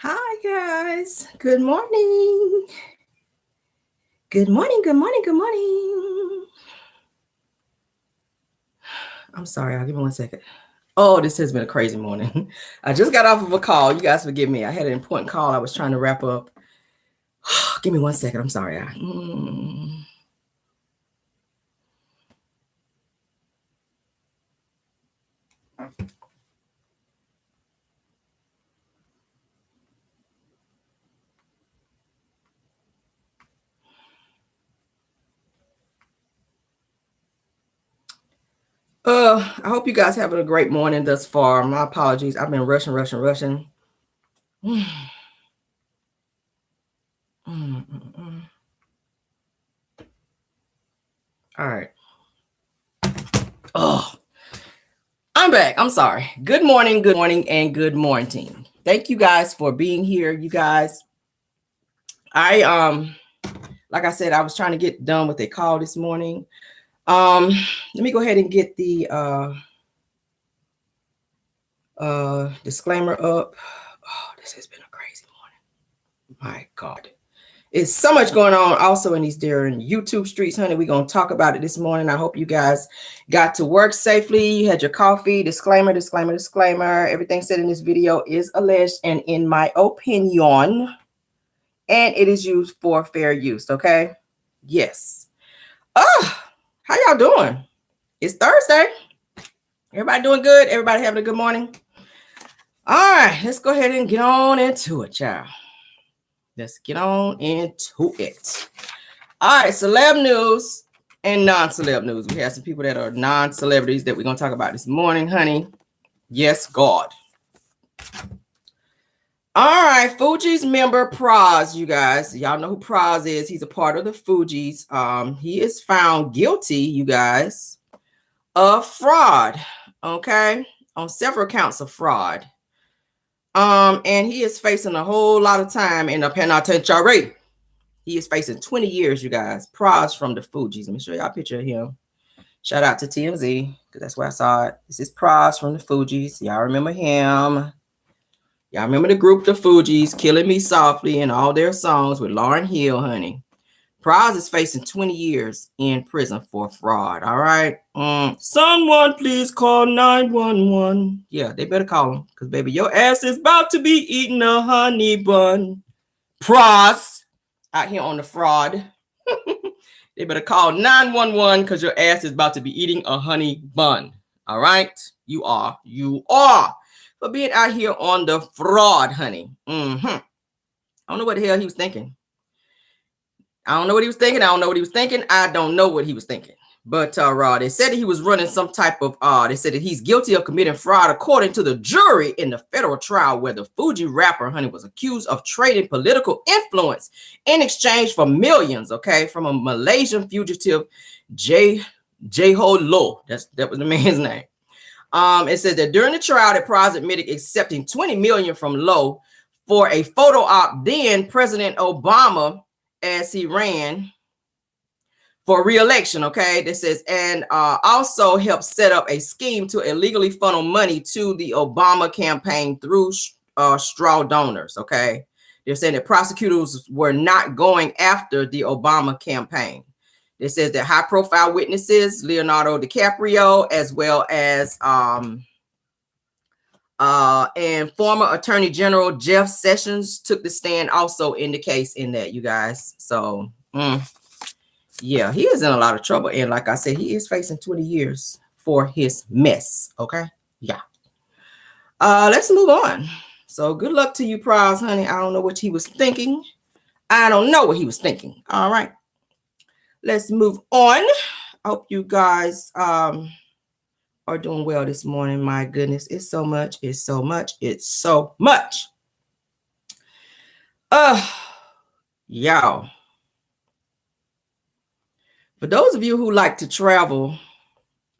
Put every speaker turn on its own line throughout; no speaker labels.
Hi, guys. Good morning. Good morning. Good morning. Good morning. I'm sorry. I'll give me 1 second. Oh, this has been a crazy morning. I just got off of a call. You guys forgive me. I had an important call I was trying to wrap up. Give me 1 second. I'm sorry. I hope you guys having a great morning thus far. My apologies. I've been rushing. All right. Oh, I'm back. I'm sorry. Good morning, and good morning. Thank you guys for being here. You guys, like I said, I was trying to get done with a call this morning. Let me go ahead and get the disclaimer up. Oh, this has been a crazy morning. My God. It's so much going on also in these different YouTube streets, honey. We're going to talk about it this morning. I hope you guys got to work safely. You had your coffee. Disclaimer. Everything said in this video is alleged and in my opinion, and it is used for fair use, okay? Yes. Oh, how y'all doing? It's Thursday. Everybody doing good? Everybody having a good morning? All right, let's go ahead and get on into it, y'all. Let's get on into it. All right, celeb news and non-celeb news. We have some people that are non-celebrities that we're going to talk about this morning, honey. Yes, God. All right, Fugees member Pras, you guys. Y'all know who Pras is. He's a part of the Fugees. He is found guilty, you guys, of fraud, okay, on several counts of fraud. And he is facing a whole lot of time in the penitentiary. He is facing 20 years, you guys. Pras from the Fugees. Let me show y'all a picture of him. Shout out to TMZ, because that's where I saw it. This is Pras from the Fugees. Y'all remember him. Y'all remember the group, the Fugees, Killing Me Softly, and all their songs with Lauryn Hill, honey. Pras is facing 20 years in prison for fraud, all right? Someone please call 911. Yeah, they better call him, because, baby, your ass is about to be eating a honey bun. Pras out here on the fraud. They better call 911 because your ass is about to be eating a honey bun. All right? You are. For being out here on the fraud, honey. I don't know what the hell he was thinking. I don't know what he was thinking. But they said that he was running some type of, they said that he's guilty of committing fraud according to the jury in the federal trial where the Fuji rapper, honey, was accused of trading political influence in exchange for millions, okay, from a Malaysian fugitive, Lo. That was the man's name. It says that during the trial, that Pras admitted accepting $20 million from Lo for a photo op, then President Obama, as he ran for re-election, okay? This says, and also helped set up a scheme to illegally funnel money to the Obama campaign through straw donors, okay? They're saying that prosecutors were not going after the Obama campaign. It says that high-profile witnesses, Leonardo DiCaprio, as well as and former Attorney General Jeff Sessions took the stand also in the case in that, you guys. So, yeah, he is in a lot of trouble. And like I said, he is facing 20 years for his mess. Okay. Yeah. Let's move on. So good luck to you, Pras, honey. I don't know what he was thinking. All right. Let's move on. I hope you guys are doing well this morning. My goodness. It's so much. Y'all. For those of you who like to travel,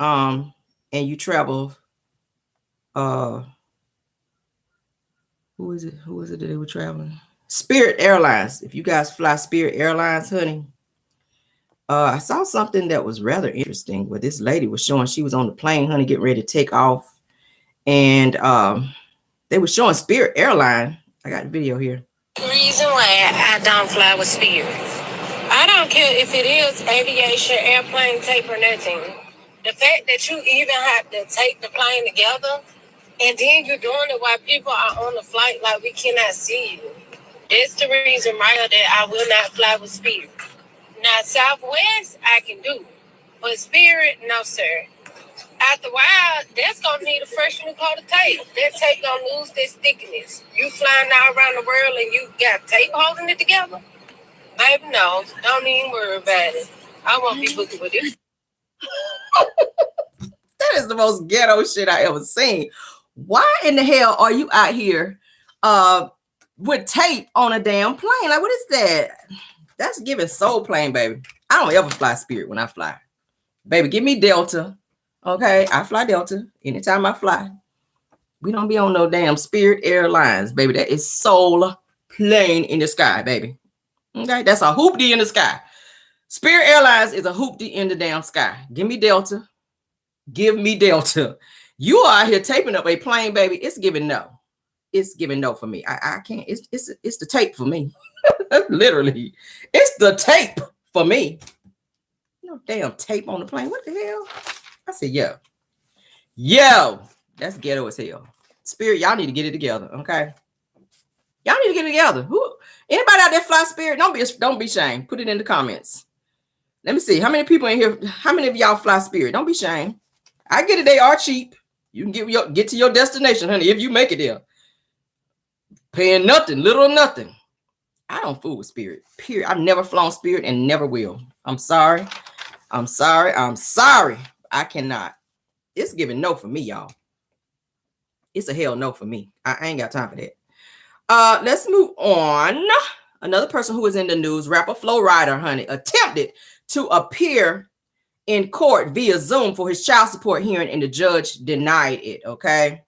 and you travel, who is it that they were traveling? Spirit Airlines. If you guys fly Spirit Airlines, honey, I saw something that was rather interesting where this lady was showing she was on the plane, honey, getting ready to take off. And they were showing Spirit Airline I got the video here.
The reason why I don't fly with Spirit. I don't care if it is aviation, airplane tape, or nothing. The fact that you even have to take the plane together, and then you're doing it while people are on the flight, like we cannot see you. That's the reason, Maya, that I will not fly with Spirit. Now, Southwest, I can do. But Spirit, no, sir. After a while, that's going to need a fresh new coat of tape. That tape going to lose their stickiness. You flying all around the world and you got tape holding it together? Baby, no. Don't even worry about it. I won't be booking with you.
That is the most ghetto shit I ever seen. Why in the hell are you out here with tape on a damn plane? Like, what is that? That's giving soul plane, baby. I don't ever fly Spirit when I fly. Baby, give me Delta. Okay, I fly Delta anytime I fly. We don't be on no damn Spirit Airlines, baby. That is soul plane in the sky, baby. Okay, that's a hoopty in the sky. Spirit Airlines is a hoopty in the damn sky. Give me Delta. Give me Delta. You are here taping up a plane, baby. It's giving no. It's giving no for me. I can't. It's the tape for me. Literally, it's the tape for me. No damn tape on the plane. What the hell? I said, yo, that's ghetto as hell. Spirit, y'all need to get it together, okay? Y'all need to get it together. Anybody out there fly Spirit? Don't be ashamed. Put it in the comments. Let me see. How many people in here? How many of y'all fly Spirit? Don't be ashamed. I get it. They are cheap. You can get to your destination, honey, if you make it there. Paying nothing, little or nothing. I don't fool with Spirit. Period. I've never flown Spirit and never will. I'm sorry. I cannot. It's giving no for me, y'all. It's a hell no for me. I ain't got time for that. Let's move on. Another person who is in the news, rapper Flo Rida, honey, attempted to appear in court via Zoom for his child support hearing, and the judge denied it. Okay.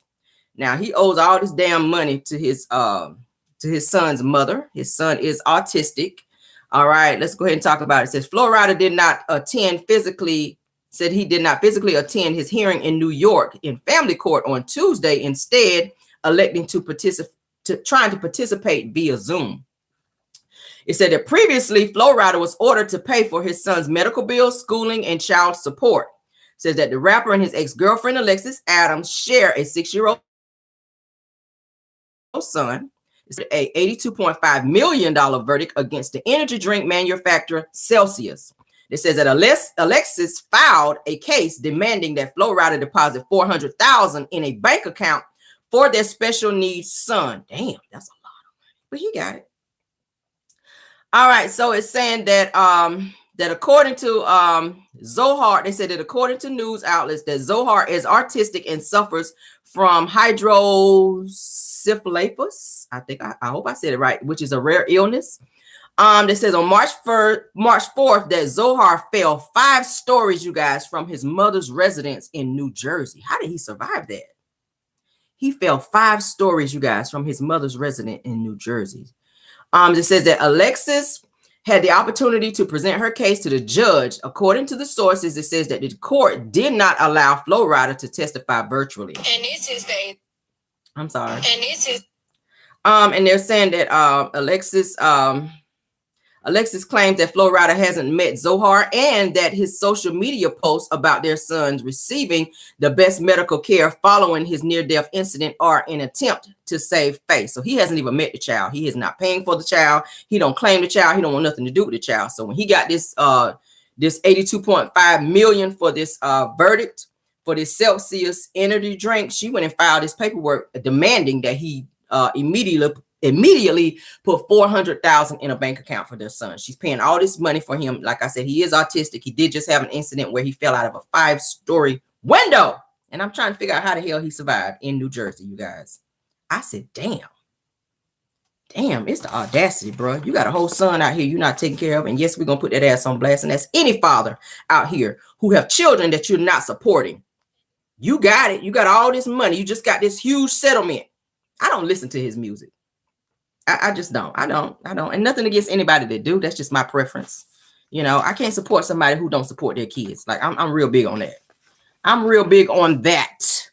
Now he owes all this damn money to his son's mother. His son is autistic. All right, let's go ahead and talk about it. It says Flo Rida did not physically attend his hearing in New York in family court on Tuesday, instead electing to participate via Zoom. It said that previously Flo Rida was ordered to pay for his son's medical bills, schooling, and child support. It says that the rapper and his ex-girlfriend Alexis Adams share a 6-year-old son. It's a $82.5 million verdict against the energy drink manufacturer Celsius. It says that Alexis filed a case demanding that Flo Rida deposit $400,000 in a bank account for their special needs son. Damn, that's a lot of money, but he got it. All right, so it's saying that that according to Zohar, they said that according to news outlets that Zohar is autistic and suffers from hydrocephalus. I hope I said it right, which is a rare illness. That says on March 4th that Zohar fell 5 stories, you guys, from his mother's residence in New Jersey. How did he survive that? He fell 5 stories, you guys, from his mother's residence in New Jersey. It says that Alexis had the opportunity to present her case to the judge. According to the sources, it says that the court did not allow Flo Rida to testify virtually.
And this is the.
I'm sorry.
And this is.
And they're saying that Alexis claims that Flo Rida hasn't met Zohar and that his social media posts about their sons receiving the best medical care following his near-death incident are an attempt to save face. So he hasn't even met the child. He is not paying for the child. He don't claim the child. He don't want nothing to do with the child. So when he got this $82.5 million for this verdict for this Celsius energy drink, she went and filed this paperwork demanding that he immediately put $400,000 in a bank account for their son. She's paying all this money for him. Like I said, he is autistic. He did just have an incident where he fell out of a 5-story window. And I'm trying to figure out how the hell he survived in New Jersey, you guys. I said, damn, it's the audacity, bro. You got a whole son out here you're not taking care of. And yes, we're going to put that ass on blast. And that's any father out here who have children that you're not supporting. You got it. You got all this money. You just got this huge settlement. I don't listen to his music. I just don't. I don't. And nothing against anybody that do. That's just my preference. You know, I can't support somebody who don't support their kids. Like I'm real big on that. I'm real big on that.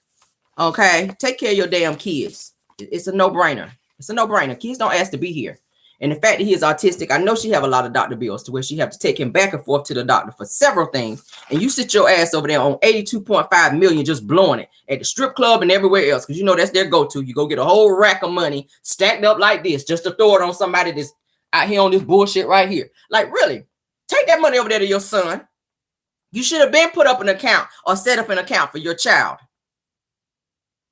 Okay. Take care of your damn kids. It's a no-brainer. It's a no-brainer. Kids don't ask to be here. And the fact that he is autistic, I know she have a lot of doctor bills to where she have to take him back and forth to the doctor for several things. And you sit your ass over there on 82.5 million just blowing it at the strip club and everywhere else. Because you know that's their go-to. You go get a whole rack of money stacked up like this just to throw it on somebody that's out here on this bullshit right here. Like, really, take that money over there to your son. You should have been put up an account or set up an account for your child.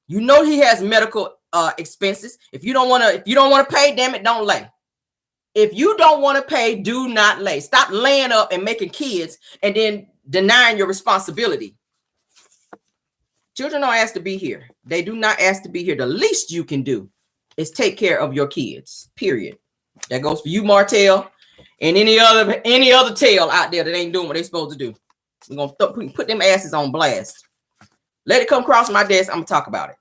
You know he has medical expenses. If you don't want to pay, damn it, don't lay. If you don't want to pay, do not lay. Stop laying up and making kids and then denying your responsibility. Children don't ask to be here. They do not ask to be here. The least you can do is take care of your kids, period. That goes for you, Martel, and any other tail out there that ain't doing what they're supposed to do. We're going to put them asses on blast. Let it come across my desk. I'm going to talk about it.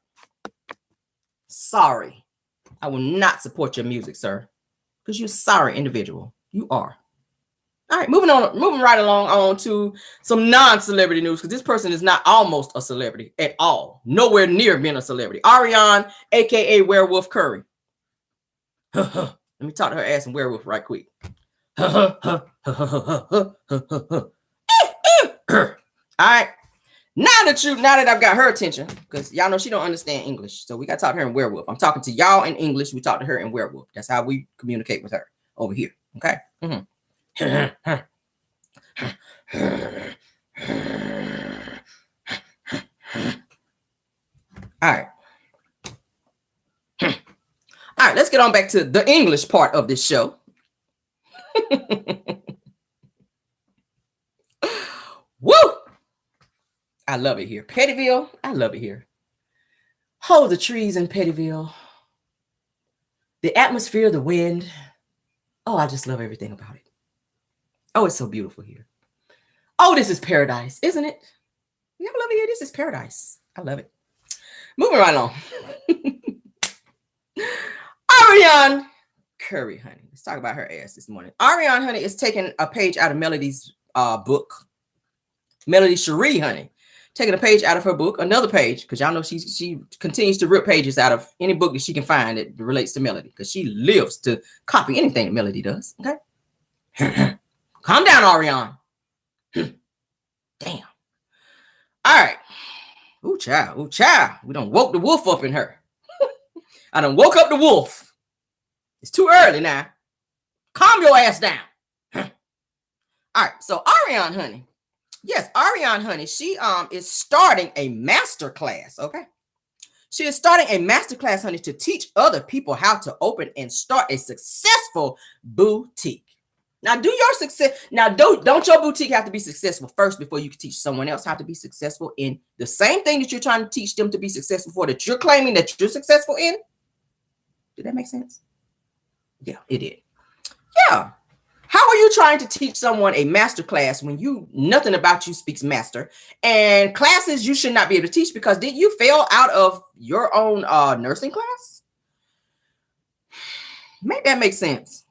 Sorry. I will not support your music, sir. Because you're a sorry individual. You are. All right, moving right along on to some non-celebrity news, because this person is not almost a celebrity at all. Nowhere near being a celebrity. Arionne, a.k.a. Werewolf Curry. Let me talk to her ass and werewolf right quick. All right. Now that I've got her attention, because y'all know she don't understand English, so we got to talk to her in werewolf. I'm talking to y'all in English. We talk to her in werewolf. That's how we communicate with her over here. Okay. All right. All right. Let's get on back to the English part of this show. Woo! I love it here. Pettyville, I love it here. Oh, the trees in Pettyville. The atmosphere, the wind. Oh, I just love everything about it. Oh, it's so beautiful here. Oh, this is paradise, isn't it? You ever love it here? This is paradise. I love it. Moving right on. Arionne Curry, honey. Let's talk about her ass this morning. Arionne, honey, is taking a page out of Melody's book. Melody Sheree, honey. Taking a page out of her book, another page, because y'all know she continues to rip pages out of any book that she can find that relates to Melody, because she lives to copy anything that Melody does. Okay? Calm down, Arionne. Damn. All right. Ooh, child. Ooh, child. We done woke the wolf up in her. I done woke up the wolf. It's too early now. Calm your ass down. All right. So Arionne, honey. Yes, Arionne, honey, she is starting a master class, okay? She is starting a master class, honey, to teach other people how to open and start a successful boutique. Now, don't your boutique have to be successful first before you can teach someone else how to be successful in the same thing that you're trying to teach them to be successful for, that you're claiming that you're successful in? Did that make sense? Yeah, it did. Yeah. How are you trying to teach someone a master class when nothing about you speaks master, and classes you should not be able to teach because did you fail out of your own nursing class? Make that make sense.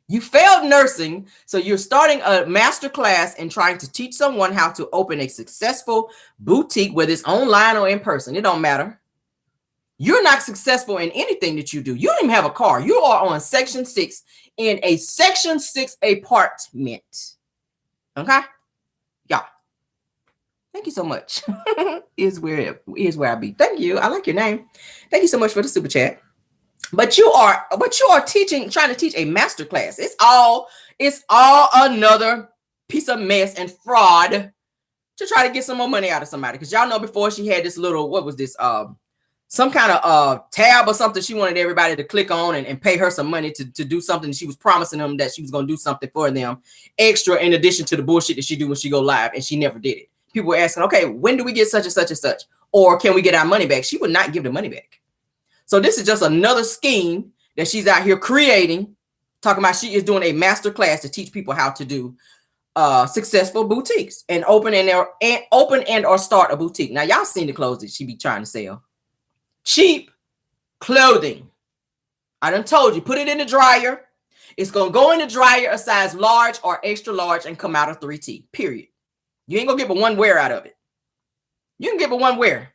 You failed nursing, so you're starting a master class and trying to teach someone how to open a successful boutique, whether it's online or in person. It don't matter. You're not successful in anything that you do. You don't even have a car. You are on Section 6 in a Section 6 apartment. Okay? Yeah. Thank you so much. Is where I be. Thank you. I like your name. Thank you so much for the super chat. But you are trying to teach a master class. It's all another piece of mess and fraud to try to get some more money out of somebody. Because y'all know before she had this little, what was this? Some kind of tab or something she wanted everybody to click on and pay her some money to do something. She was promising them that she was going to do something for them extra in addition to the bullshit that she do when she go live, and she never did it. People were asking, okay, when do we get such and such and such? Or can we get our money back? She would not give the money back. So this is just another scheme that she's out here creating, talking about she is doing a master class to teach people how to do successful boutiques and open and or start a boutique. Now, y'all seen the clothes that she be trying to sell. Cheap clothing. I done told you, put it in the dryer. It's going to go in the dryer a size large or extra large and come out of 3T, period. You ain't going to get but one wear out of it. You can get but one wear.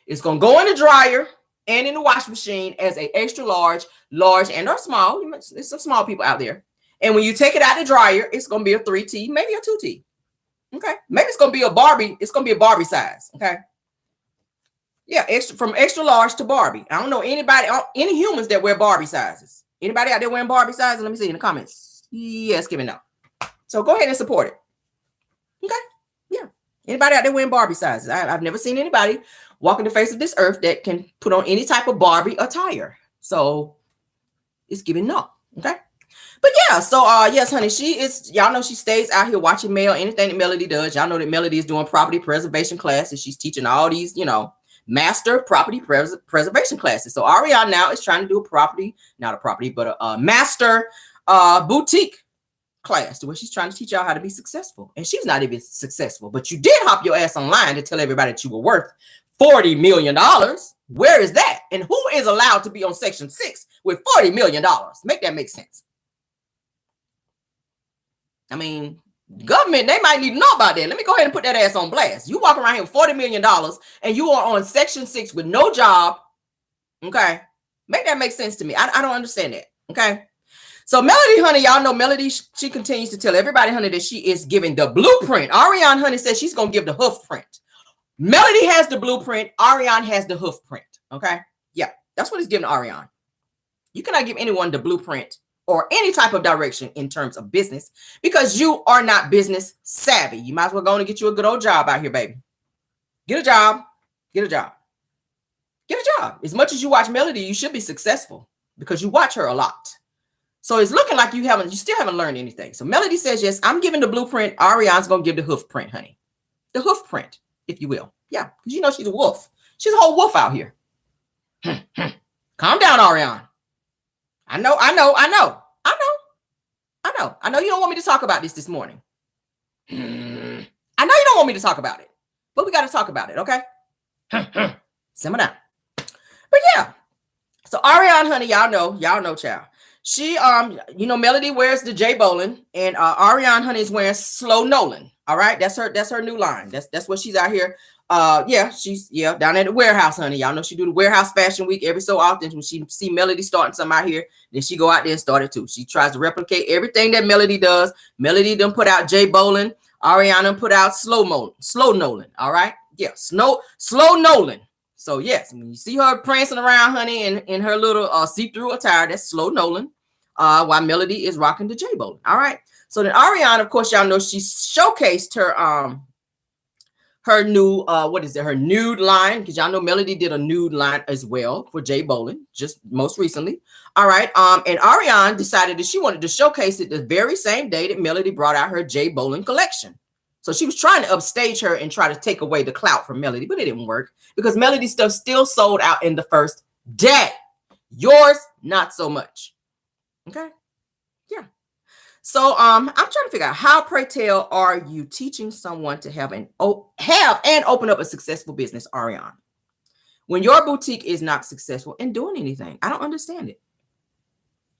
It's going to go in the dryer and in the wash machine as a extra large, large, and or small. There's some small people out there. And when you take it out the dryer, it's going to be a 3T, maybe a 2T. Okay. Maybe it's going to be a Barbie. It's going to be a Barbie size. Okay. Yeah. From extra large to Barbie. I don't know any humans that wear Barbie sizes. Anybody out there wearing Barbie sizes? Let me see in the comments. Yes, give me no. So go ahead and support it. Okay. Yeah. Anybody out there wearing Barbie sizes? I've never seen anybody walking the face of this earth that can put on any type of Barbie attire. So it's giving no. Okay. But yeah, so yes, honey, y'all know she stays out here watching mail, anything that Melody does. Y'all know that Melody is doing property preservation classes. She's teaching all these, master property preservation classes. So Arionne now is trying to do a master boutique class where she's trying to teach y'all how to be successful. And she's not even successful, but you did hop your ass online to tell everybody that you were worth $40 million. Where is that? And who is allowed to be on Section 6 with $40 million? Make that make sense. I mean, government, they might need to know about that. Let me go ahead and put that ass on blast. You walk around here with $40 million and you are on Section 6 with no job. Okay. Make that make sense to me. I don't understand that. Okay. So Melody, honey, y'all know Melody, she continues to tell everybody, honey, that she is giving the blueprint. Arionne, honey, says she's going to give the hoof print. Melody has the blueprint. Arionne has the hoof print. Okay. Yeah. That's what he's giving Arionne. You cannot give anyone the blueprint or any type of direction in terms of business because you are not business savvy. You might as well go and get you a good old job out here, baby. Get a job. Get a job. Get a job. As much as you watch Melody, you should be successful because you watch her a lot. So it's looking like you still haven't learned anything. So Melody says, yes, I'm giving the blueprint. Arionne's going to give the hoof print, honey. The hoof print, if you will. Yeah, because she's a wolf. She's a whole wolf out here. Calm down, Arionne. I know you don't want me to talk about this morning. I know you don't want me to talk about it, but we got to talk about it, okay? Simmer down. But yeah, so Arionne, honey, y'all know, child. She, Melody wears the J Bolin, and Arionne, honey, is wearing Slow Nolan. All right, that's her new line. That's what she's out here. She's down at the warehouse, honey. Y'all know she do the warehouse fashion week every so often. When she see Melody starting something out here, then she go out there and start it too. She tries to replicate everything that Melody does. Melody done put out J Bolin. Arionne done put out Slow Nolan. All right, yeah, Slow Nolan. So yes, when you see her prancing around, honey, in her little see-through attire, that's Slow Nolan. While Melody is rocking the J Bolin. All right. So then Arionne, of course, y'all know she showcased her new her nude line, because y'all know Melody did a nude line as well for J Bolin just most recently. All right. And Arionne decided that she wanted to showcase it the very same day that Melody brought out her J Bolin collection. So she was trying to upstage her and try to take away the clout from Melody, but it didn't work because Melody stuff still sold out in the first day. Yours, not so much. Okay. Yeah. So I'm trying to figure out how, pray tell, are you teaching someone to have and open up a successful business, Arionne, when your boutique is not successful in doing anything? I don't understand it.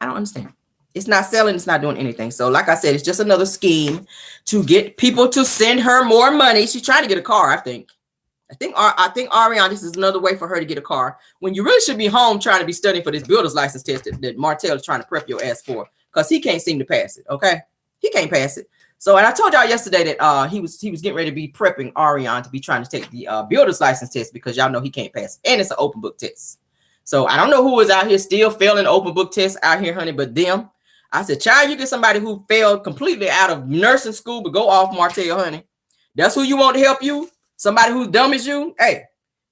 I don't understand. It's not selling. It's not doing anything. So like I said, it's just another scheme to get people to send her more money. She's trying to get a car, I think. I think Arionne, this is another way for her to get a car when you really should be home trying to be studying for this builder's license test that Martel is trying to prep your ass for, because he can't seem to pass it. Okay. He can't pass it. So, and I told y'all yesterday that he was getting ready to be prepping Arionne to be trying to take the builder's license test because y'all know he can't pass it. And it's an open book test. So I don't know who is out here still failing open book tests out here, honey, but them. I said, child, you get somebody who failed completely out of nursing school, but go off Martel, honey. That's who you want to help you. Somebody who's dumb as you, hey,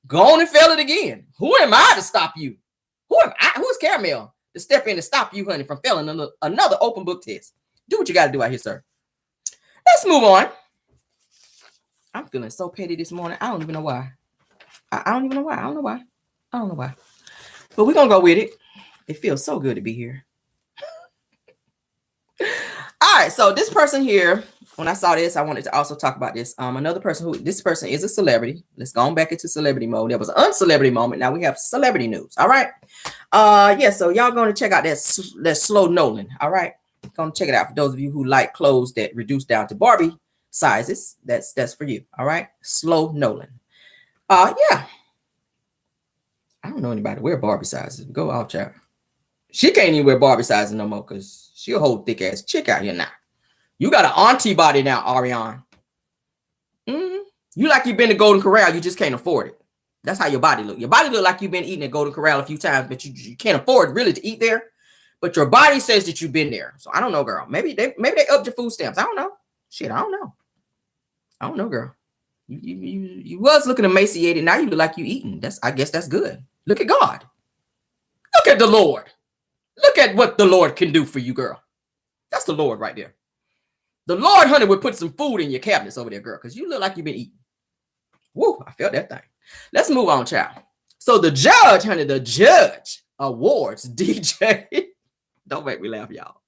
go on and fail it again. Who am I to stop you? Who am I? Who's Caramel to step in and stop you, honey, from failing another open book test? Do what you got to do out here, sir. Let's move on. I'm feeling so petty this morning. I don't even know why. I don't even know why. I don't know why. But we're going to go with it. It feels so good to be here. All right. So this person here, when I saw this, I wanted to also talk about this. Another person this person is a celebrity. Let's go on back into celebrity mode. There was an uncelebrity moment. Now we have celebrity news. All right. So y'all going to check out that Slow Nolan. All right. Going to check it out for those of you who like clothes that reduce down to Barbie sizes. That's for you. All right. Slow Nolan. Yeah. I don't know anybody wear Barbie sizes. Go off, child. She can't even wear Barbie sizes no more because she a whole thick ass chick out here now. You got an auntie body now, Arionne. You like you've been to Golden Corral, you just can't afford it. That's how your body look. Your body look like you've been eating at Golden Corral a few times, but you can't afford really to eat there. But your body says that you've been there. So I don't know, girl. Maybe they upped your food stamps. I don't know. Shit, I don't know. I don't know, girl. You was looking emaciated. Now you look like you eating. I guess that's good. Look at God. Look at the Lord. Look at what the Lord can do for you, girl. That's the Lord right there. The Lord, honey, would put some food in your cabinets over there, girl, because you look like you've been eating. Woo, I felt that thing. Let's move on, child. So the judge, honey, the judge awards DJ. Don't make me laugh, y'all.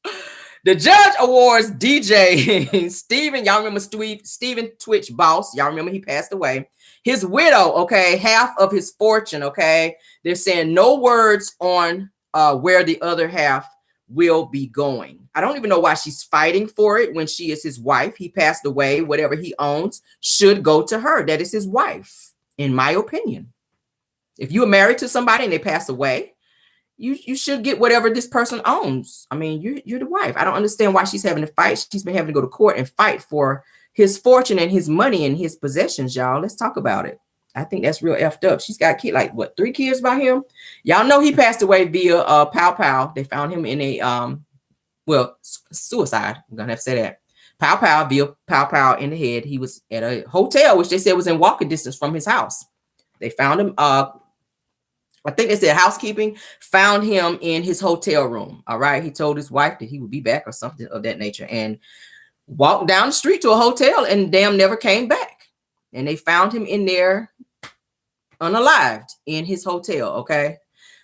The judge awards DJ Stephen. Y'all remember Stephen Twitch Boss? Y'all remember he passed away. His widow, okay, half of his fortune, okay. They're saying no words on where the other half will be going. I don't even know why she's fighting for it when she is his wife. He passed away. Whatever he owns should go to her. That is his wife, in my opinion. If you are married to somebody and they pass away, you should get whatever this person owns. I mean, you're the wife. I don't understand why she's having to fight. She's been having to go to court and fight for his fortune and his money and his possessions, y'all. Let's talk about it. I think that's real effed up. She's got like what, 3 kids by him? Y'all know he passed away via pow pow. They found him in a suicide. I'm gonna have to say that. Pow pow via pow pow in the head. He was at a hotel, which they said was in walking distance from his house. They found him. I think they said housekeeping found him in his hotel room. All right. He told his wife that he would be back or something of that nature and walked down the street to a hotel and damn never came back. And they found him in there unalived in his hotel. Okay.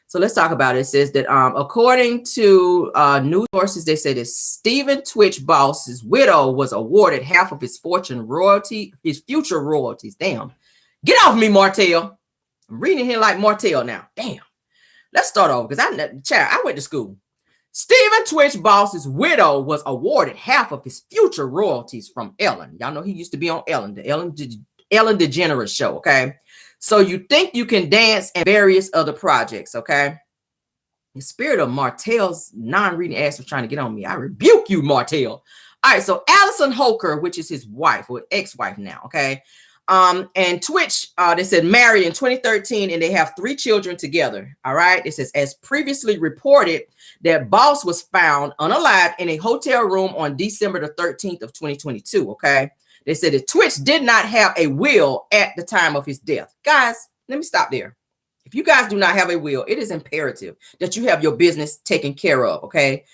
So let's talk about it. It says that according to news sources, they say that Stephen Twitch Boss's widow was awarded half of his fortune royalty, his future royalties. Damn. Get off me, Martel. I'm reading here like Martel now. Damn. Let's start over because I went to school. Stephen Twitch Boss's widow was awarded half of his future royalties from Ellen. Y'all know he used to be on Ellen, the Ellen DeGeneres show, okay? So you think you can dance and various other projects, okay? The spirit of Martel's non-reading ass was trying to get on me. I rebuke you, Martel. All right, so Allison Holker, which is his wife or ex-wife now, okay? And Twitch, they said married in 2013 and they have 3 children together. All right. It says, as previously reported, that Boss was found unalive in a hotel room on December the 13th of 2022. Okay. They said that Twitch did not have a will at the time of his death. Guys, let me stop there. If you guys do not have a will, it is imperative that you have your business taken care of. Okay.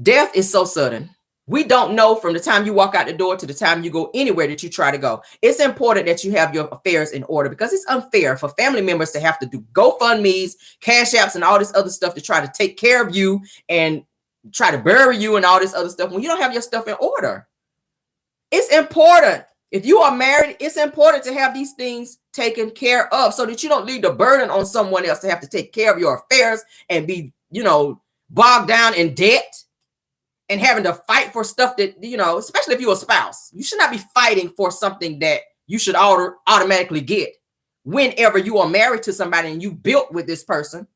Death is so sudden. We don't know from the time you walk out the door to the time you go anywhere that you try to go. It's important that you have your affairs in order because it's unfair for family members to have to do GoFundMes, Cashapps, and all this other stuff to try to take care of you and try to bury you and all this other stuff when you don't have your stuff in order. It's important. If you are married, it's important to have these things taken care of so that you don't leave the burden on someone else to have to take care of your affairs and be, bogged down in debt. And having to fight for stuff that, especially if you're a spouse, you should not be fighting for something that you should automatically get whenever you are married to somebody and you built with this person.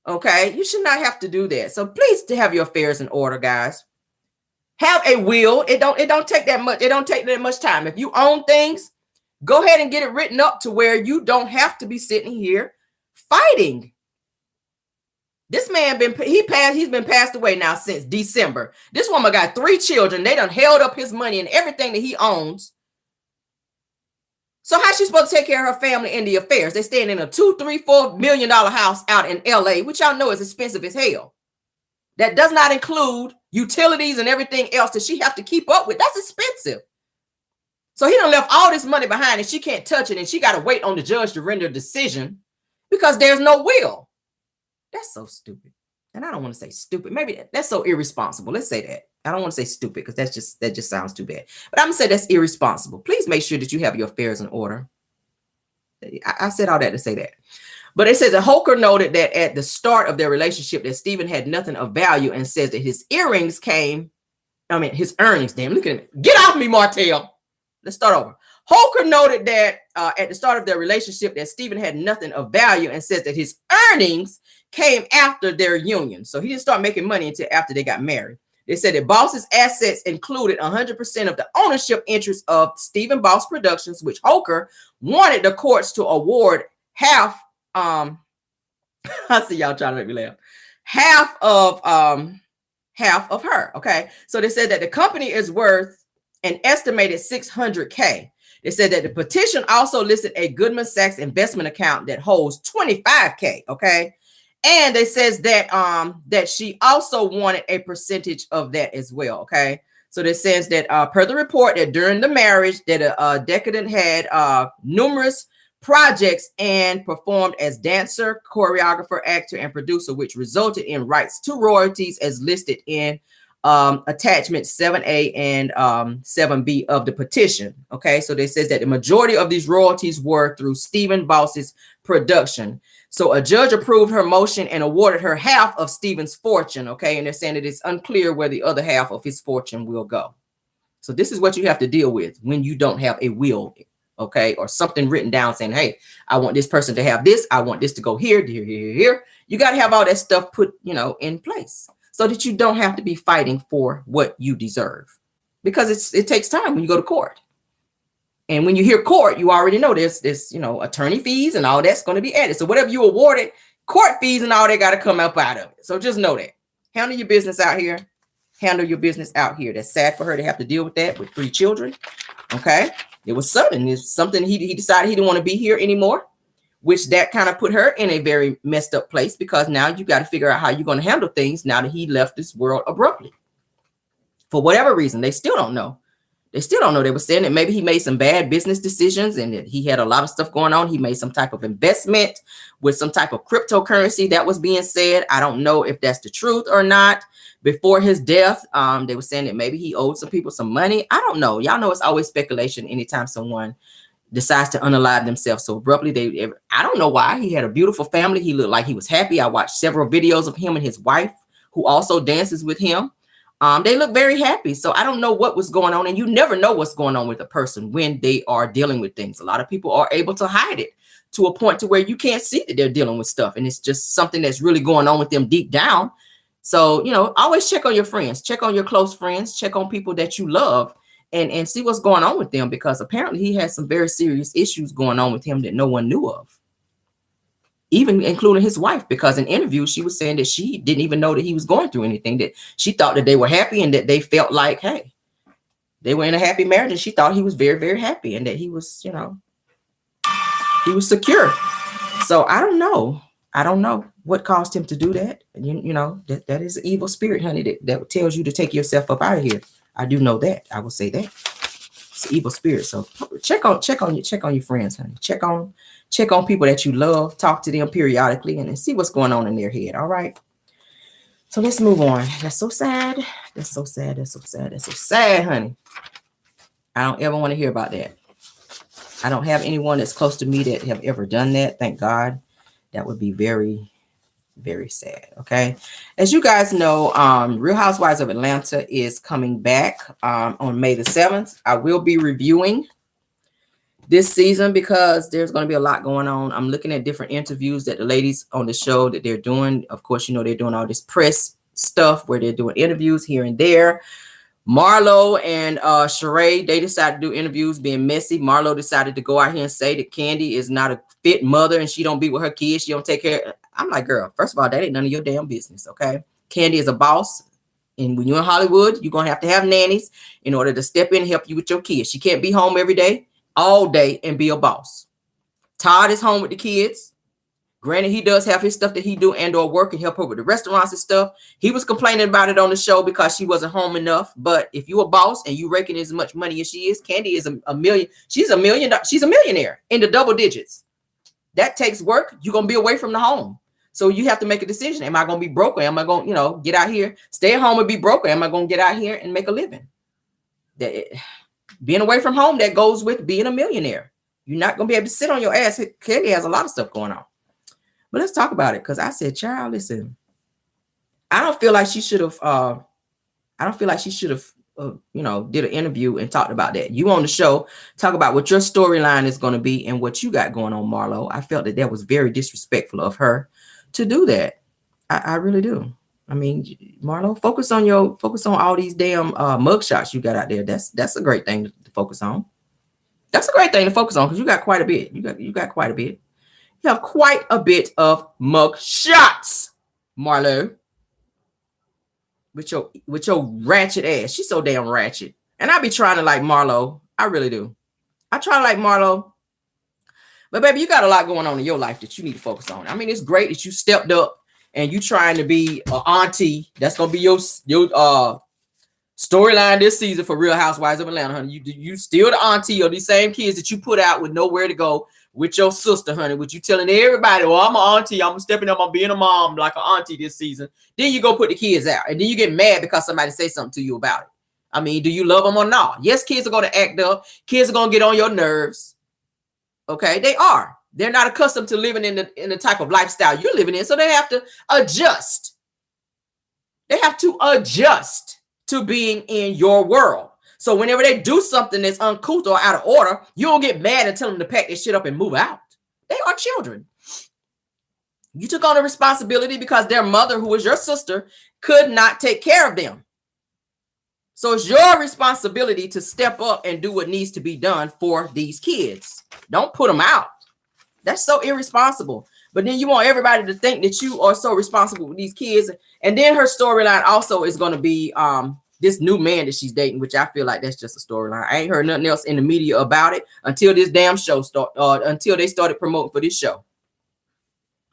Okay. You should not have to do that. So please to have your affairs in order, guys. Have a will. It don't take that much. It don't take that much time. If you own things, go ahead and get it written up to where you don't have to be sitting here fighting. This man he's been passed away now since December. This woman got 3 children. They done held up his money and everything that he owns. So how's she supposed to take care of her family and the affairs? They're staying in a $2, $3, $4 million house out in LA, which y'all know is expensive as hell. That does not include utilities and everything else that she have to keep up with. That's expensive. So he done left all this money behind and she can't touch it and she got to wait on the judge to render a decision because there's no will. That's so stupid. And I don't want to say stupid. Maybe that's so irresponsible. Let's say that. I don't want to say stupid because that just sounds too bad. But I'm going to say that's irresponsible. Please make sure that you have your affairs in order. I said all that to say that. But it says that Holker noted that at the start of their relationship that Stephen had nothing of value and says that his earnings his earnings, damn, look at him. Get off me, Martel. Let's start over. Holker noted that at the start of their relationship that Stephen had nothing of value and says that his earnings came after their union. So he didn't start making money until after they got married. They said that Boss's assets included 100% of the ownership interest of Stephen Boss Productions, which Holker wanted the courts to award half. I see y'all trying to make me laugh. Half of her. Okay. So they said that the company is worth an estimated $600K. They said that the petition also listed a Goldman Sachs investment account that holds $25K. Okay. And they says that that she also wanted a percentage of that as well. Okay. So this says that per the report that during the marriage that Decadent had numerous projects and performed as dancer, choreographer, actor, and producer, which resulted in rights to royalties as listed in attachment 7A and 7B of the petition. Okay, so they says that the majority of these royalties were through Stephen Boss's production. So a judge approved her motion and awarded her half of Stephen's fortune. Okay, and they're saying that it's unclear where the other half of his fortune will go. So this is what you have to deal with when you don't have a will, okay, or something written down saying, hey, I want this person to have this. I want this to go here, here, here, here. You got to have all that stuff put, in place so that you don't have to be fighting for what you deserve, because it takes time when you go to court. And when you hear court, you already know there's attorney fees and all that's going to be added. So whatever you awarded, court fees and all that got to come up out of it. So just know that. Handle your business out here. Handle your business out here. That's sad for her to have to deal with that with 3 children. Okay. It was sudden. It's something he decided he didn't want to be here anymore, which that kind of put her in a very messed up place, because now you got to figure out how you're going to handle things now that he left this world abruptly. For whatever reason, they still don't know. They were saying that maybe he made some bad business decisions and that he had a lot of stuff going on. He made some type of investment with some type of cryptocurrency that was being said. I don't know if that's the truth or not. Before his death, they were saying that maybe he owed some people some money. I don't know. Y'all know it's always speculation anytime someone decides to unalive themselves so abruptly. I don't know why. He had a beautiful family. He looked like he was happy. I watched several videos of him and his wife, who also dances with him. They look very happy. So I don't know what was going on. And you never know what's going on with a person when they are dealing with things. A lot of people are able to hide it to a point to where you can't see that they're dealing with stuff. And it's just something that's really going on with them deep down. So, always check on your friends, check on your close friends, check on people that you love and see what's going on with them, because apparently he has some very serious issues going on with him that no one knew of, even including his wife, because in interviews, she was saying that she didn't even know that he was going through anything, that she thought that they were happy and that they felt like, hey, they were in a happy marriage, and she thought he was very, very happy and that he was, he was secure. So I don't know. What caused him to do that. That is an evil spirit, honey, that tells you to take yourself up out of here. I do know that. I will say that. It's an evil spirit. So check on your friends, honey. Check on people that you love. Talk to them periodically and see what's going on in their head. All right. So let's move on. That's so sad. That's so sad. That's so sad. That's so sad, honey. I don't ever want to hear about that. I don't have anyone that's close to me that have ever done that. Thank God. That would be very, very sad. Okay. As you guys know, Real Housewives of Atlanta is coming back on May the 7th. I will be reviewing this season because there's going to be a lot going on. I'm looking at different interviews that the ladies on the show that they're doing. Of course, they're doing all this press stuff where they're doing interviews here and there. Marlo and Sheree, they decided to do interviews being messy. Marlo decided to go out here and say that Candy is not a fit mother and she don't be with her kids. She don't take care. I'm like, girl, first of all, that ain't none of your damn business, okay? Candy is a boss. And when you're in Hollywood, you're going to have nannies in order to step in and help you with your kids. She can't be home every day, all day, and be a boss. Todd is home with the kids. Granted, he does have his stuff that he do and or work and help her with the restaurants and stuff. He was complaining about it on the show because she wasn't home enough. But if you're a boss and you reckon as much money as she is, Candy is a million. She's a millionaire in the double digits. That takes work. You're going to be away from the home. So you have to make a decision. Am I going to be broke, or am I going to, get out here, stay at home and be broke, or am I going to get out here and make a living? Being away from home, that goes with being a millionaire. You're not going to be able to sit on your ass. Candy has a lot of stuff going on. But let's talk about it, because I said, child, listen, I don't feel like she should have did an interview and talked about that. You on the show, talk about what your storyline is going to be and what you got going on, Marlo. I felt that was very disrespectful of her to do that. I really do. I mean, Marlo, focus on all these damn mugshots you got out there. That's a great thing to focus on. That's a great thing to focus on because you got quite a bit. You got quite a bit. You have quite a bit of mugshots, Marlo. With your ratchet ass. She's so damn ratchet. And I be trying to like Marlo. I really do. I try to like Marlo. But baby, you got a lot going on in your life that you need to focus on. I mean, it's great that you stepped up and you trying to be an auntie. That's gonna be your storyline this season for Real Housewives of Atlanta, honey. You still the auntie of these same kids that you put out with nowhere to go with your sister, honey. With you telling everybody, well, I'm an auntie. I'm stepping up. I'm being a mom like an auntie this season. Then you go put the kids out. And then you get mad because somebody say something to you about it. I mean, do you love them or not? Yes, kids are going to act up. Kids are going to get on your nerves. Okay, they are. They're not accustomed to living in the type of lifestyle you're living in. So they have to adjust. They have to adjust to being in your world. So whenever they do something that's uncouth or out of order, you don't get mad and tell them to pack their shit up and move out. They are children. You took on the responsibility because their mother, who is your sister, could not take care of them. So it's your responsibility to step up and do what needs to be done for these kids. Don't put them out. That's so irresponsible. But then you want everybody to think that you are so responsible with these kids. And then her storyline also is going to be this new man that she's dating, which I feel like that's just a storyline. I ain't heard nothing else in the media about it until this damn show until they started promoting for this show.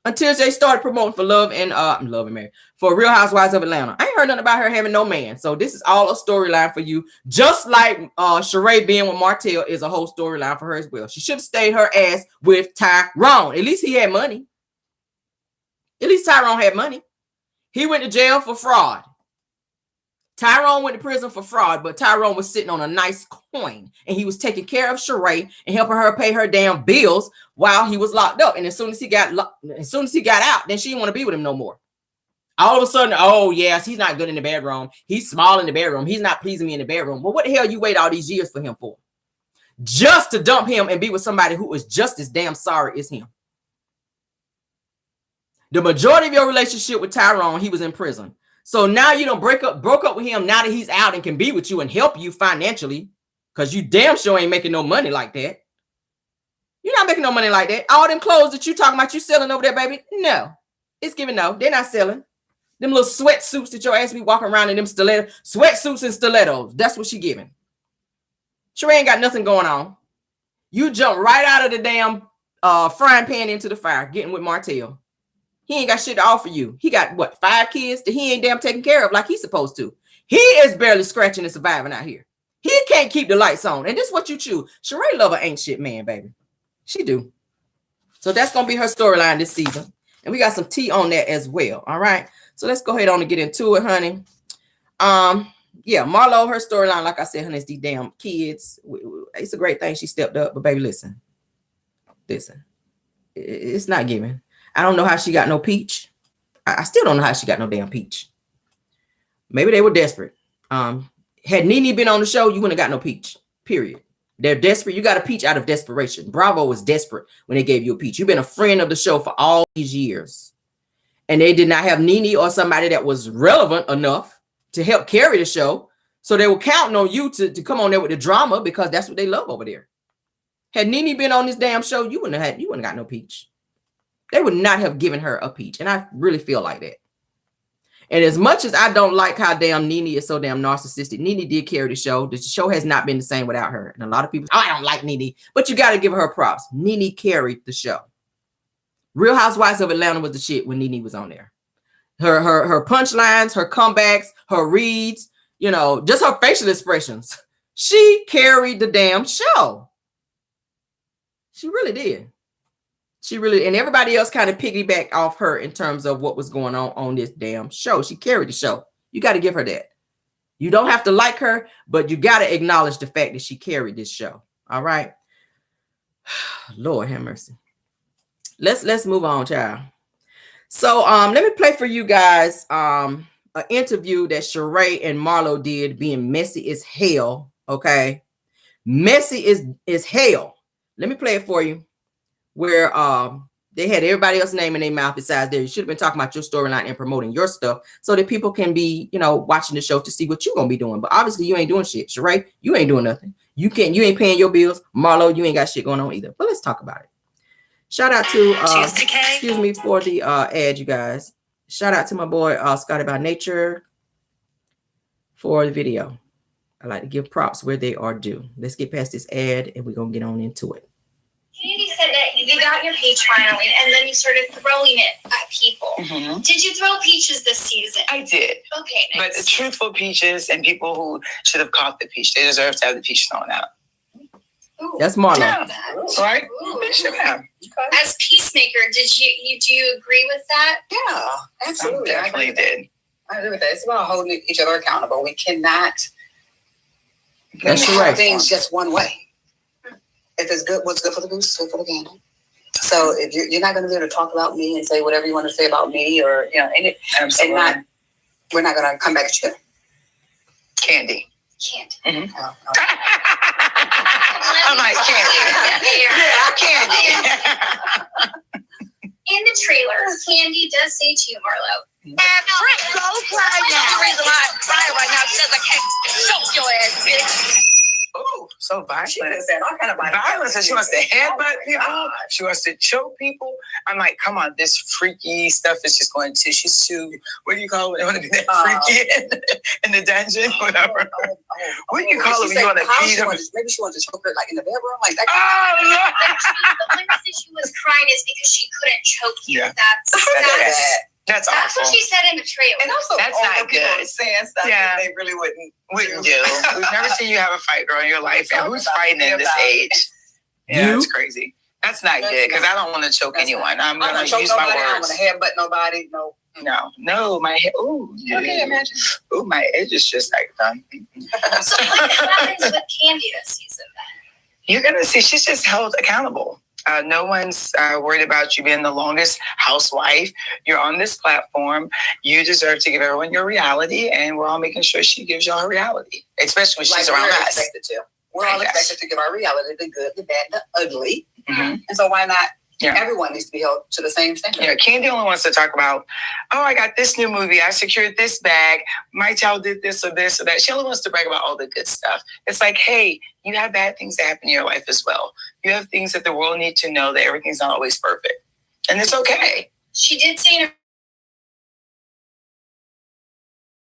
Until they started promoting for Love and Marriage for Real Housewives of Atlanta. I ain't heard nothing about her having no man. So this is all a storyline for you. Just like Sheree being with Martel is a whole storyline for her as well. She should have stayed her ass with Tyrone. At least he had money. At least Tyrone had money. He went to jail for fraud. Tyrone went to prison for fraud, but Tyrone was sitting on a nice coin and he was taking care of Sheree and helping her pay her damn bills while he was locked up. And as soon as he got out, then she didn't want to be with him no more. All of a sudden, oh yes, he's not good in the bedroom. He's small in the bedroom. He's not pleasing me in the bedroom. Well, what the hell you wait all these years for him for? Just to dump him and be with somebody who is just as damn sorry as him. The majority of your relationship with Tyrone, he was in prison. So now you don't broke up with him now that he's out and can be with you and help you financially, because you damn sure ain't making no money like that. You're not making no money like that. All them clothes that you talking about you selling over there, baby, no. It's giving no. They're not selling. Them little sweatsuits that your ass be walking around in them stilettos, sweatsuits and stilettos. That's what she giving. Sheree ain't got nothing going on. You jump right out of the damn frying pan into the fire, getting with Martel. He ain't got shit to offer you. He got, what, 5 kids that he ain't damn taking care of like he's supposed to. He is barely scratching and surviving out here. He can't keep the lights on. And this is what you choose. Sheree love her ain't shit man, baby. She do. So that's going to be her storyline this season. And we got some tea on that as well. All right. So let's go ahead on and get into it, honey. Yeah, Marlo, her storyline, like I said, honey, is these damn kids. It's a great thing she stepped up. But baby, listen. It's not giving. I don't know how she got no peach. I still don't know how she got no damn peach. Maybe they were desperate. Had Nene been on the show, you wouldn't have got no peach. Period. They're desperate. You got a peach out of desperation. Bravo was desperate when they gave you a peach. You've been a friend of the show for all these years. And they did not have Nene or somebody that was relevant enough to help carry the show. So they were counting on you to come on there with the drama because that's what they love over there. Had Nene been on this damn show, you wouldn't have got no peach. They would not have given her a peach. And I really feel like that. And as much as I don't like how damn Nene is so damn narcissistic, Nene did carry the show. The show has not been the same without her. And a lot of people, I don't like Nene. But you got to give her props. Nene carried the show. Real Housewives of Atlanta was the shit when Nene was on there. Her punchlines, her comebacks, her reads, just her facial expressions. She carried the damn show. She really did. And everybody else kind of piggybacked off her in terms of what was going on this damn show. She carried the show. You got to give her that. You don't have to like her, but you got to acknowledge the fact that she carried this show. All right. Lord have mercy. Let's move on, child. So let me play for you guys an interview that Sheree and Marlo did, being messy as hell. Okay, messy is hell. Let me play it for you. Where they had everybody else's name in their mouth besides theirs. You should have been talking about your storyline and promoting your stuff so that people can be, watching the show to see what you're gonna be doing. But obviously you ain't doing shit. Sheree, you ain't doing nothing. You ain't paying your bills. Marlo, you ain't got shit going on either. But let's talk about it. Shout out to excuse me for the ad, you guys. Shout out to my boy Scotty by Nature for the video. I like to give props where they are due. Let's get past this ad and we're gonna get on into it.
Candy said that you got your peach finally, and then you started throwing it at people. Mm-hmm. Did you throw peaches this season?
I did.
Okay, nice.
But the truthful peaches and people who should have caught the peach, they deserve to have the peach thrown out.
Ooh, that's Marlo.
Yeah. Right? They should have.
Okay. As peacemaker, do you agree with that?
Yeah, absolutely.
I definitely did.
I agree with that. It's about holding each other accountable. We cannot
that's right.
things just one way. If it's good, what's good for the goose is good for the gander. So if you're not going to be able to talk about me and say whatever you want to say about me, or and we're not going to come back at you.
Candy.
Mm-hmm.
Oh.
I'm like candy.
In the trailer, Candy does say to you, Marlo,
go cry now. The reason why I'm crying right now is because I can't choke your ass, bitch. Oh, so violent.
She said all kind of
violence. And she wants to headbutt people. She wants to choke people. I'm like, come on, this freaky stuff is just going to. She's too. What do you call it? You want to be that freaky in the dungeon, whatever. What do you call it when you want to beat them?
Maybe she wanted to choke her like in the bedroom, like that.
The only reason she was crying is because she couldn't choke you.
Yeah.
That's
awful.
what she said in the trailer.
And also,
that's not good.
Saying stuff that they really wouldn't do.
We've never seen you have a fight, girl, in your life. And who's fighting in this age? Yeah, it's crazy. That's not good because I don't want to choke anyone. I'm going to use my words.
I don't want to headbutt nobody.
No, my head. Ooh,
okay, imagine.
Ooh, my edge is just like done.
So what happens with Candy this season then?
You're going to see she's just held accountable. No one's worried about you being the longest housewife. You're on this platform. You deserve to give everyone your reality, and we're all making sure she gives y'all her reality, especially when she's around us.
We're all expected to give our reality, the good, the bad, the ugly. Mm-hmm. And so why not? Yeah. Everyone needs to be held to the same standard.
Yeah, Candy only wants to talk about, I got this new movie. I secured this bag. My child did this or that. She only wants to brag about all the good stuff. It's like, hey, you have bad things that happen in your life as well. You have things that the world needs to know that everything's not always perfect. And it's okay.
She did say in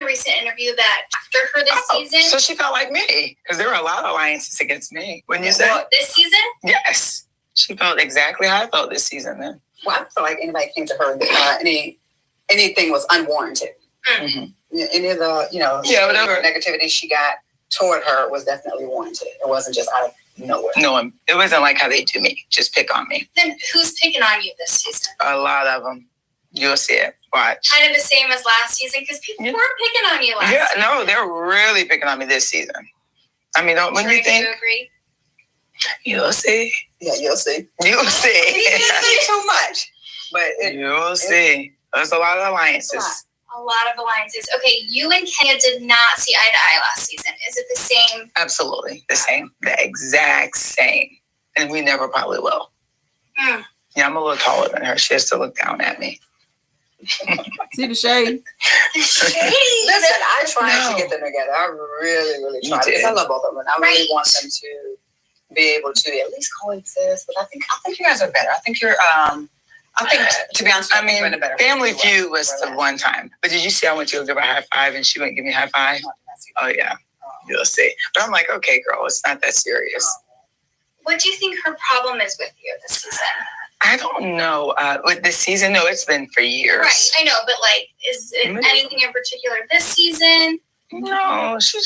a recent interview that after her this season.
So she felt like me, because there were a lot of alliances against me. Wouldn't you say?
This season?
Yes. She felt exactly how I felt this season then.
Well, I feel like anybody came to her that anything was unwarranted.
Mm-hmm.
Any of the, whatever negativity she got toward her was definitely warranted. It wasn't just out of nowhere.
No, it wasn't like how they do me. Just pick on me.
Then who's picking on you this season?
A lot of them. You'll see it. Watch.
Kind of the same as last season because people weren't picking on you last season.
Yeah, no, they're really picking on me this season. I mean, when you think...
Do you agree?
You'll see.
Yeah, you'll see.
You'll see.
He didn't say too much. But
you'll see. There's a lot of alliances.
A lot of alliances. Okay, you and Kenya did not see eye to eye last season. Is it the same?
Absolutely. The same. The exact same. And we never probably will.
Mm.
Yeah, I'm a little taller than her. She has to look down at me.
See the shade?
Listen, I tried to get them together. I really, really tried. Because I love both of them. I really want them to be able to at least coexist. But I think you guys are better. I think you're to be honest,
Family Feud was the one time. But did you see I went to go give her a high five and she wouldn't give me a high five? Oh yeah. You'll see. But I'm like, okay, girl, it's not that serious.
What do you think her problem is with you this season?
I don't know. With this season, no, it's been for years.
Right, I know, but is it anything in particular this season?
No, she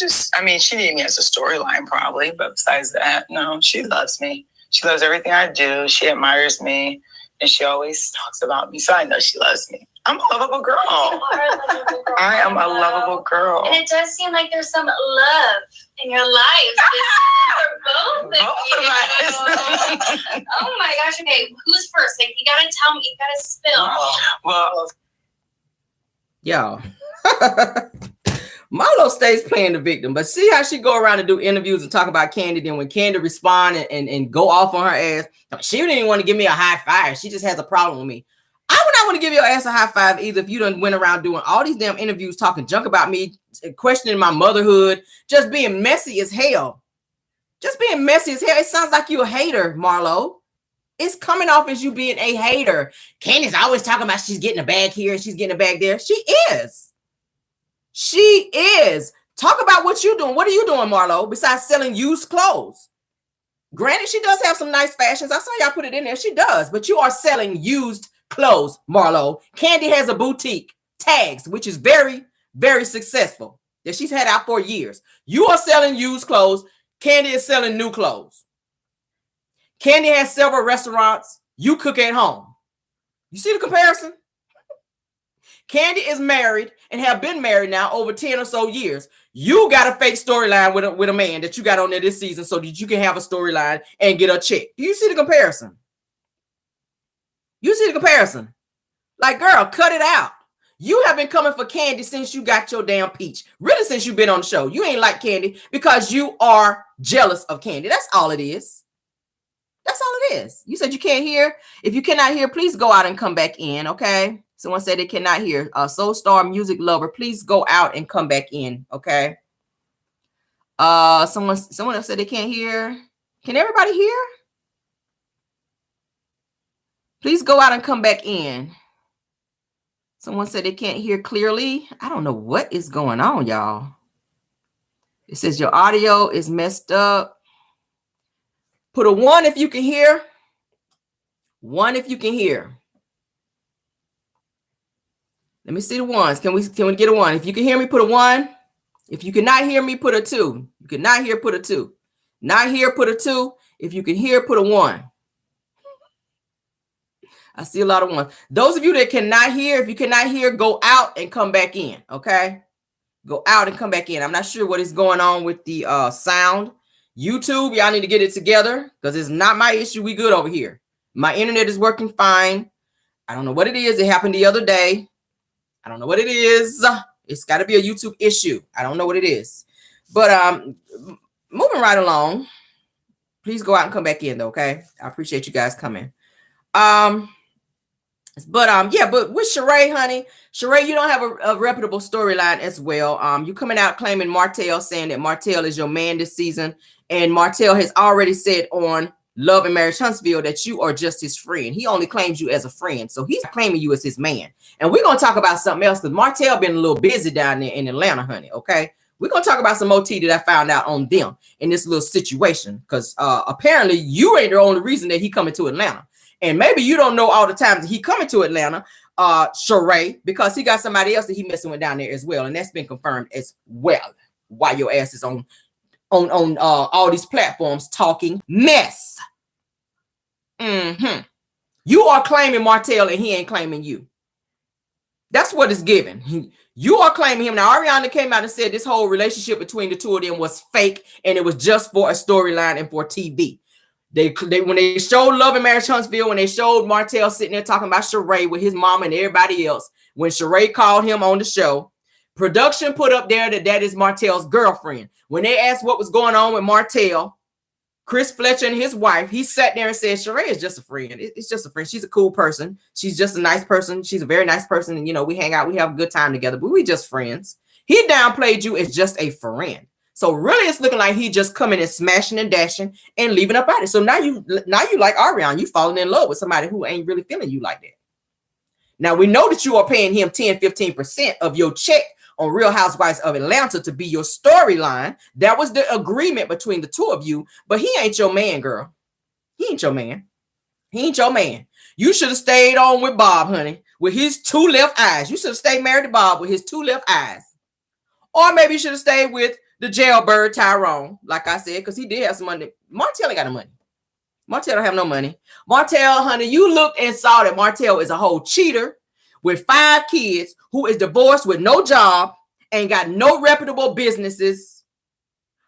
needed me as a storyline probably, but besides that, no, she loves me. She loves everything I do. She admires me, and she always talks about me, so I know she loves me. I'm a lovable girl.
You are a lovable girl.
I am a lovable girl.
And it does seem like there's some love in your lives this season for both of us. Oh my gosh. Okay, who's first? You gotta tell me. You gotta spill.
Well,
y'all. Marlo stays playing the victim, but see how she go around and do interviews and talk about Candy. Then when Candy respond and go off on her ass, she didn't even want to give me a high five. She just has a problem with me. I would not want to give your ass a high five either if you done went around doing all these damn interviews, talking junk about me, questioning my motherhood, just being messy as hell. Just being messy as hell. It sounds like you a hater, Marlo. It's coming off as you being a hater. Candy's always talking about she's getting a bag here and she's getting a bag there. She is. She is. Talk about what you're doing. What are you doing, Marlo, besides selling used clothes? Granted, she does have some nice fashions. I saw y'all put it in there. She does. But you are selling used clothes, Marlo. Candy has a boutique, Tags, which is very, very successful, that she's had out for years. You are selling used clothes. Candy is selling new clothes. Candy has several restaurants. You cook at home. You see the comparison? Candy is married and have been married now over 10 or so years. You got a fake storyline with a man that you got on there this season so that you can have a storyline and get a check. Do you see the comparison? You see the comparison? Like, girl, cut it out. You have been coming for Candy since you got your damn peach. Really, since you've been on the show. You ain't like Candy because you are jealous of Candy. That's all it is. That's all it is. You said you can't hear. If you cannot hear, please go out and come back in, okay? Someone said they cannot hear. Soul Star Music Lover, please go out and come back in, okay? Someone else said they can't hear. Can everybody hear? Please go out and come back in. Someone said they can't hear clearly. I don't know what is going on, y'all. It says your audio is messed up. Put a 1 if you can hear. 1 if you can hear. Let me see the ones. Can we get a 1? If you can hear me, put a 1. If you cannot hear me, put a 2. You cannot hear, put a 2. Not here, put a 2. If you can hear, put a 1. I see a lot of 1s. Those of you that cannot hear, if you cannot hear, go out and come back in, okay? Go out and come back in. I'm not sure what is going on with the sound. YouTube, y'all need to get it together because it's not my issue. We good over here. My internet is working fine. I don't know what it is. It happened the other day. I don't know what it is. It's got to be a YouTube issue. I don't know what it is. But moving right along. Please go out and come back in, though, okay? I appreciate you guys coming. But with Sheree, honey, Sheree, you don't have a reputable storyline as well. You coming out claiming Martel, saying that Martel is your man this season, and Martel has already said on Love and Marriage Huntsville that you are just his friend. He only claims you as a friend, so he's claiming you as his man. And we're gonna talk about something else because Martel been a little busy down there in Atlanta, honey. Okay, we're gonna talk about some OT that I found out on them in this little situation because apparently you ain't the only reason that he coming to Atlanta. And maybe you don't know all the times that he coming to Atlanta, Sheree, because he got somebody else that he messing with down there as well. And that's been confirmed as well. Why your ass is on all these platforms talking mess. You are claiming Martel and he ain't claiming you. That's what it's given. You are claiming him. Now, Arionne came out and said this whole relationship between the two of them was fake and it was just for a storyline and for TV. They when they showed Love and Marriage Huntsville, when they showed Martel sitting there talking about Sheree with his mom and everybody else, when Sheree called him on the show, production put up there that is Martel's girlfriend. When they asked what was going on with Martel, Chris Fletcher and his wife, he sat there and said, Sheree is just a friend. It's just a friend. She's a cool person. She's just a nice person. She's a very nice person. And, you know, we hang out. We have a good time together, but we just friends. He downplayed you as just a friend. So really, it's looking like he just coming and smashing and dashing and leaving up at it. So now you like Arionne. You falling in love with somebody who ain't really feeling you like that. Now, we know that you are paying him 10, 15% of your check on Real Housewives of Atlanta to be your storyline. That was the agreement between the two of you. But he ain't your man, girl. He ain't your man. He ain't your man. You should have stayed on with Bob, honey, with his 2 left eyes. You should have stayed married to Bob with his 2 left eyes. Or maybe you should have stayed with the jailbird Tyrone, like I said, because he did have some money. Martel ain't got no money. Martel don't have no money. Martel, honey, you looked and saw that Martel is a whole cheater with 5 kids who is divorced with no job and got no reputable businesses.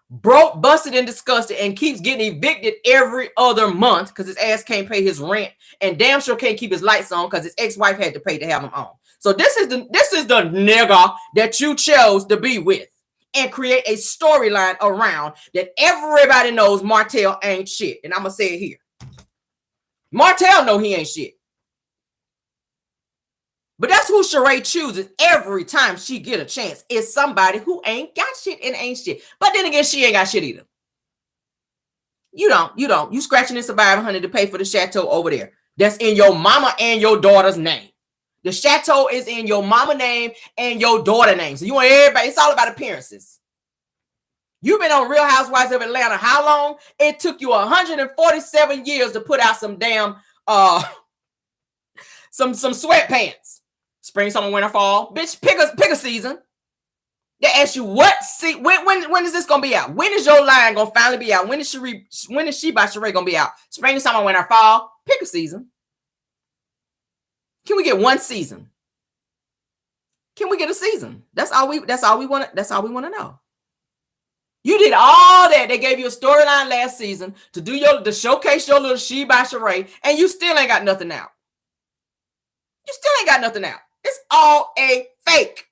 broke, busted, and disgusted, and keeps getting evicted every other month because his ass can't pay his rent, and damn sure can't keep his lights on because his ex-wife had to pay to have him on. So this is the nigga that you chose to be with and create a storyline around that everybody knows Martel ain't shit. And I'm gonna say it here. Martel know he ain't shit. But that's who Sheree chooses every time she get a chance. Is somebody who ain't got shit and ain't shit. But then again, she ain't got shit either. You don't. You scratching and surviving, honey, to pay for the chateau over there. That's in your mama and your daughter's name. The chateau is in your mama name and your daughter name. So you want everybody, it's all about appearances. You've been on Real Housewives of Atlanta how long? It took you 147 years to put out some damn some sweatpants. Spring, summer, winter, fall. Bitch, pick a season. They ask you when is this gonna be out? When is your line gonna finally be out? When is She by Sheree gonna be out? Spring, summer, winter, fall. Pick a season. Can we get one season? Can we get a season? That's all we want to know. You did all that. They gave you a storyline last season to showcase your little She by Sheree, and you still ain't got nothing out. You still ain't got nothing out. It's all a fake.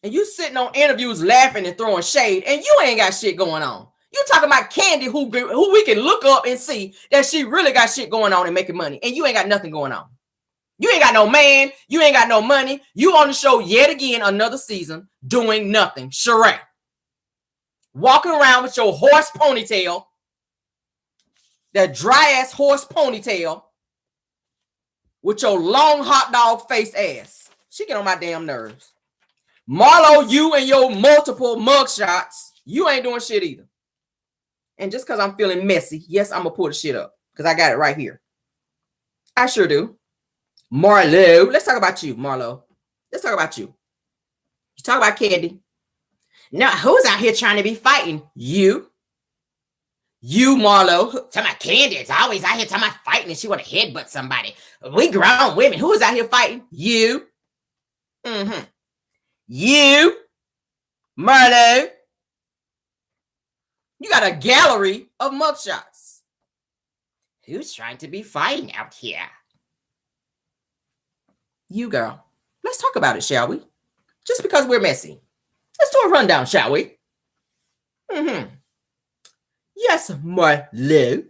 And you sitting on interviews laughing and throwing shade, and you ain't got shit going on. You talking about Candy, who we can look up and see that she really got shit going on and making money, and you ain't got nothing going on. You ain't got no man. You ain't got no money. You on the show yet again, another season, doing nothing. Sheree, walking around with your horse ponytail, that dry ass horse ponytail, with your long hot dog face ass. She get on my damn nerves. Marlo, you and your multiple mugshots, you ain't doing shit either. And just because I'm feeling messy, yes, I'm going to pull the shit up because I got it right here. I sure do. Marlo, let's talk about you, Marlo. Let's talk about you. You talk about Candy. Now, who's out here trying to be fighting? You, Marlo. Talking about Candy is always out here talking about fighting and she want to headbutt somebody. We grown women. Who is out here fighting? You. You, Marlo. You got a gallery of mugshots. Who's trying to be fighting out here? You, girl. Let's talk about it, shall we? Just because we're messy. Let's do a rundown, shall we? Yes, Marlo.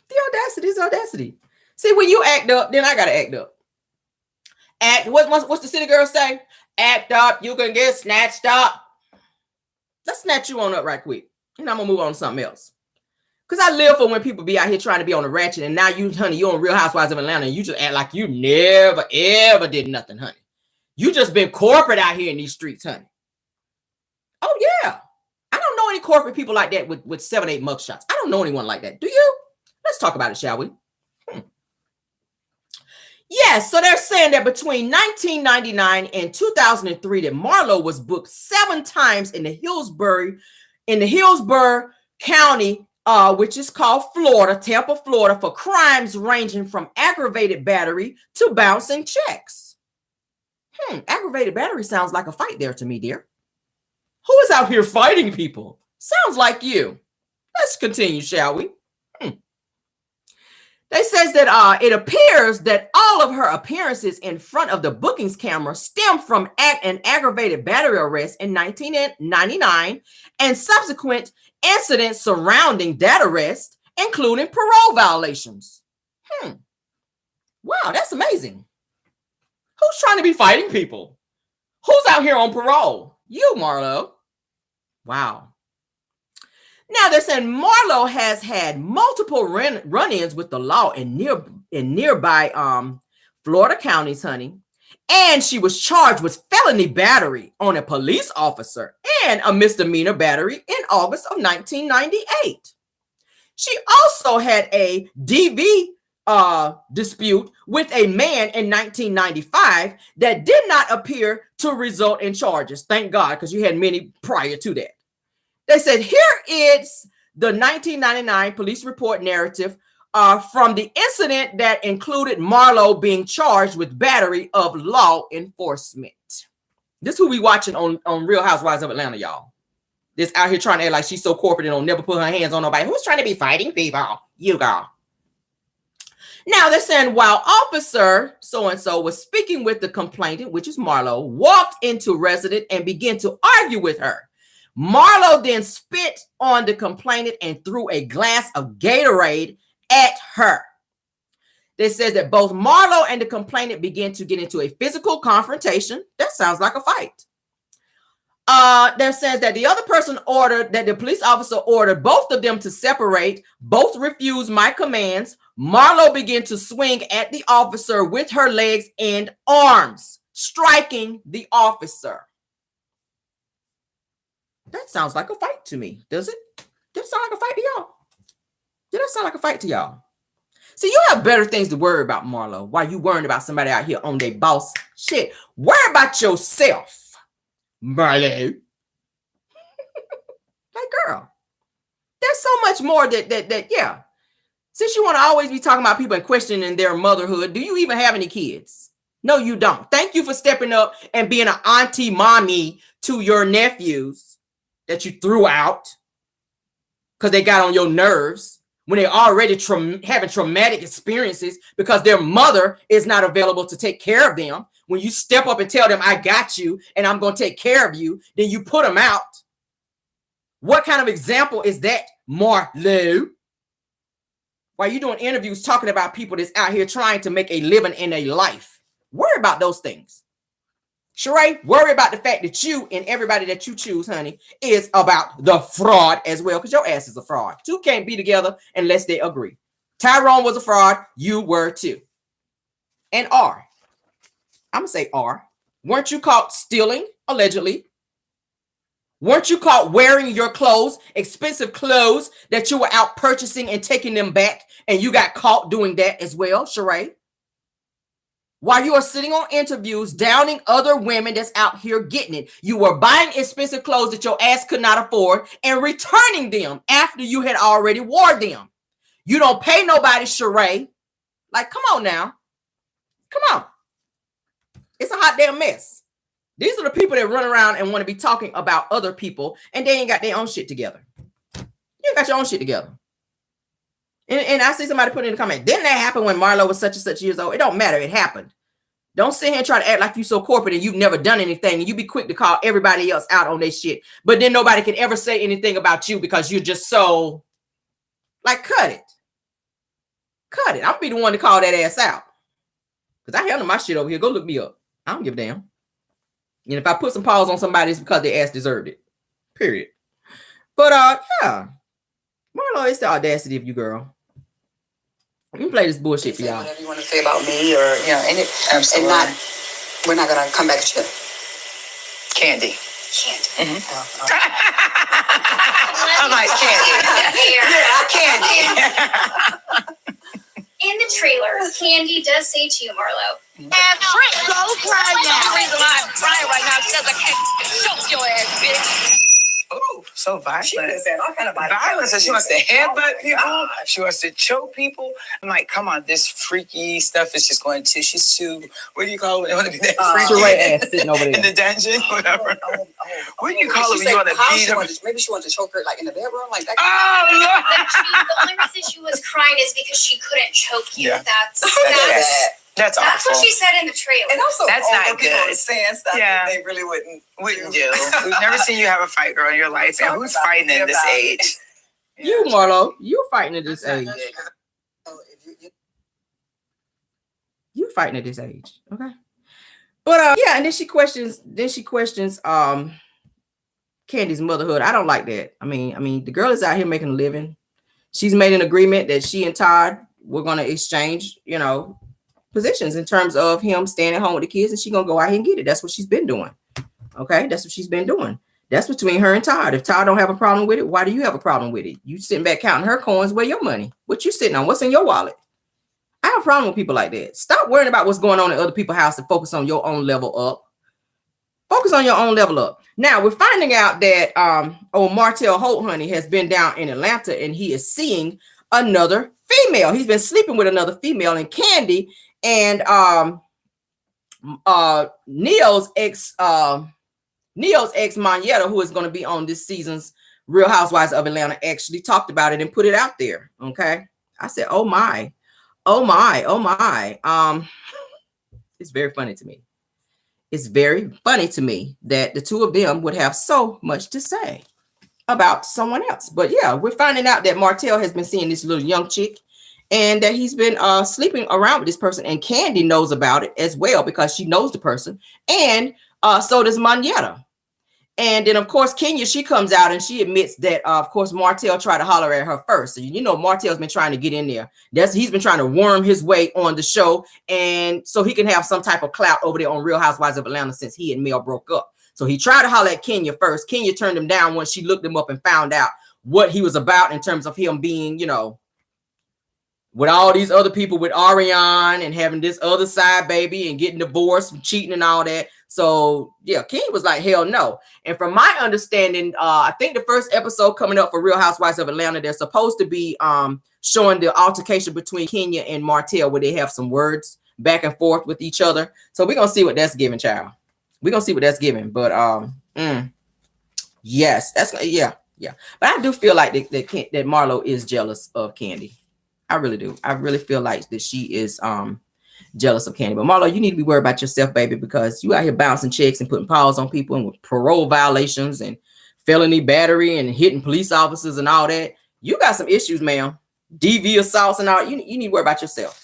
The audacity is audacity. See, when you act up, then I gotta act up. What's the city girl say? Act up, you can get snatched up. Let's snatch you on up right quick. And I'm gonna move on to something else. Because I live for when people be out here trying to be on the ratchet, and now you, honey, you're on Real Housewives of Atlanta, and you just act like you never, ever did nothing, honey. You just been corporate out here in these streets, honey. Oh, yeah. I don't know any corporate people like that with 7, 8 mugshots. I don't know anyone like that. Do you? Let's talk about it, shall we? Yes, so they're saying that between 1999 and 2003 that Marlo was booked 7 times in the Hillsborough County, which is called Florida, Tampa, Florida, for crimes ranging from aggravated battery to bouncing checks. Aggravated battery sounds like a fight there to me, dear. Who is out here fighting people? Sounds like you. Let's continue, shall we? They says that it appears that all of her appearances in front of the bookings camera stem from an aggravated battery arrest in 1999 and subsequent incidents surrounding that arrest, including parole violations. Wow, that's amazing. Who's trying to be fighting people? Who's out here on parole? You, Marlo. Wow. Now they're saying Marlo has had multiple run-ins with the law in nearby Florida counties, honey. And she was charged with felony battery on a police officer and a misdemeanor battery in August of 1998. She also had a DV dispute with a man in 1995 that did not appear to result in charges. Thank God, because you had many prior to that. They said, here is the 1999 police report narrative from the incident that included Marlo being charged with battery of law enforcement. This who we watching on Real Housewives of Atlanta, y'all. This out here trying to act like she's so corporate and don't never put her hands on nobody. Who's trying to be fighting people? You, girl. Now they're saying while officer so-and-so was speaking with the complainant, which is Marlo, walked into resident and began to argue with her. Marlo then spit on the complainant and threw a glass of Gatorade at her. They says that both Marlo and the complainant began to get into a physical confrontation. That sounds like a fight. That says that the other person ordered, that the police officer ordered both of them to separate. Both refused my commands. Marlo began to swing at the officer with her legs and arms, striking the officer. That sounds like a fight to me, does it? Does it sound like a fight to y'all? Did that sound like a fight to y'all? See, you have better things to worry about, Marlo, while you worrying about somebody out here on their boss shit. Worry about yourself, Marlo. Like, girl, there's so much more that yeah. Since you want to always be talking about people and questioning their motherhood, do you even have any kids? No, you don't. Thank you for stepping up and being an auntie mommy to your nephews that you threw out because they got on your nerves when they're already having traumatic experiences because their mother is not available to take care of them. When you step up and tell them, I got you and I'm going to take care of you, then you put them out. What kind of example is that, Marlo? While you're doing interviews talking about people that's out here trying to make a living in a life. Worry about those things. Sheree, worry about the fact that you and everybody that you choose, honey, is about the fraud as well, because your ass is a fraud. Two can't be together unless they agree. Tyrone was a fraud. You were too. And R. I'm going to say R. Weren't you caught stealing, allegedly? Weren't you caught wearing your clothes, expensive clothes that you were out purchasing and taking them back, and you got caught doing that as well, Sheree? While you are sitting on interviews downing other women that's out here getting it, you were buying expensive clothes that your ass could not afford and returning them after you had already wore them. You don't pay nobody, Sheree. Like, come on now. Come on. It's a hot damn mess. These are the people that run around and want to be talking about other people and they ain't got their own shit together. You ain't got your own shit together. And I see somebody put in the comment, didn't that happen when Marlo was such and such years old? It don't matter. It happened. Don't sit here and try to act like you so corporate and you've never done anything and you be quick to call everybody else out on their shit. But then nobody can ever say anything about you because you're just so, like, cut it. Cut it. I'll be the one to call that ass out. Because I handle my shit over here. Go look me up. I don't give a damn. And if I put some pause on somebody, it's because their ass deserved it. Period. But yeah. Marlo, it's the audacity of you, girl. You can play this bullshit for y'all.
Whatever you want to say about me or, you know, and we're not going to come back to you.
Candy.
Candy.
Mm-hmm. I'm like, candy.
In the trailer, Candy does say to you, Marlo,
Ass trick, go cry now. The reason why I'm crying right now is because I can't choke your ass, bitch.
Oh, so violent.
She was saying all kind of
Violence. So she wants to headbutt people. She wants to choke people. I'm like, come on, this freaky stuff is just going to. She's too. What do you call it? Want to be that freaky
ass sitting over there
in the dungeon, whatever. What do you call it when you want to beat her?
Maybe she wanted to choke her like in the bedroom, like that.
Oh Lord!
the only reason she was crying is because she couldn't choke you.
Yeah.
That's
awful.
what she said in the trailer.
And also,
that's not good.
Saying stuff that they really wouldn't
do. We've never seen you have a fight, girl, in your life. And who's fighting in this age?
You, Marlo, you're fighting at this age. You fighting at this age, okay? But yeah, and then she questions Candy's motherhood. I don't like that. I mean, the girl is out here making a living. She's made an agreement that she and Todd were gonna exchange, you know, positions in terms of him staying at home with the kids, and she's gonna go out here and get it. That's what she's been doing. Okay, that's what she's been doing. That's between her and Todd. If Todd don't have a problem with it, why do you have a problem with it? You sitting back counting her coins. Where your money? What you sitting on? What's in your wallet? I have a problem with people like that. Stop worrying about what's going on in other people's house and focus on your own level up. Focus on your own level up. Now we're finding out that Martel Holt, honey, has been down in Atlanta and he is seeing another female. He's been sleeping with another female, and Candy and Neo's ex Monyetta, who is going to be on this season's Real Housewives of Atlanta, actually talked about it and put it out there. Okay. I said, oh my. It's very funny to me. It's very funny to me that the two of them would have so much to say about someone else. But yeah, we're finding out that Martel has been seeing this little young chick and that he's been sleeping around with this person. And Candy knows about it as well because she knows the person. And so does Monyetta. And then, of course, Kenya, she comes out and she admits that, of course, Martel tried to holler at her first. So, you know, Martel's been trying to get in there. He's been trying to worm his way on the show. And so he can have some type of clout over there on Real Housewives of Atlanta since he and Mel broke up. So he tried to holler at Kenya first. Kenya turned him down when she looked him up and found out what he was about in terms of him being, you know, with all these other people, with Arionne and having this other side baby and getting divorced and cheating and all that. So yeah, Kenya was like, hell no. And from my understanding, I think the first episode coming up for Real Housewives of Atlanta, they're supposed to be showing the altercation between Kenya and Martel, where they have some words back and forth with each other. So we're gonna see what that's giving, child. We're gonna see what that's giving. But yes, that's yeah. But I do feel like that Marlo is jealous of Candy. I really do. I really feel like that she is jealous of Candy. But Marlo, you need to be worried about yourself, baby, because you out here bouncing checks and putting paws on people and with parole violations and felony battery and hitting police officers and all that. You got some issues, ma'am. DV assaults and all. You need to worry about yourself.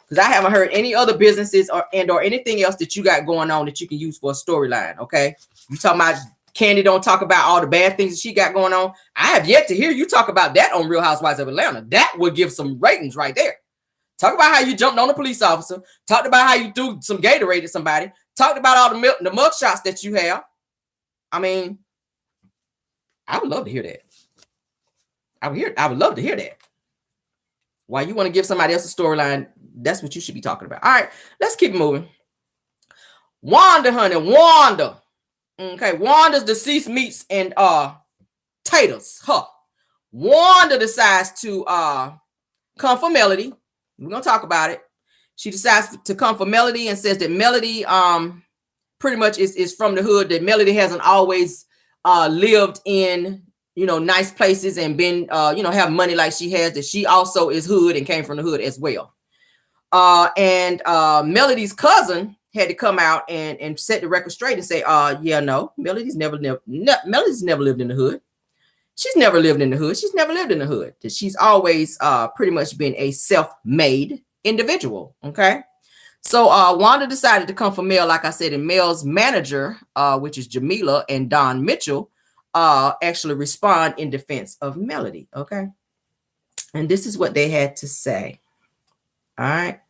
Because I haven't heard any other businesses or anything else that you got going on that you can use for a storyline. Okay. You talking about Candy don't talk about all the bad things that she got going on. I have yet to hear you talk about that on Real Housewives of Atlanta. That would give some ratings right there. Talk about how you jumped on a police officer. Talked about how you threw some Gatorade at somebody. Talked about all the mug shots that you have. I mean, I would love to hear that. I would love to hear that. Why you want to give somebody else a storyline? That's what you should be talking about. All right, let's keep moving. Wanda, honey, Wanda. Okay, Wanda's deceased meats and taters. Wanda decides to come for Melody. We're gonna talk about it. She decides to come for Melody and says that Melody pretty much is from the hood, that Melody hasn't always lived in, you know, nice places and been you know, have money like she has, that she also is hood and came from the hood as well. And Melody's cousin had to come out and set the record straight and say, yeah, no, Melody's never lived in the hood. She's never lived in the hood. She's never lived in the hood. She's always pretty much been a self-made individual. Okay. So Wanda decided to come for Mel, like I said, and Mel's manager, which is Jamila, and Don Mitchell, actually respond in defense of Melody. Okay. And this is what they had to say. All right.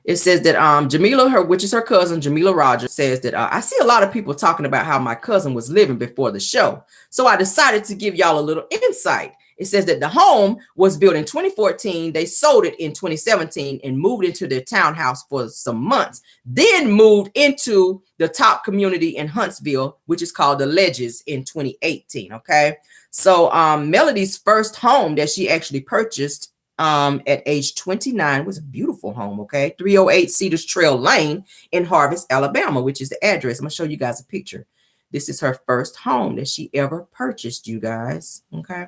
It says that Jamila, which is her cousin, Jamila Rogers, says that I see a lot of people talking about how my cousin was living before the show. So I decided to give y'all a little insight. It says that the home was built in 2014. They sold it in 2017 and moved into their townhouse for some months. Then moved into the top community in Huntsville, which is called the Ledges, in 2018. Okay. So Melody's first home that she actually purchased at age 29 was a beautiful home. Okay. 308 Cedars Trail Lane in Harvest, Alabama, which is the address. I'm gonna show you guys a picture. This is her first home that she ever purchased, you guys. Okay.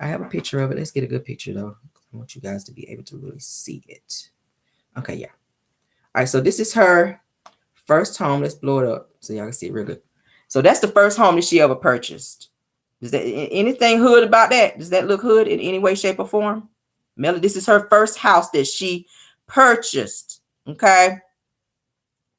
I have a picture of it. Let's get a good picture though. I want you guys to be able to really see it. Okay. Yeah. All right. So this is her first home. Let's blow it up so y'all can see it real good. So that's the first home that she ever purchased. Is there anything hood about that? Does that look hood in any way, shape, or form? Melody, this is her first house that she purchased, okay,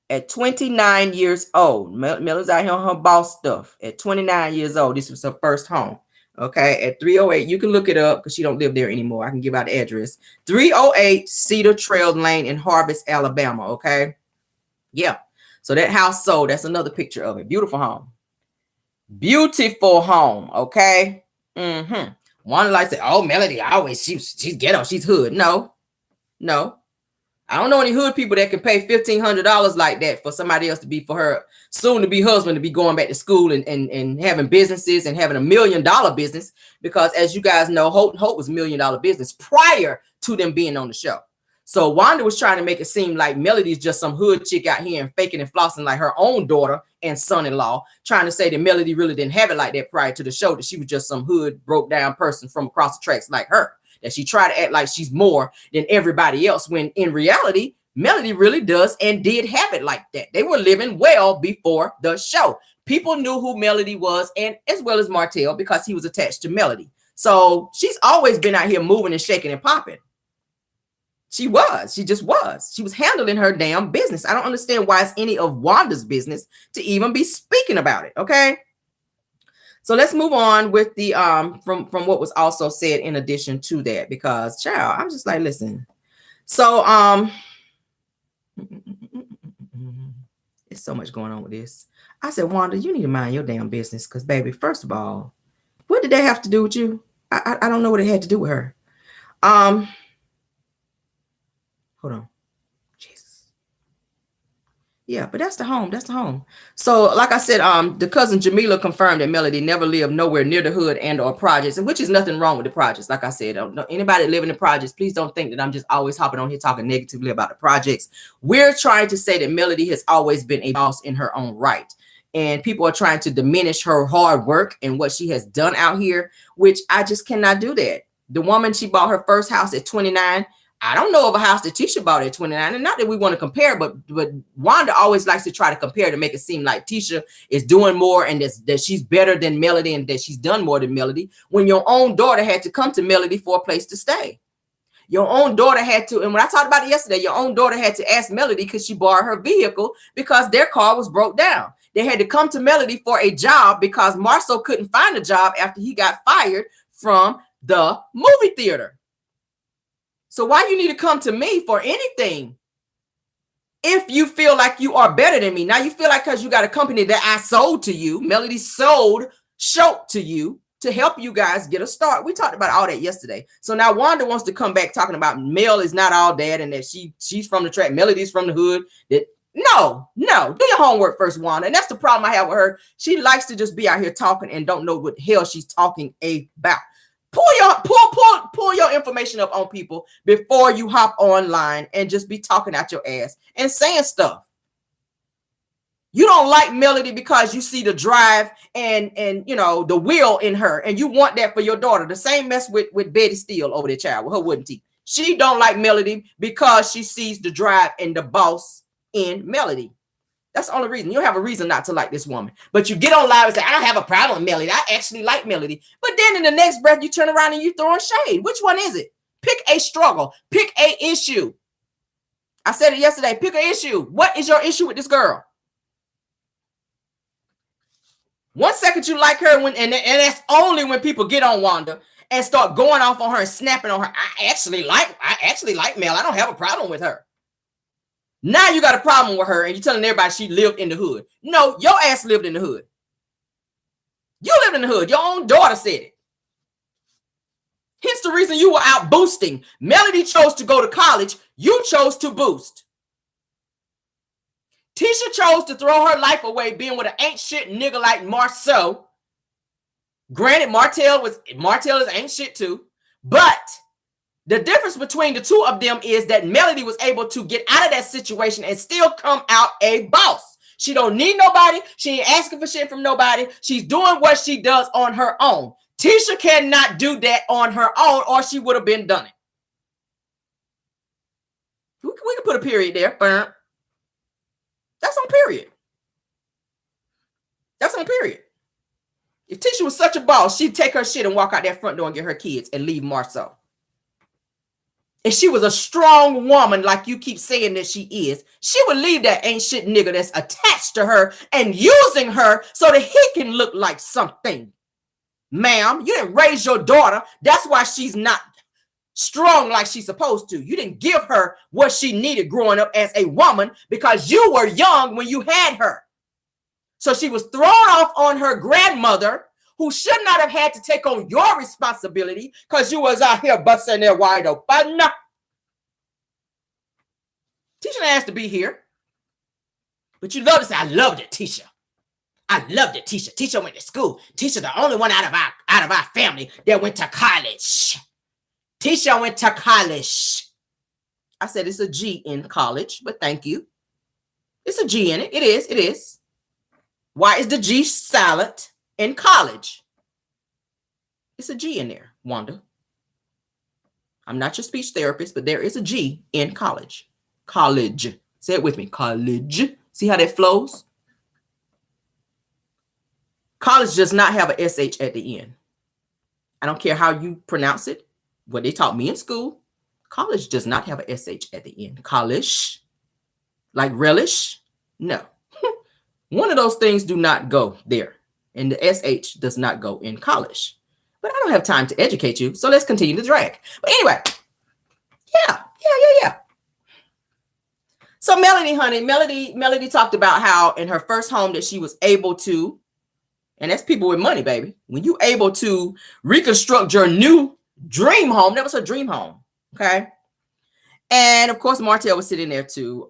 at 29 years old. Melody's out here on her boss stuff. At 29 years old, this was her first home, okay, at 308. You can look it up because she don't live there anymore. I can give out the address. 308 Cedar Trail Lane in Harvest, Alabama, okay? Yeah, so that house sold. That's another picture of it. Beautiful home. Beautiful home, okay? Mm-hmm. One like say, oh, Melody, always she's ghetto, she's hood. No. I don't know any hood people that can pay $1,500 like that for somebody else to be, for her soon to be husband to be going back to school and having businesses and having $1 million business. Because as you guys know, Hope was $1 million business prior to them being on the show. So Wanda was trying to make it seem like Melody is just some hood chick out here and faking and flossing like her own daughter and son-in-law, trying to say that Melody really didn't have it like that prior to the show, that she was just some hood broke down person from across the tracks like her, that she tried to act like she's more than everybody else, when in reality, Melody really does and did have it like that. They were living well before the show. People knew who Melody was, and as well as Martel, because he was attached to Melody. So she's always been out here moving and shaking and popping. She just was. She was handling her damn business. I don't understand why it's any of Wanda's business to even be speaking about it. Okay. So let's move on with the from what was also said in addition to that, because child, I'm just like, listen. So it's so much going on with this. I said, Wanda, you need to mind your damn business, because baby, first of all, what did that have to do with you? I don't know what it had to do with her. Hold on. Jesus. Yeah, but that's the home. That's the home. So, like I said, the cousin Jamila confirmed that Melody never lived nowhere near the hood and or projects, and which is nothing wrong with the projects. Like I said, anybody that live in the projects, please don't think that I'm just always hopping on here talking negatively about the projects. We're trying to say that Melody has always been a boss in her own right. And people are trying to diminish her hard work and what she has done out here, which I just cannot do that. The woman, she bought her first house at 29. I don't know of a house that Tisha bought at 29, and not that we want to compare, but Wanda always likes to try to compare to make it seem like Tisha is doing more and that she's better than Melody and that she's done more than Melody, when your own daughter had to come to Melody for a place to stay. Your own daughter had to, and when I talked about it yesterday, your own daughter had to ask Melody, because she borrowed her vehicle because their car was broke down. They had to come to Melody for a job because Marlo couldn't find a job after he got fired from the movie theater. So why you need to come to me for anything if you feel like you are better than me? Now you feel like because you got a company that I sold to you, Melody sold Show to you to help you guys get a start. We talked about all that yesterday. So now Wanda wants to come back talking about Mel is not all that and that she's from the track, Melody's from the hood. That no, do your homework first, Wanda. And that's the problem I have with her. She likes to just be out here talking and don't know what the hell she's talking about. Pull your information up on people before you hop online and just be talking out your ass and saying stuff. You don't like Melody because you see the drive and you know the will in her, and you want that for your daughter. The same mess with Betty Steele over there, child, with her wooden teeth. She don't like Melody because she sees the drive and the boss in Melody. That's the only reason. You don't have a reason not to like this woman. But you get on live and say, I don't have a problem with Melody. I actually like Melody. But then in the next breath, you turn around and you throwing shade. Which one is it? Pick a struggle. Pick a issue. I said it yesterday. Pick an issue. What is your issue with this girl? One second you like her, and that's only when people get on Wanda and start going off on her and snapping on her. I actually like Mel. I don't have a problem with her. Now you got a problem with her and you're telling everybody she lived in the hood. No, your ass lived in the hood. You lived in the hood. Your own daughter said it. Hence the reason you were out boosting. Melody chose to go to college. You chose to boost. Tisha chose to throw her life away being with an ain't shit nigga like Marceau. Granted, Martel is ain't shit too. But the difference between the two of them is that Melody was able to get out of that situation and still come out a boss. She don't need nobody. She ain't asking for shit from nobody. She's doing what she does on her own. Tisha cannot do that on her own, or she would have been done it. We can put a period there. That's on period. That's on period. If Tisha was such a boss, she'd take her shit and walk out that front door and get her kids and leave Marceau. If she was a strong woman, like you keep saying that she is, she would leave that ain't shit nigga that's attached to her and using her so that he can look like something. Ma'am, you didn't raise your daughter. That's why she's not strong like she's supposed to. You didn't give her what she needed growing up as a woman because you were young when you had her. So she was thrown off on her grandmother, who should not have had to take on your responsibility because you was out here busting their wide open. Tisha asked to be here. But you love to say, I loved it, Tisha. I loved it, Tisha. Tisha went to school. Tisha, the only one out of our family that went to college. Tisha went to college. I said it's a G in college, but thank you. It's a G in it. It is. It is. Why is the G silent in college? It's a G in there, Wanda. I'm not your speech therapist, but there is a G in college. College. Say it with me. College. See how that flows? College does not have a SH at the end. I don't care how you pronounce it. What they taught me in school, college does not have a SH at the end. College, like relish, no. One of those things do not go there. And the SH does not go in college. But I don't have time to educate you, so let's continue to drag. But anyway, yeah. So Melody, honey, Melody talked about how in her first home that she was able to, and that's people with money, baby. When you able to reconstruct your new dream home, that was her dream home, okay? And of course, Martel was sitting there too.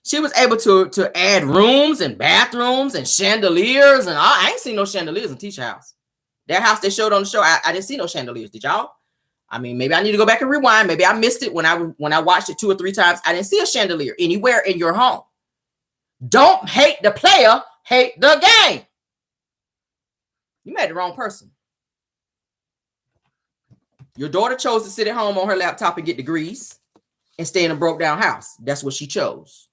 She was able to add rooms and bathrooms and chandeliers, and I ain't seen no chandeliers in Tisha house. That house they showed on the show, I didn't see no chandeliers. Did y'all? I mean, maybe I need to go back and rewind. Maybe I missed it when I watched it 2 or 3 times. I didn't see a chandelier anywhere in your home. Don't hate the player, hate the game. You made the wrong person. Your daughter chose to sit at home on her laptop and get degrees and stay in a broke down house. That's what she chose.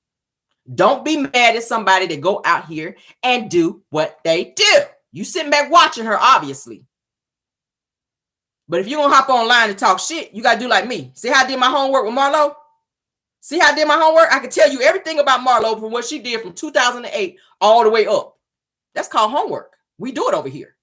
Don't be mad at somebody that go out here and do what they do. You sitting back watching her, obviously. But if you're going to hop online and talk shit, you got to do like me. See how I did my homework with Marlo? See how I did my homework? I can tell you everything about Marlo from what she did from 2008 all the way up. That's called homework. We do it over here.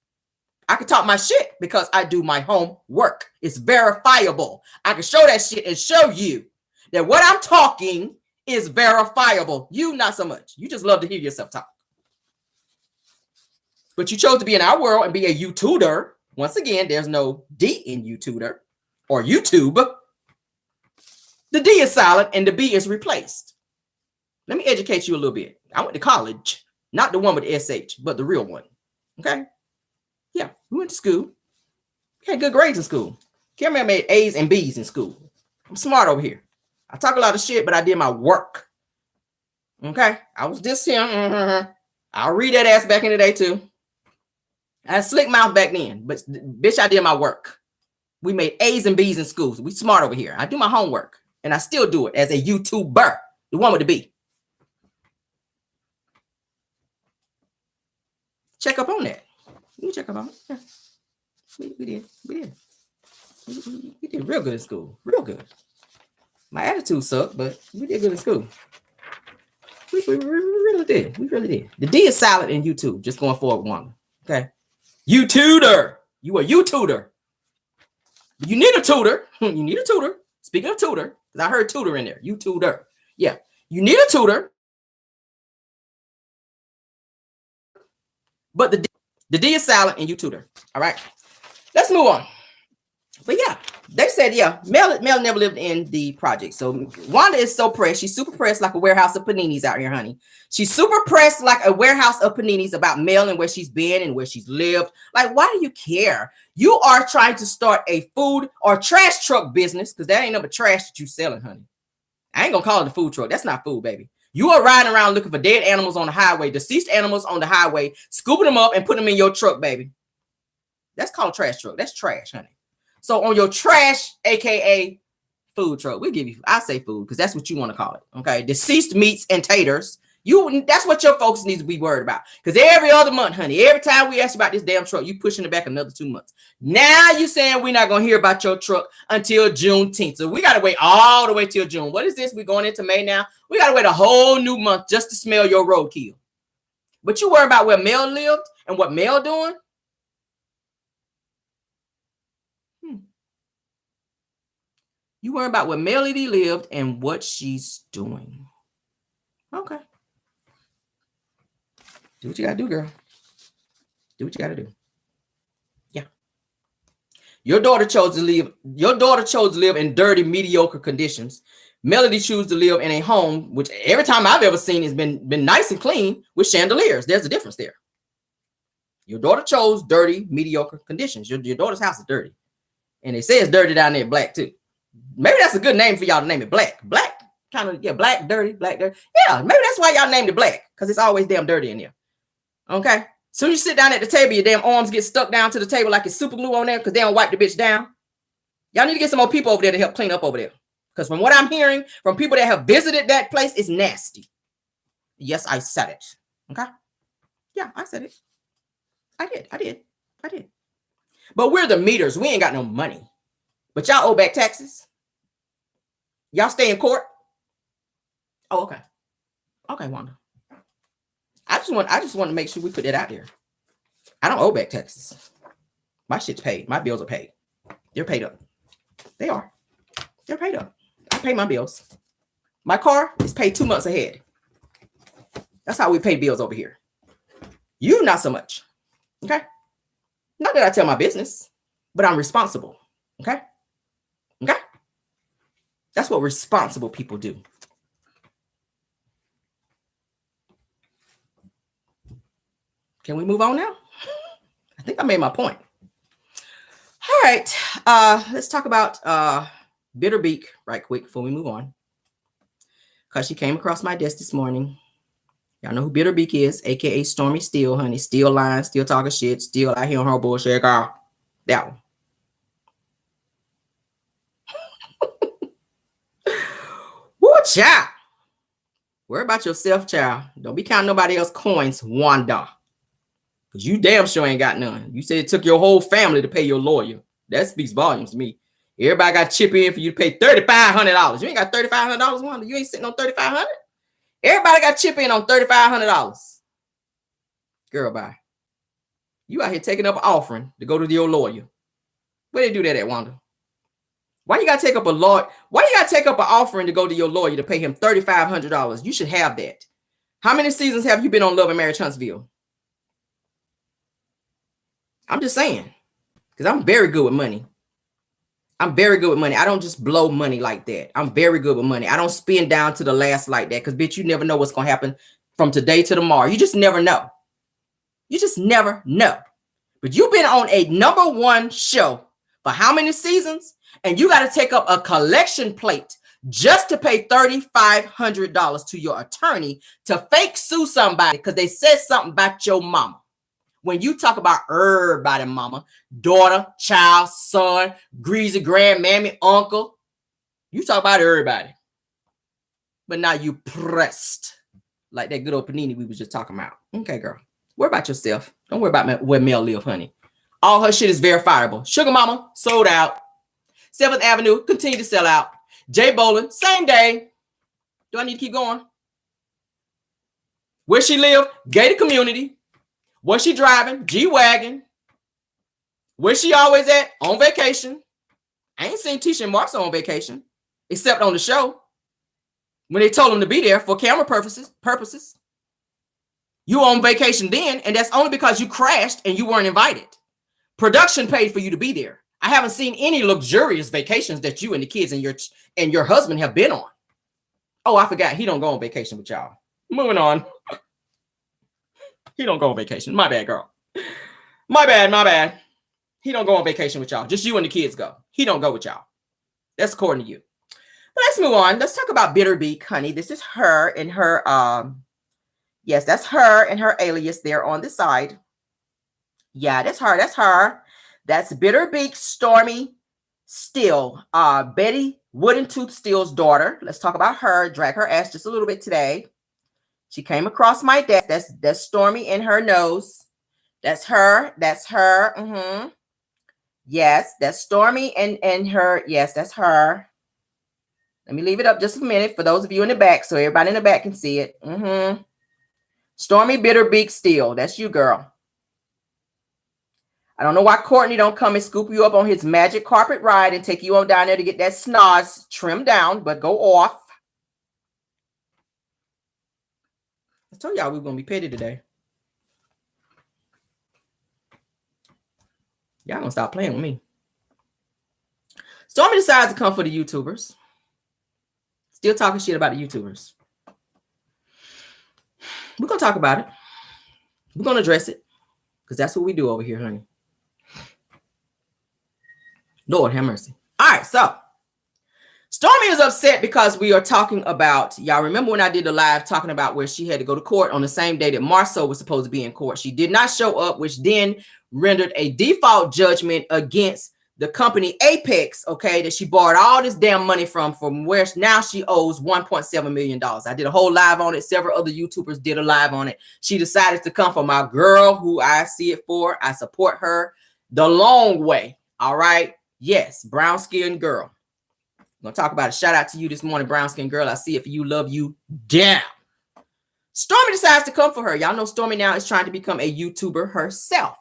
I can talk my shit because I do my homework. It's verifiable. I can show that shit and show you that what I'm talking is verifiable. You, not so much. You just love to hear yourself talk. But you chose to be in our world and be a YouTuber. Once again, there's no D in YouTuber or YouTube. The D is silent and the B is replaced. Let me educate you a little bit. I went to college, not the one with the SH, but the real one. Okay? Yeah, we went to school. We had good grades in school. Cameron made A's and B's in school. I'm smart over here. I talk a lot of shit, but I did my work. Okay? I was just here. I'll read that ass back in the day too. I had slick mouth back then, but bitch, I did my work. We made A's and B's in schools. We smart over here. I do my homework, and I still do it as a YouTuber, the one with the B. Check up on that. You check up on it. Yeah. We did. We did real good in school. Real good. My attitude sucked, but we did good in school. We really did. We really did. The D is silent in YouTube. Just going forward, one. Okay. You tutor. You a YouTuber. You need a tutor. You need a tutor. Speaking of tutor, because I heard tutor in there. You tutor. Yeah. You need a tutor. But the D is silent and you tutor. All right. Let's move on. But yeah, they said, yeah, Mel never lived in the project. So Wanda is so pressed. She's super pressed like a warehouse of paninis out here, honey. She's super pressed like a warehouse of paninis about Mel and where she's been and where she's lived. Like, why do you care? You are trying to start a food or trash truck business because that ain't no trash that you selling, honey. I ain't going to call it a food truck. That's not food, baby. You are riding around looking for dead animals on the highway, deceased animals on the highway, scooping them up and putting them in your truck, baby. That's called a trash truck. That's trash, honey. So on your trash, aka food truck, we give you, I say food because that's what you want to call it. Okay, deceased meats and taters. That's what your folks need to be worried about. Because every other month, honey, every time we ask you about this damn truck, you pushing it back another 2 months. Now you saying we're not gonna hear about your truck until Juneteenth. So we gotta wait all the way till June. What is this? We're going into May now. We gotta wait a whole new month just to smell your roadkill. But you worry about where Mel lived and what Mel doing. You worry about where Melody lived and what she's doing. Okay. Do what you gotta do, girl. Do what you gotta do. Yeah. Your daughter chose to live in dirty, mediocre conditions. Melody chose to live in a home, which every time I've ever seen has been nice and clean with chandeliers. There's a difference there. Your daughter chose dirty, mediocre conditions. Your daughter's house is dirty. And they say it's dirty down there, black too. Maybe that's a good name for y'all to name it Black. Black, kind of, yeah, black, dirty, black, dirty. Yeah, maybe that's why y'all named it Black, because it's always damn dirty in there. Okay? Soon as you sit down at the table, your damn arms get stuck down to the table like it's super glue on there because they don't wipe the bitch down. Y'all need to get some more people over there to help clean up over there. Because from what I'm hearing from people that have visited that place, it's nasty. Yes, I said it. Okay? Yeah, I said it. I did. But we're the meters. We ain't got no money. But y'all owe back taxes. Y'all stay in court. Oh, okay. Okay, Wanda. I just want to make sure we put that out there. I don't owe back taxes. My shit's paid. My bills are paid. They're paid up. They are. They're paid up. I pay my bills. My car is paid 2 months ahead. That's how we pay bills over here. You not so much. Okay? Not that I tell my business, but I'm responsible. Okay? Okay? That's what responsible people do. Can we move on now? I think I made my point. All right. Let's talk about Bitter Beak right quick before we move on. Because she came across my desk this morning. Y'all know who Bitter Beak is, a.k.a. Stormy Steele, honey. Still lying, still talking shit, still out here on her bullshit, girl. That one. Woo, child. Worry about yourself, child. Don't be counting nobody else's coins, Wanda. Because you damn sure ain't got none. You said it took your whole family to pay your lawyer. That speaks volumes to me. Everybody got to chip in for you to pay $3,500. You ain't got $3,500, Wanda. You ain't sitting on $3,500. Everybody got to chip in on $3,500. Girl, bye. You out here taking up an offering to go to your lawyer. Where they do that at, Wanda? Why you got to take up Why you got to take up an offering to go to your lawyer to pay him $3,500? You should have that. How many seasons have you been on Love and Marriage Huntsville? I'm just saying, because I'm very good with money. I'm very good with money. I don't just blow money like that. I'm very good with money. I don't spend down to the last like that because, bitch, you never know what's going to happen from today to tomorrow. You just never know. You just never know. But you've been on a #1 show for how many seasons? And you got to take up a collection plate just to pay $3,500 to your attorney to fake sue somebody because they said something about your mama. When you talk about everybody, mama, daughter, child, son, greasy grandmammy, uncle, you talk about everybody. But now you pressed like that good old panini we was just talking about. Okay, girl. Worry about yourself. Don't worry about where Mel live, honey. All her shit is verifiable. Sugar Mama, sold out. 7th Avenue, continue to sell out. Jay Bolin, same day. Do I need to keep going? Where she live? Gated community. What's she driving? G-Wagon. Where's she always at? On vacation. I ain't seen Tisha and Marcel on vacation, except on the show. When they told them to be there for camera purposes. You on vacation then, and that's only because you crashed and you weren't invited. Production paid for you to be there. I haven't seen any luxurious vacations that you and the kids and your husband have been on. Oh, I forgot. He don't go on vacation with y'all. Moving on. He don't go on vacation. My bad, girl. My bad. He don't go on vacation with y'all. Just you and the kids go. He don't go with y'all. That's according to you. But let's move on. Let's talk about Bitter Beak, honey. This is her and her, yes, that's her and her alias there on the side. Yeah, that's her. That's Bitter Beak Stormy Steele, Betty Wooden Tooth Steele's daughter. Let's talk about her. Drag her ass just a little bit today. She came across my desk. That's Stormy in her nose. That's her. Mm-hmm. Yes, that's Stormy and her. Yes, that's her. Let me leave it up just a minute for those of you in the back so everybody in the back can see it. Mm-hmm. Stormy Bitter Beak Steele. That's you, girl. I don't know why Courtney don't come and scoop you up on his magic carpet ride and take you on down there to get that snaz trimmed down, but go off. I told y'all we were going to be petty today. Y'all going to stop playing with me. Stormy decides to come for the YouTubers. Still talking shit about the YouTubers. We're going to talk about it. We're going to address it. Because that's what we do over here, honey. Lord have mercy. All right, so Stormy is upset because we are talking about, y'all remember when I did the live talking about where she had to go to court on the same day that Marlo was supposed to be in court. She did not show up, which then rendered a default judgment against the company Apex, okay, that she borrowed all this damn money from where now she owes $1.7 million. I did a whole live on it. Several other YouTubers did a live on it. She decided to come for my girl, who I see it for. I support her the long way. All right. Yes, brown skinned girl. I'm gonna talk about it. Shout out to you this morning, brown skin girl. I see it for you. Love you down. Stormy decides to come for her. Y'all know Stormy now is trying to become a YouTuber herself.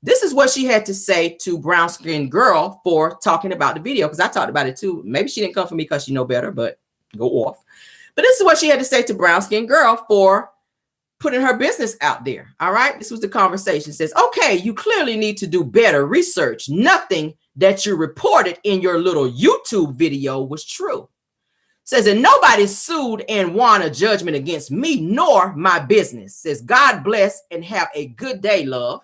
This is what she had to say to brown skin girl for talking about the video, because I talked about it too. Maybe she didn't come for me because she know better, but go off. But this is what she had to say to brown skin girl for putting her business out there. All right. This was the conversation. It says, okay, you clearly need to do better research. Nothing that you reported in your little YouTube video was true. Says that nobody sued and won a judgment against me nor my business. Says God bless and have a good day, love.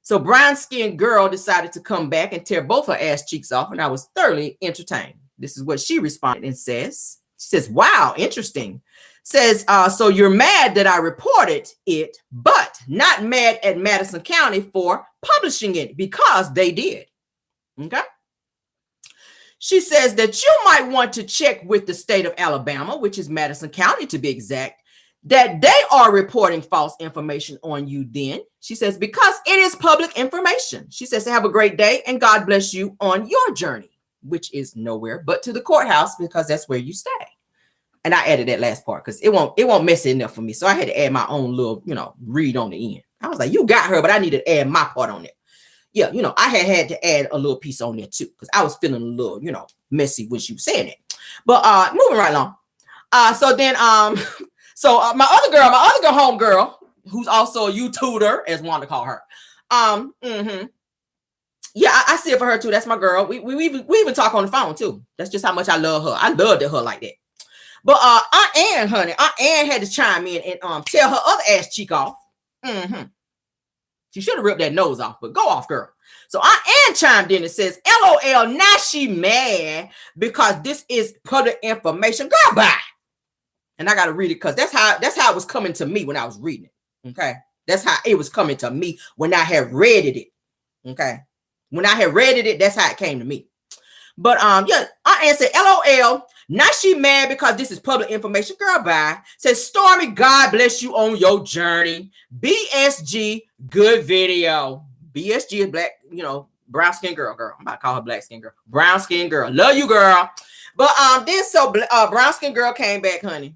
So brown skinned girl decided to come back and tear both her ass cheeks off, and I was thoroughly entertained. This is what she responded and says. She says, wow, interesting. Says, so you're mad that I reported it, but not mad at Madison County for publishing it because they did. Okay. She says that you might want to check with the state of Alabama, which is Madison County to be exact, that they are reporting false information on you then. She says, because it is public information. She says, have a great day and God bless you on your journey, which is nowhere but to the courthouse because that's where you stay. And I added that last part because it won't mess it enough for me. So I had to add my own little, read on the end. I was like, you got her, but I need to add my part on it. Yeah, I had to add a little piece on there too, because I was feeling a little, messy when she was saying it. But moving right along. So my other girl, homegirl, who's also a YouTuber, as Wanda call her. Yeah, I see it for her too. That's my girl. We even talk on the phone too. That's just how much I love her. I loved her like that. But Aunt Ann, honey, Aunt Ann had to chime in and tell her other ass cheek off. She should have ripped that nose off, but go off, girl. So Aunt Ann chimed in and says, LOL, now she mad because this is public information. Girl, bye. And I got to read it because that's how it was coming to me when I was reading it. Okay. That's how it was coming to me when I had read it. Okay. When I had read it, that's how it came to me. But yeah, Aunt Ann said, LOL, now she mad because this is public information. Girl, bye. Says, Stormy, God bless you on your journey. BSG, good video. BSG is black, brown skin girl. I'm about to call her black skin girl. Brown skin girl. Love you, girl. But then brown skin girl came back, honey,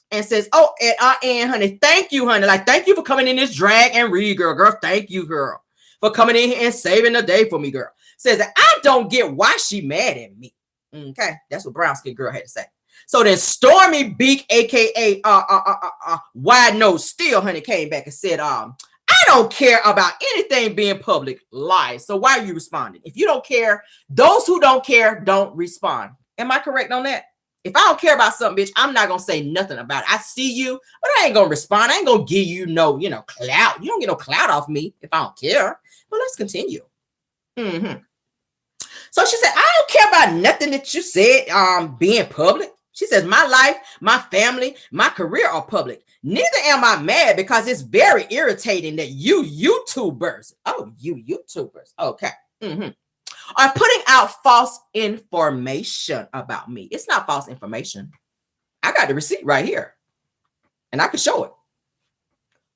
and says, oh, and Aunt Ann, honey, thank you, honey. Like, thank you for coming in this drag and read, girl. Girl, thank you, girl, for coming in here and saving the day for me, girl. Says that I don't get why she mad at me. Okay, that's what brown skin girl had to say. So then Stormy Beak, aka Wide Nose Steel, honey, came back and said, I don't care about anything being public lies. So why are you responding? If you don't care, those who don't care don't respond. Am I correct on that? If I don't care about something, bitch, I'm not gonna say nothing about it. I see you, but I ain't gonna respond. I ain't gonna give you no, clout. You don't get no clout off me if I don't care. But let's continue. So she said, I don't care about nothing that you said being public. She says, my life, my family, my career are public. Neither am I mad because it's very irritating that you YouTubers, okay, are putting out false information about me. It's not false information. I got the receipt right here, and I can show it.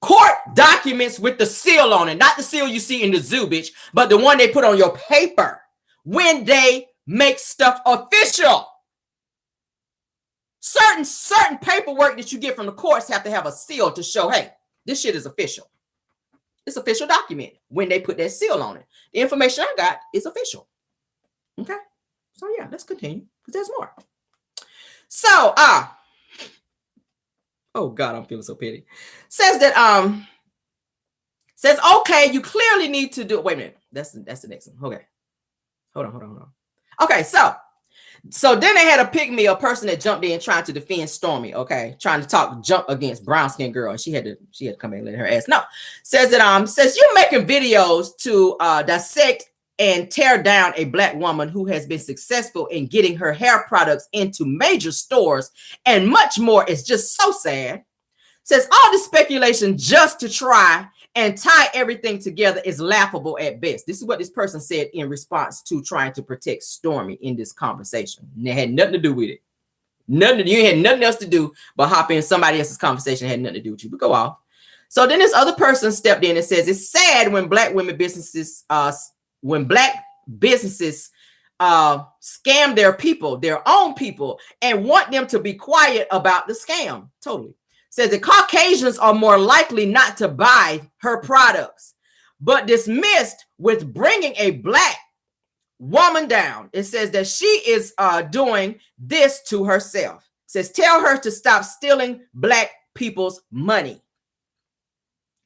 Court documents with the seal on it, not the seal you see in the zoo, bitch, but the one they put on your paper when they make stuff official. Certain paperwork that you get from the courts have to have a seal to show, hey, this shit is official. It's official document when they put that seal on it. The information I got is official. Okay. So yeah, let's continue because there's more. So, oh God, I'm feeling so petty. Says that, says, okay, you clearly need to do, wait a minute. That's the next one. Okay. Hold on. Okay. So then they had to pick me a person that jumped in trying to defend Stormy, okay, trying to jump against brown skin girl, and she had to come in and let her ass know. Says that says you're making videos to dissect and tear down a Black woman who has been successful in getting her hair products into major stores and much more is just so sad. Says all this speculation just to try and tie everything together is laughable at best. This is what this person said in response to trying to protect Stormy in this conversation. And it had nothing to do with it. You had nothing else to do but hop in somebody else's conversation. It had nothing to do with you, but go off. So then this other person stepped in and says, it's sad when Black businesses scam their people, their own people, and want them to be quiet about the scam. Totally. Says the Caucasians are more likely not to buy her products, but dismissed with bringing a Black woman down. It says that she is doing this to herself. It says tell her to stop stealing Black people's money.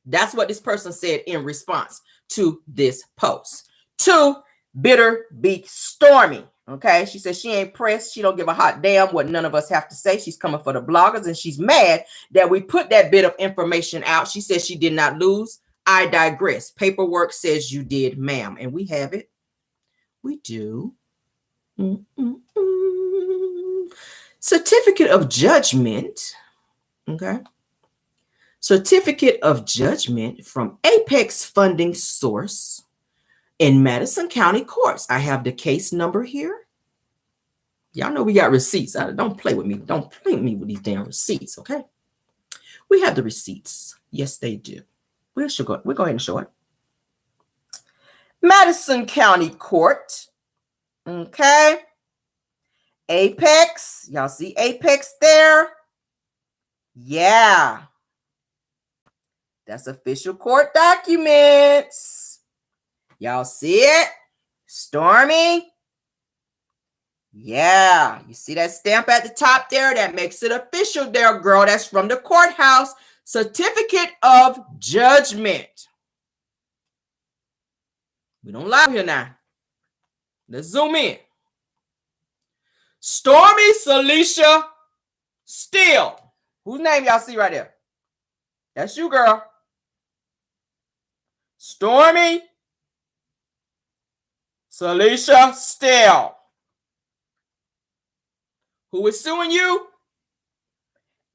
That's what this person said in response to this post. To Bitter Beak Stormy. Okay, she says she ain't pressed. She don't give a hot damn what none of us have to say. She's coming for the bloggers, and she's mad that we put that bit of information out. She says she did not lose. I digress. Paperwork says you did, ma'am, and we have it. We do. Certificate of judgment. Okay. Certificate of judgment from Apex funding source in Madison County courts. I have the case number here. Y'all know we got receipts. Don't play with me. Don't play with me with these damn receipts, okay? We have the receipts. Yes, they do. We'll go ahead and show it. Madison County Court. Okay. Apex. Y'all see Apex there? Yeah. That's official court documents. Y'all see it? Stormy. Yeah. You see that stamp at the top there? That makes it official there, girl. That's from the courthouse. Certificate of judgment. We don't lie here now. Let's zoom in. Stormy Celicia Steele. Whose name y'all see right there? That's you, girl. Stormy Celicia Steele. Who is suing you?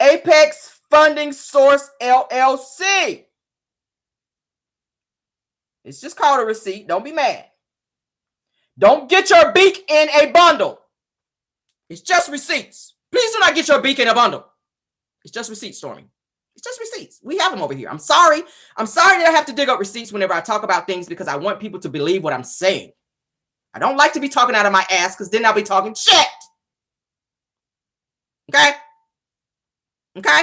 Apex Funding Source LLC. It's just called a receipt. Don't be mad. Don't get your beak in a bundle. It's just receipts. Please do not get your beak in a bundle. It's just receipts, Stormy. It's just receipts. We have them over here. I'm sorry. I'm sorry that I have to dig up receipts whenever I talk about things because I want people to believe what I'm saying. I don't like to be talking out of my ass because then I'll be talking shit. Okay? Okay?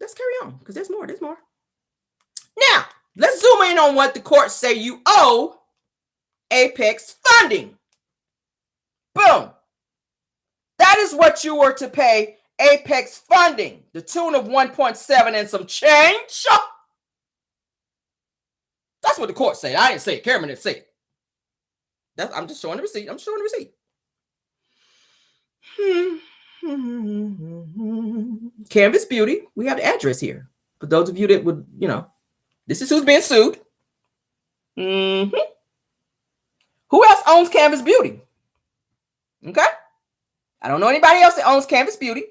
Let's carry on because there's more. There's more. Now, let's zoom in on what the courts say you owe Apex funding. Boom. That is what you were to pay Apex funding, the tune of 1.7 and some change. That's what the court said. I didn't say it. Cameron didn't say it. I'm just showing the receipt. I'm showing the receipt. Canvas Beauty. We have the address here. For those of you that would, this is who's being sued. Who else owns Canvas Beauty? Okay. I don't know anybody else that owns Canvas Beauty.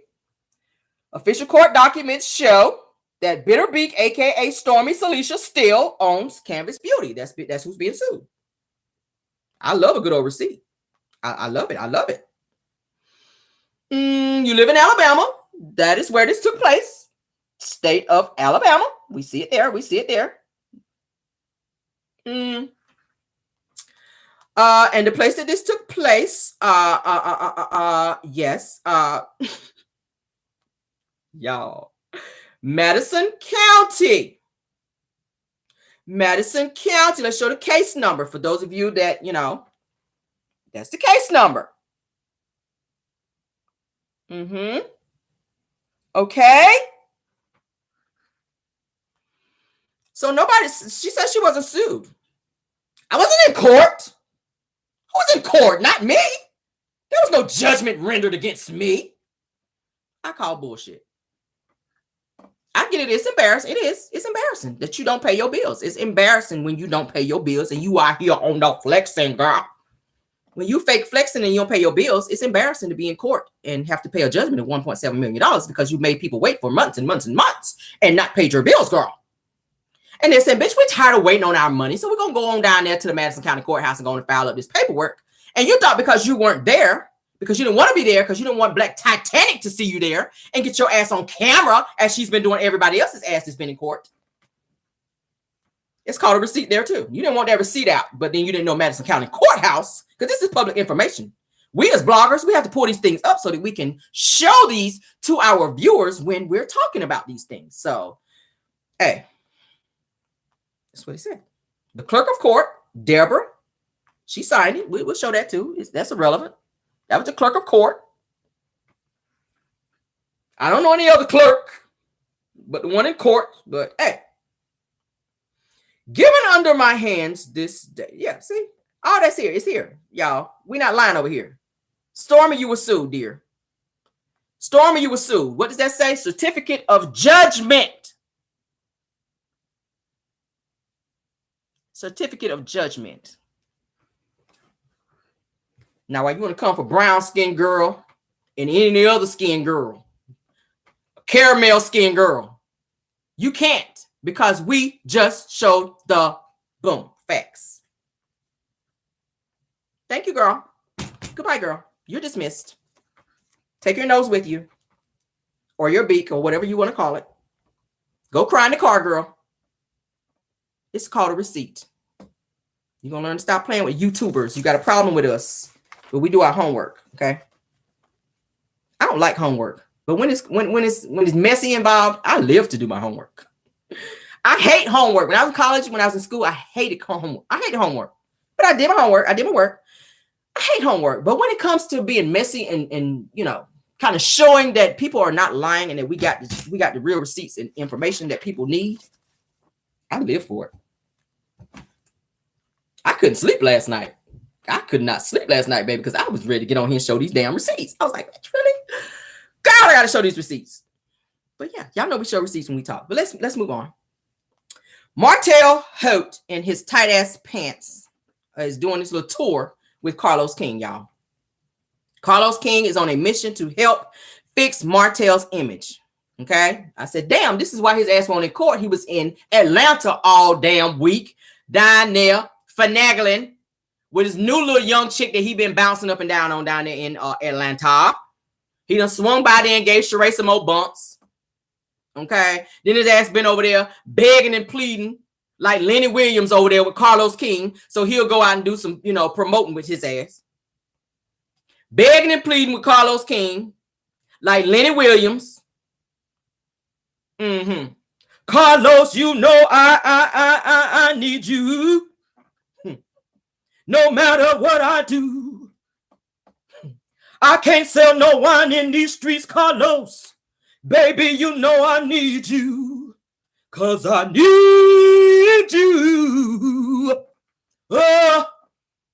Official court documents show that Bitterbeak, aka Stormy Celicia, still owns Canvas Beauty. That's who's being sued. I love a good old receipt. I love it. I love it. You live in Alabama. That is where this took place. State of Alabama. We see it there. We see it there. And the place that this took place, yes, y'all, Madison County. Madison County. Let's show the case number for those of you that, that's the case number. Okay. So she said she wasn't sued. I wasn't in court. Who was in court? Not me. There was no judgment rendered against me. I call bullshit. I get it. It's embarrassing. It is. It's embarrassing that you don't pay your bills. It's embarrassing when you don't pay your bills and you are here on the flexing, girl. When you fake flexing and you don't pay your bills, it's embarrassing to be in court and have to pay a judgment of $1.7 million because you made people wait for months and months and months and not paid your bills, girl. And they said, bitch, we're tired of waiting on our money. So we're going to go on down there to the Madison County Courthouse and go and file up this paperwork. And you thought because you weren't there, because you didn't want to be there, because you didn't want Black Titanic to see you there and get your ass on camera as she's been doing everybody else's ass that's been in court. It's called a receipt there too. You didn't want that receipt out, but then you didn't know Madison County Courthouse, because this is public information. We as bloggers, we have to pull these things up so that we can show these to our viewers when we're talking about these things. So, hey, that's what he said. The clerk of court, Deborah, she signed it. We'll show that too. That's irrelevant. That was the clerk of court. I don't know any other clerk, but the one in court. But hey, given under my hands this day. Yeah, see? All that's here. It's here, y'all. We're not lying over here. Stormy, you were sued, dear. Stormy, you were sued. What does that say? Certificate of judgment. Certificate of judgment. Now, why you want to come for brown skin girl and any other skin girl, caramel skin girl, you can't, because we just showed the boom facts. Thank you, girl. Goodbye, girl. You're dismissed. Take your nose with you, or your beak, or whatever you want to call it. Go cry in the car, girl. It's called a receipt. You're gonna learn to stop playing with YouTubers. You got a problem with us, but we do our homework. Okay. I don't like homework, but when it's messy involved, I live to do my homework. I hate homework. When I was in college, when I was in school, I hated homework. I hated homework, but I did my homework. I did my work. I hate homework, but when it comes to being messy and you know, kind of showing that people are not lying and that we got the real receipts and information that people need, I live for it. I couldn't sleep last night. I could not sleep last night, baby, because I was ready to get on here and show these damn receipts. I was like, really? God, I gotta show these receipts. But yeah, y'all know we show receipts when we talk. But let's move on. Martel Holt in his tight ass pants is doing this little tour with Carlos King, y'all. Carlos King is on a mission to help fix Martel's image. Okay. I said, damn, this is why his ass went in court. He was in Atlanta all damn week, down there, finagling with his new little young chick that he been bouncing up and down on down there in Atlanta. He done swung by there and gave Sheree some more bumps. Okay. Then his ass been over there begging and pleading like Lenny Williams over there with Carlos King. So he'll go out and do some, you know, promoting with his ass. Begging and pleading with Carlos King like Lenny Williams. Carlos, you know I need you. No matter what I do. I can't sell no wine in these streets, Carlos. Baby, you know I need you. 'Cause I need you. Oh,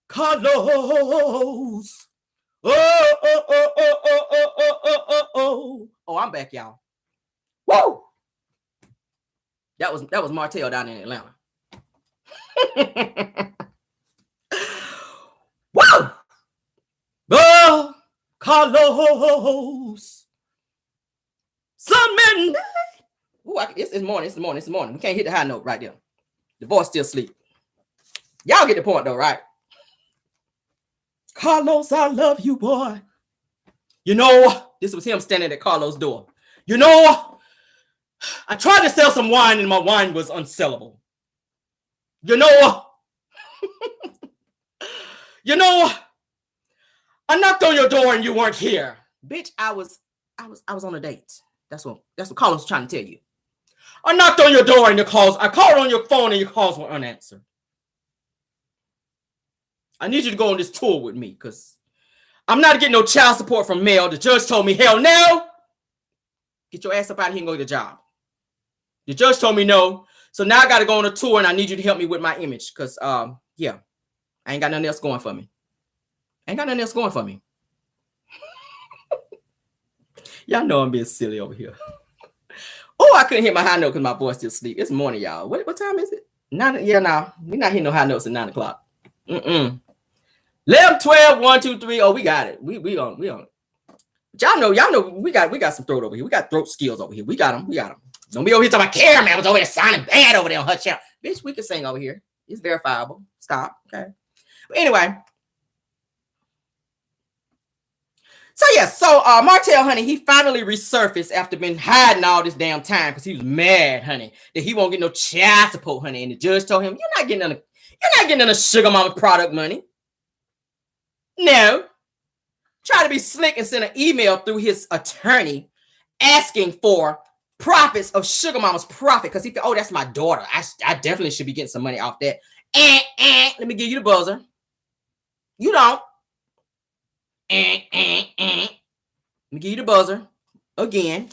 Carlos. Oh, I'm back, y'all. Whoa. That was Martel down in Atlanta. Whoa. Oh, Carlos. Sunman. Ooh, it's morning. We can't hit the high note right there. The voice still sleep. Y'all get the point though, right? Carlos, I love you, boy. You know, this was him standing at Carlos' door. You know, I tried to sell some wine and my wine was unsellable. You know, I knocked on your door and you weren't here. Bitch, I was on a date. That's what Carlos was trying to tell you. I knocked on your door and I called on your phone and your calls were unanswered. I need you to go on this tour with me because I'm not getting no child support from Mel. The judge told me, hell no. Get your ass up out of here and go get a job. The judge told me no. So now I got to go on a tour and I need you to help me with my image because, yeah, I ain't got nothing else going for me. Y'all know I'm being silly over here. Oh, I couldn't hit my high note because my voice still asleep. It's morning, y'all. What time is it? 9. Yeah, no. We're not hitting no high notes at 9 o'clock. 11, 12, 1, 2, 3. Oh, we got it. We on. Y'all know we got some throat over here. We got throat skills over here. We got them. Don't be over here talking about Karen was over there sounding bad over there on her channel. Bitch, we can sing over here. It's verifiable. Stop. Okay. But anyway. So Martel, honey, he finally resurfaced after been hiding all this damn time because he was mad, honey, that he won't get no child support, honey. And the judge told him, you're not getting none of Sugar Mama product money. No. Try to be slick and send an email through his attorney asking for profits of Sugar Mama's profit because he thought, oh, that's my daughter. I definitely should be getting some money off that. Let me give you the buzzer. You don't. Let me give you the buzzer again.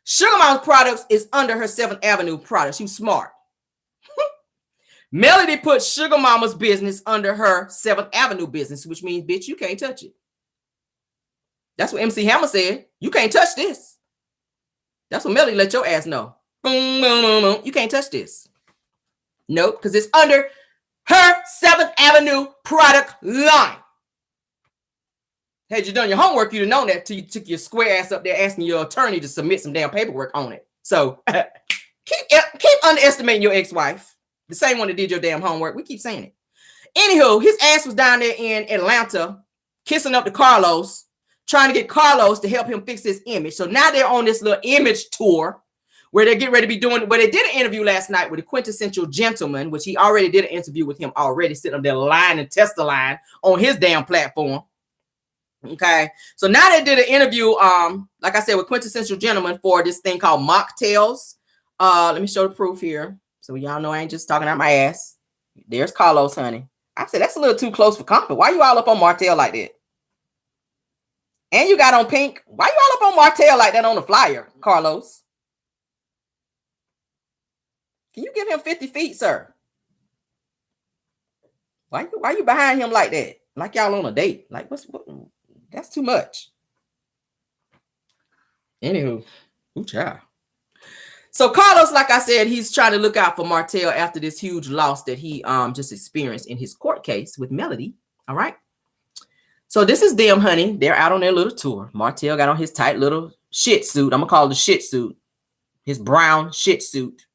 Sugar Mama's products is under her 7th Avenue products. You smart. Melody put Sugar Mama's business under her 7th Avenue business, which means, bitch, you can't touch it. That's what MC Hammer said. You can't touch this. That's what Melody let your ass know. Boom, boom, boom, boom. You can't touch this. Nope, because it's under her 7th Avenue product line. Had you done your homework, you'd have known that till you took your square ass up there asking your attorney to submit some damn paperwork on it. So keep underestimating your ex-wife. The same one that did your damn homework. We keep saying it. Anywho, his ass was down there in Atlanta kissing up to Carlos, trying to get Carlos to help him fix his image. So now they're on this little image tour where they're getting ready to be doing, where they did an interview last night with a quintessential gentleman, which he already did an interview with him already, sitting on their line and test the line on his damn platform. Okay, so now they did an interview, like I said, with quintessential gentleman for this thing called mocktails. Let me show the proof here, so y'all know I ain't just talking out my ass. There's Carlos, honey. I said that's a little too close for comfort. Why you all up on Martel like that? And you got on pink. Why you all up on Martel like that on the flyer, Carlos? Can you give him 50 feet, sir? Why you behind him like that? Like y'all on a date? Like what? That's too much. Anywho, ooh, child. So Carlos, like I said, he's trying to look out for Martel after this huge loss that he just experienced in his court case with Melody. All right. So this is them, honey. They're out on their little tour. Martel got on his tight little shit suit. I'm gonna call it the shit suit. His brown shit suit.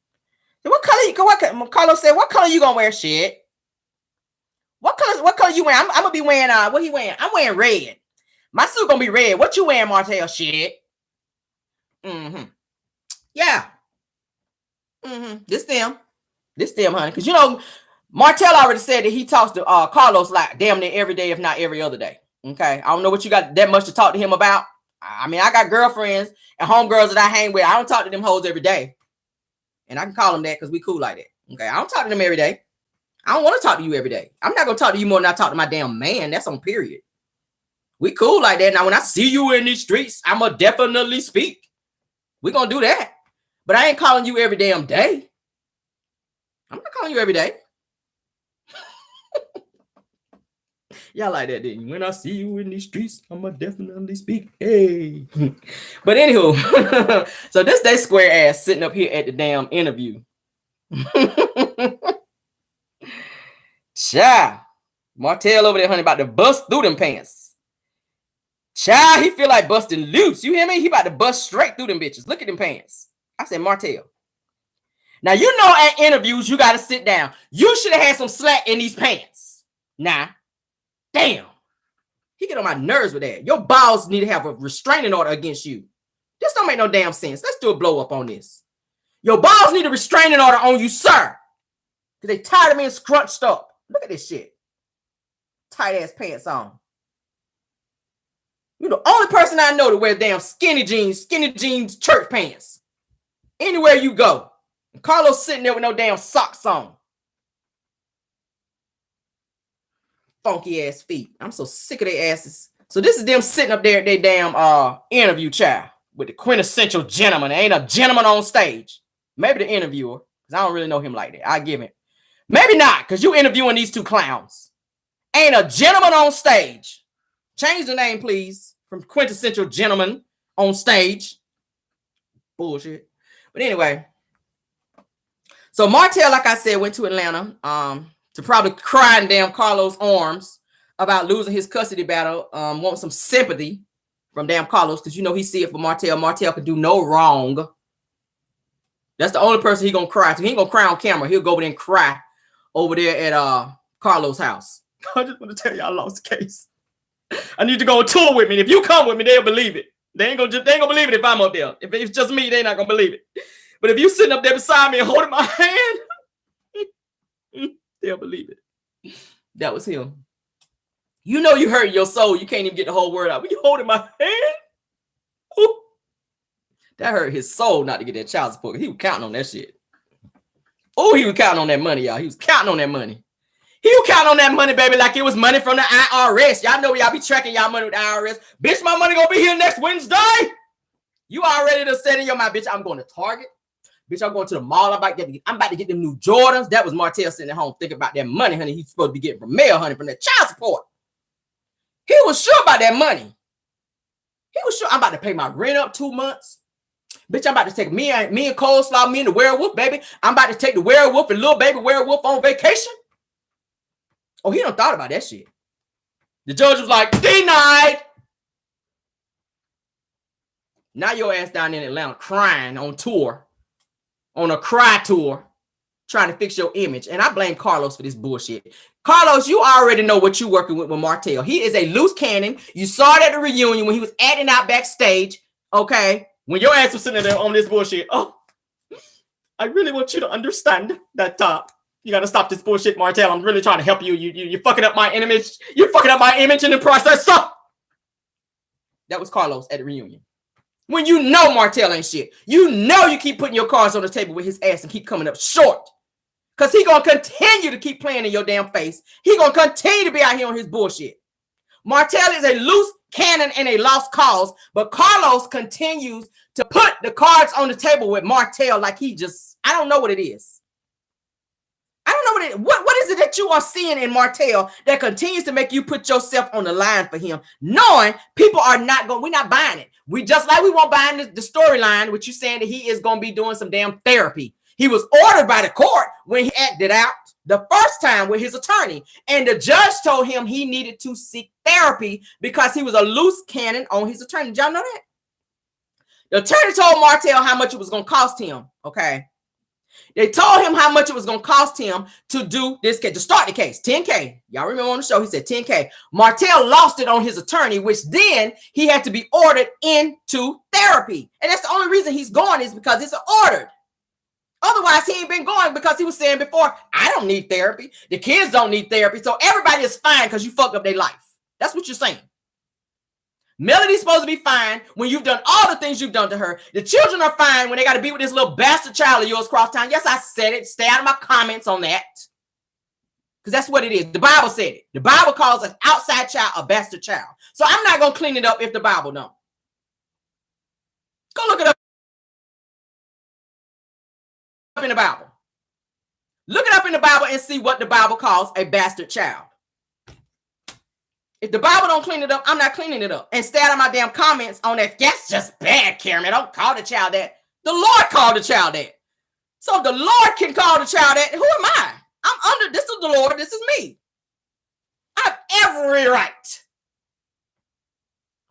And what color? What Carlos said? What color you gonna wear? Shit. What color you wearing? I'm gonna be wearing what he wearing? I'm wearing red. My suit gonna be red. What you wearing, Martel? Shit. Yeah. This them, honey. Because you know, Martel already said that he talks to Carlos like damn near every day, if not every other day. Okay. I don't know what you got that much to talk to him about. I mean, I got girlfriends and homegirls that I hang with. I don't talk to them hoes every day. And I can call them that because we cool like that. Okay. I don't talk to them every day. I don't want to talk to you every day. I'm not gonna talk to you more than I talk to my damn man. That's on period. We cool like that. Now, when I see you in these streets, I'ma definitely speak. We're gonna do that. But I ain't calling you every damn day. I'm not calling you every day. Y'all like that, didn't you? When I see you in these streets, I'ma definitely speak. Hey. But anywho, so this day square ass sitting up here at the damn interview. Child. Martel over there, honey, about to bust through them pants. Child, he feel like busting loose. You hear me? He about to bust straight through them bitches. Look at them pants. I said, Martel. Now, you know at interviews, you got to sit down. You should have had some slack in these pants. Nah. Damn. He get on my nerves with that. Your balls need to have a restraining order against you. This don't make no damn sense. Let's do a blow up on this. Your balls need a restraining order on you, sir. Because they tired of being scrunched up. Look at this shit. Tight ass pants on. You're the only person I know to wear damn skinny jeans church pants. Anywhere you go. And Carlos sitting there with no damn socks on. Funky ass feet. I'm so sick of their asses. So this is them sitting up there at their damn interview child with the quintessential gentleman. There ain't a gentleman on stage. Maybe the interviewer, because I don't really know him like that. I give it. Maybe not, because you interviewing these two clowns. Ain't a gentleman on stage. Change the name, please, from quintessential gentleman on stage. Bullshit. But anyway, so Martel, like I said, went to Atlanta to probably cry in damn Carlos' arms about losing his custody battle. Want some sympathy from damn Carlos, because you know he see it for Martel. Martel could do no wrong. That's the only person he gonna cry to. He ain't gonna cry on camera. He'll go over there and cry over there at Carlos' house. I just want to tell you, I lost the case. I need to go on tour with me. If you come with me, they'll believe it. They ain't gonna believe it if I'm up there. If it's just me, they're not gonna believe it. But if you sitting up there beside me and holding my hand, they'll believe it. That was him. You know you hurt your soul. You can't even get the whole word out. But you holding my hand? Ooh. That hurt his soul not to get that child support. He was counting on that shit. Oh, he was counting on that money, y'all. He was counting on that money. He was counting on that money, baby, like it was money from the IRS. Y'all know y'all be tracking y'all money with the IRS. Bitch, my money gonna be here next Wednesday. You already done said in your mind, bitch, I'm going to Target. Bitch, I'm going to the mall. I'm about to get them new Jordans. That was Martel sitting at home thinking about that money, honey. He's supposed to be getting from mail, honey, from that child support. He was sure about that money. He was sure I'm about to pay my rent up 2 months. Bitch, I'm about to take me and Coleslaw, me and the werewolf, baby. I'm about to take the werewolf and little baby werewolf on vacation. Oh, he done thought about that shit. The judge was like, denied. Now your ass down in Atlanta crying on tour, on a cry tour, trying to fix your image. And I blame Carlos for this bullshit. Carlos, you already know what you're working with Martel. He is a loose cannon. You saw it at the reunion when he was acting out backstage, okay? When your ass was sitting there on this bullshit. Oh, I really want you to understand that you got to stop this bullshit, Martel. I'm really trying to help you. You're fucking up my image. You're fucking up my image in the process. So that was Carlos at the reunion. When you know Martel ain't shit. You know you keep putting your cards on the table with his ass and keep coming up short. Because he going to continue to keep playing in your damn face. He going to continue to be out here on his bullshit. Martel is a loose cannon and a lost cause. But Carlos continues to put the cards on the table with Martel like he just, I don't know what it is. I don't know what it is. What is it that you are seeing in Martel that continues to make you put yourself on the line for him, knowing people are not going, we're not buying it. We just like we won't buy the storyline, which you saying that he is going to be doing some damn therapy. He was ordered by the court when he acted out the first time with his attorney. And the judge told him he needed to seek therapy because he was a loose cannon on his attorney. Did y'all know that? The attorney told Martel how much it was going to cost him. Okay. They told him how much it was going to cost him to do this case, to start the case, $10K. Y'all remember on the show, he said $10K. Martel lost it on his attorney, which then he had to be ordered into therapy. And that's the only reason he's going is because it's ordered. Otherwise, he ain't been going because he was saying before, I don't need therapy. The kids don't need therapy. So everybody is fine because you fucked up their life. That's what you're saying. Melody's supposed to be fine when you've done all the things you've done to her. The children are fine when they got to be with this little bastard child of yours across town. Yes, I said it. Stay out of my comments on that. Because that's what it is. The Bible said it. The Bible calls an outside child a bastard child. So I'm not going to clean it up if the Bible don't. Go look it up in the Bible. Look it up in the Bible and see what the Bible calls a bastard child. If the Bible don't clean it up, I'm not cleaning it up. And stay out of my damn comments on that. That's just bad, Karen. Don't call the child that. The Lord called the child that. So if the Lord can call the child that, who am I? I'm under, this is the Lord, this is me. I have every right.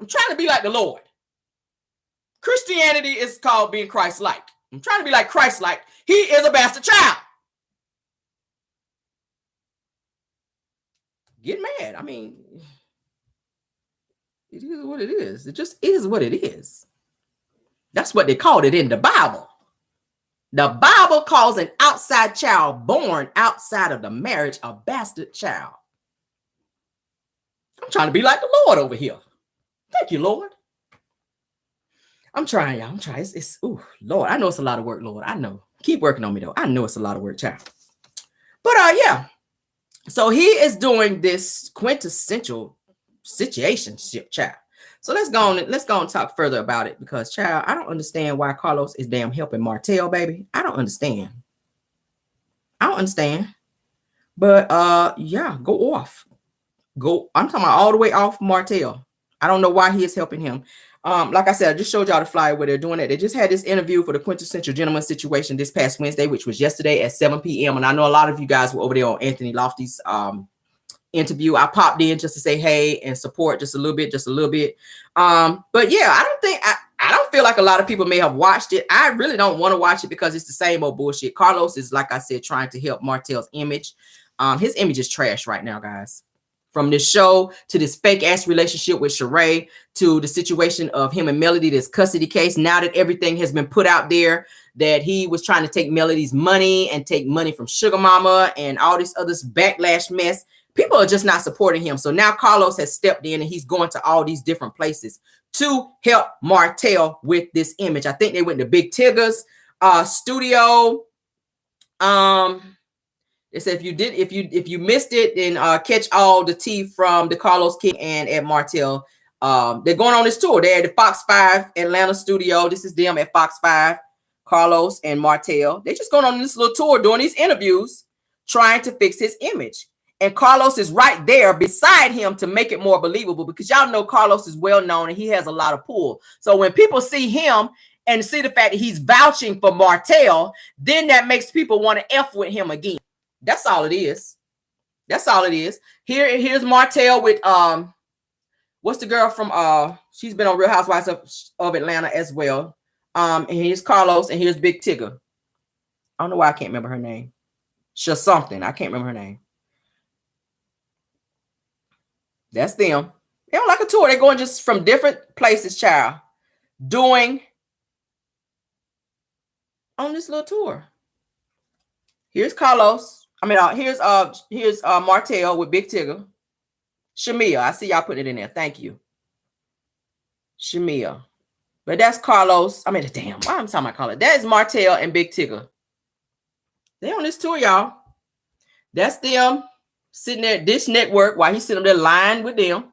I'm trying to be like the Lord. Christianity is called being Christ-like. I'm trying to be like Christ-like. He is a bastard child. Get mad. I mean, it is what it is. It just is what it is. That's what they called it in the Bible. The Bible calls an outside child born outside of the marriage a bastard child. I'm trying to be like the Lord over here. Thank you, Lord. I'm trying, y'all. I'm trying. Ooh, Lord, I know it's a lot of work, Lord. I know. Keep working on me, though. I know it's a lot of work, child. But, yeah. So he is doing this quintessential situationship, child. So let's go on and talk further about it because, child, I don't understand why Carlos is damn helping Martel, baby. I don't understand. But yeah, go off. I'm talking about all the way off Martel. I don't know why he is helping him. Like I said, I just showed y'all the flyer where they're doing it. They just had this interview for the Quintessential Gentleman Situation this past Wednesday, which was yesterday at 7 p.m. And I know a lot of you guys were over there on Anthony Lofty's interview. I popped in just to say hey and support just a little bit. But yeah, I don't feel like a lot of people may have watched it. I really don't want to watch it because it's the same old bullshit. Carlos is, like I said, trying to help Martel's image. His image is trash right now, guys. From this show to this fake ass relationship with Sheree to the situation of him and Melody, this custody case. Now that everything has been put out there that he was trying to take Melody's money and take money from Sugar Mama and all this other backlash mess, people are just not supporting him. So now Carlos has stepped in and he's going to all these different places to help Martel with this image. I think they went to Big Tigger's studio. They said if you missed it, then catch all the tea from the Carlos King and at Martel. They're going on this tour. They're at the Fox 5 Atlanta studio. This is them at Fox 5, Carlos and Martel. They're just going on this little tour doing these interviews, trying to fix his image. And Carlos is right there beside him to make it more believable because y'all know Carlos is well known and he has a lot of pull. So when people see him and see the fact that he's vouching for Martel, then that makes people want to F with him again. That's all it is. Here's Martel with what's the girl from she's been on Real Housewives of Atlanta as well. And here's Carlos and here's Big Tigger. I don't know why I can't remember her name. She's something. I can't remember her name. That's them. They don't like a tour. They're going just from different places, child, doing on this little tour. Here's Carlos. Here's Martel with Big Tigger. Shamia. I see y'all putting it in there. Thank you. Shamia. But that's Carlos. Why I'm talking about Carlos. That is Martel and Big Tigger. They on this tour, y'all. That's them sitting there at Dish Network while he's sitting there lying with them.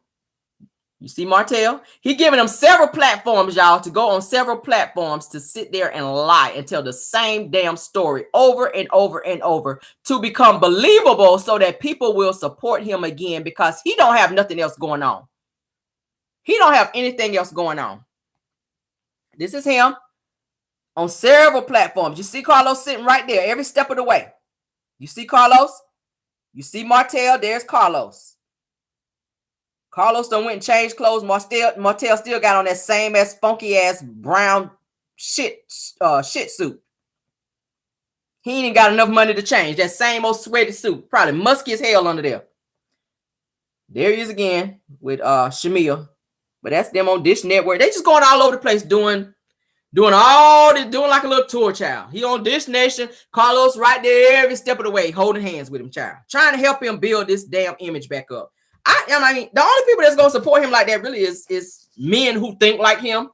You see Martel? He giving them several platforms, y'all, to go on several platforms to sit there and lie and tell the same damn story over and over and over to become believable so that people will support him again because he don't have nothing else going on. He don't have anything else going on. This is him on several platforms. You see Carlos sitting right there every step of the way. You see Carlos? You see Martel? There's Carlos. Carlos done went and changed clothes. Martel still got on that same ass funky ass brown shit suit. He ain't even got enough money to change. That same old sweaty suit. Probably musky as hell under there. There he is again with Shamia. But that's them on Dish Network. They just going all over the place doing like a little tour, child. He on Dish Nation. Carlos right there every step of the way, holding hands with him, child. Trying to help him build this damn image back up. The only people that's gonna support him like that really is men who think like him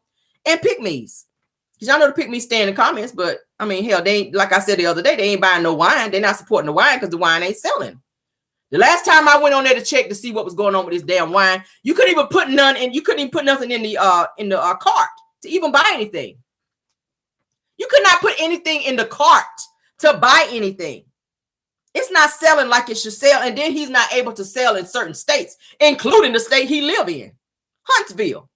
and pick-me's. Because y'all know the pick-me's stay in the comments, but hell, they ain't, like I said the other day, they ain't buying no wine. They're not supporting the wine because the wine ain't selling. The last time I went on there to check to see what was going on with this damn wine, you couldn't even put nothing in the cart to even buy anything. You could not put anything in the cart to buy anything. It's not selling like it should sell. And then he's not able to sell in certain states, including the state he live in, Huntsville,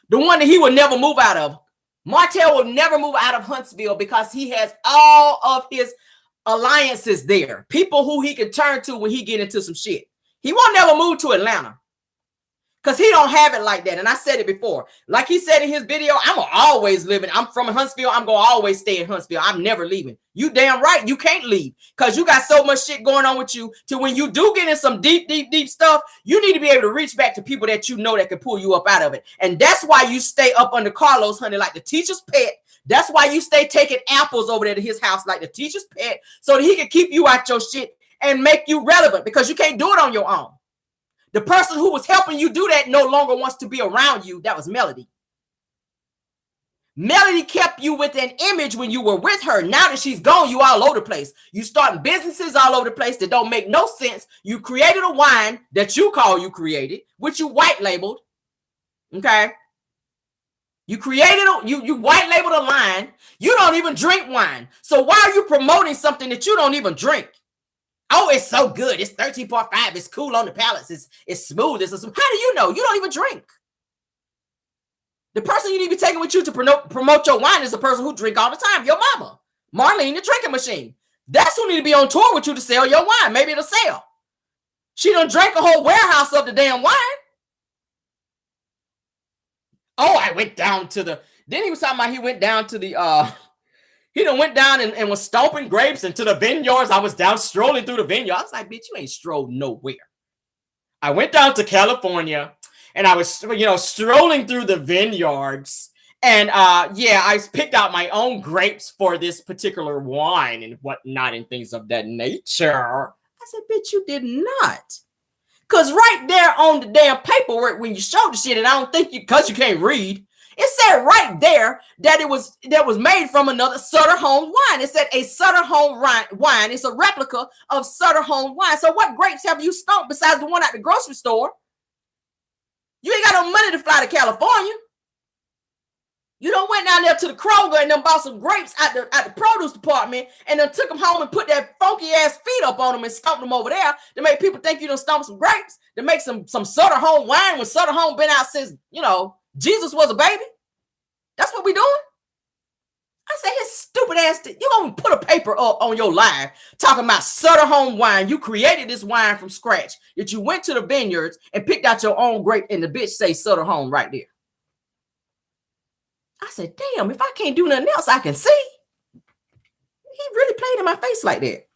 the one that he will never move out of. Martel will never move out of Huntsville because he has all of his alliances there, people who he can turn to when he get into some shit. He won't never move to Atlanta because he don't have it like that. And I said it before. Like he said in his video, I'm always living. I'm from Huntsville. I'm going to always stay in Huntsville. I'm never leaving. You damn right. You can't leave because you got so much shit going on with you to when you do get in some deep stuff, you need to be able to reach back to people that you know that can pull you up out of it. And that's why you stay up under Carlos, honey, like the teacher's pet. That's why you stay taking apples over there to his house like the teacher's pet so that he can keep you out your shit and make you relevant because you can't do it on your own. The person who was helping you do that no longer wants to be around you. That was Melody. Melody kept you with an image when you were with her. Now that she's gone, you all over the place. You starting businesses all over the place that don't make no sense. You created a wine that you call you created, which you white labeled. Okay. You created you white labeled a line. You don't even drink wine. So why are you promoting something that you don't even drink? Oh, it's so good. It's 13.5. It's cool on the palates. It's smooth. How do you know? You don't even drink. The person you need to be taking with you to promote your wine is the person who drink all the time, your mama. Marlene, the drinking machine. That's who need to be on tour with you to sell your wine. Maybe it'll sell. She done drank a whole warehouse of the damn wine. Oh, I went down to the... Then he was talking about he went down to the... He done went down and was stomping grapes into the vineyards. I was down strolling through the vineyard. I was like, bitch, you ain't strolled nowhere. I went down to California and I was, strolling through the vineyards. And I picked out my own grapes for this particular wine and whatnot and things of that nature. I said, bitch, you did not. Because right there on the damn paperwork when you showed the shit, and I don't think because you can't read, it said right there that it was made from another Sutter Home wine. It said a Sutter Home wine. It's a replica of Sutter Home wine. So what grapes have you stomped besides the one at the grocery store? You ain't got no money to fly to California. You done went down there to the Kroger and then bought some grapes at the produce department and then took them home and put that funky ass feet up on them and stomped them over there to make people think you done stomped some grapes, to make some Sutter Home wine when Sutter Home been out since, Jesus was a baby. That's what we doing. I say his stupid ass. You gonna put a paper up on your live talking about Sutter Home wine. You created this wine from scratch. That you went to the vineyards and picked out your own grape, and the bitch say Sutter Home right there. I said, damn, if I can't do nothing else, I can see. He really played in my face like that.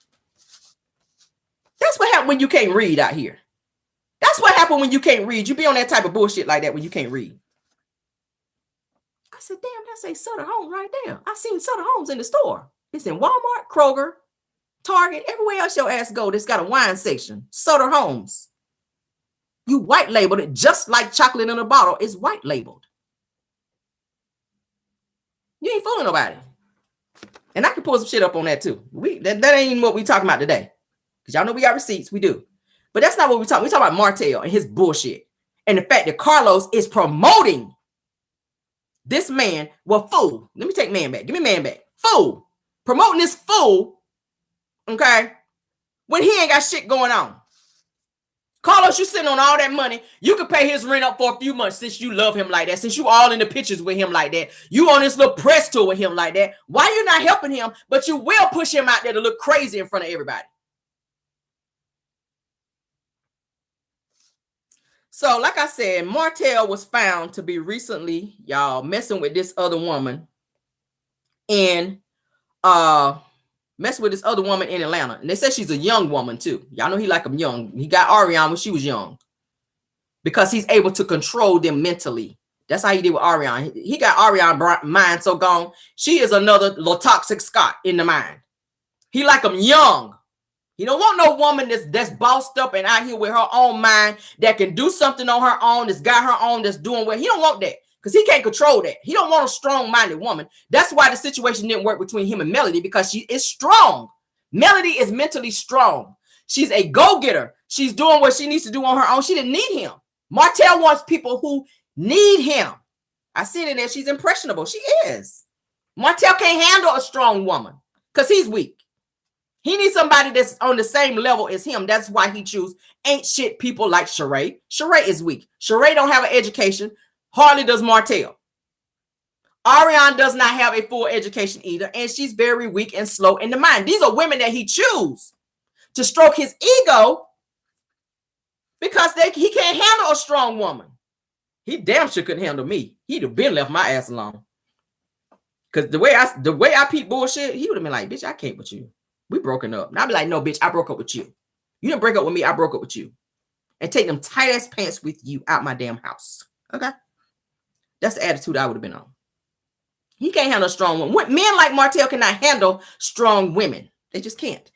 That's what happened when you can't read out here. That's what happened when you can't read. You be on that type of bullshit like that when you can't read. I said, damn, that say Sutter Home right there. I seen Sutter Homes in the store. It's in Walmart, Kroger, Target, everywhere else your ass go that's got a wine section. Sutter Homes. You white labeled it just like chocolate in a bottle is white labeled. You ain't fooling nobody. And I can pull some shit up on that too. That ain't even what we talking about today. Because y'all know we got receipts. We do. But that's not what we talking. We talking about Martel and his bullshit. And the fact that Carlos is promoting this man. Well, fool. Let me take man back. Give me man back. Fool. Promoting this fool. Okay. When he ain't got shit going on. Carlos, you sitting on all that money. You could pay his rent up for a few months since you love him like that. Since you all in the pictures with him like that. You on this little press tour with him like that. Why you not helping him? But you will push him out there to look crazy in front of everybody. So, like I said, Martel was found to be recently, y'all, messing with this other woman in Atlanta. And they said she's a young woman too. Y'all know he like them young. He got Arionne when she was young. Because he's able to control them mentally. That's how he did with Arionne. He got Arionne's mind so gone. She is another little toxic Scott in the mind. He like them young. He don't want no woman that's bossed up and out here with her own mind that can do something on her own, that's got her own, that's doing well. He don't want that because he can't control that. He don't want a strong-minded woman. That's why the situation didn't work between him and Melody, because she is strong. Melody is mentally strong. She's a go-getter. She's doing what she needs to do on her own. She didn't need him. Martel wants people who need him. I see it in there. She's impressionable. She is. Martel can't handle a strong woman because he's weak. He needs somebody that's on the same level as him. That's why he choose ain't shit people like Sheree. Sheree is weak. Sheree don't have an education. Hardly does Martel. Arionne does not have a full education either. And she's very weak and slow in the mind. These are women that he choose to stroke his ego because he can't handle a strong woman. He damn sure couldn't handle me. He'd have been left my ass alone. Because the way I peep bullshit, he would have been like, bitch, I can't with you. We broken up. And I'd be like, no, bitch, I broke up with you. You didn't break up with me. I broke up with you. And take them tight ass pants with you out my damn house. Okay? That's the attitude I would have been on. He can't handle a strong woman. Men like Martel cannot handle strong women. They just can't.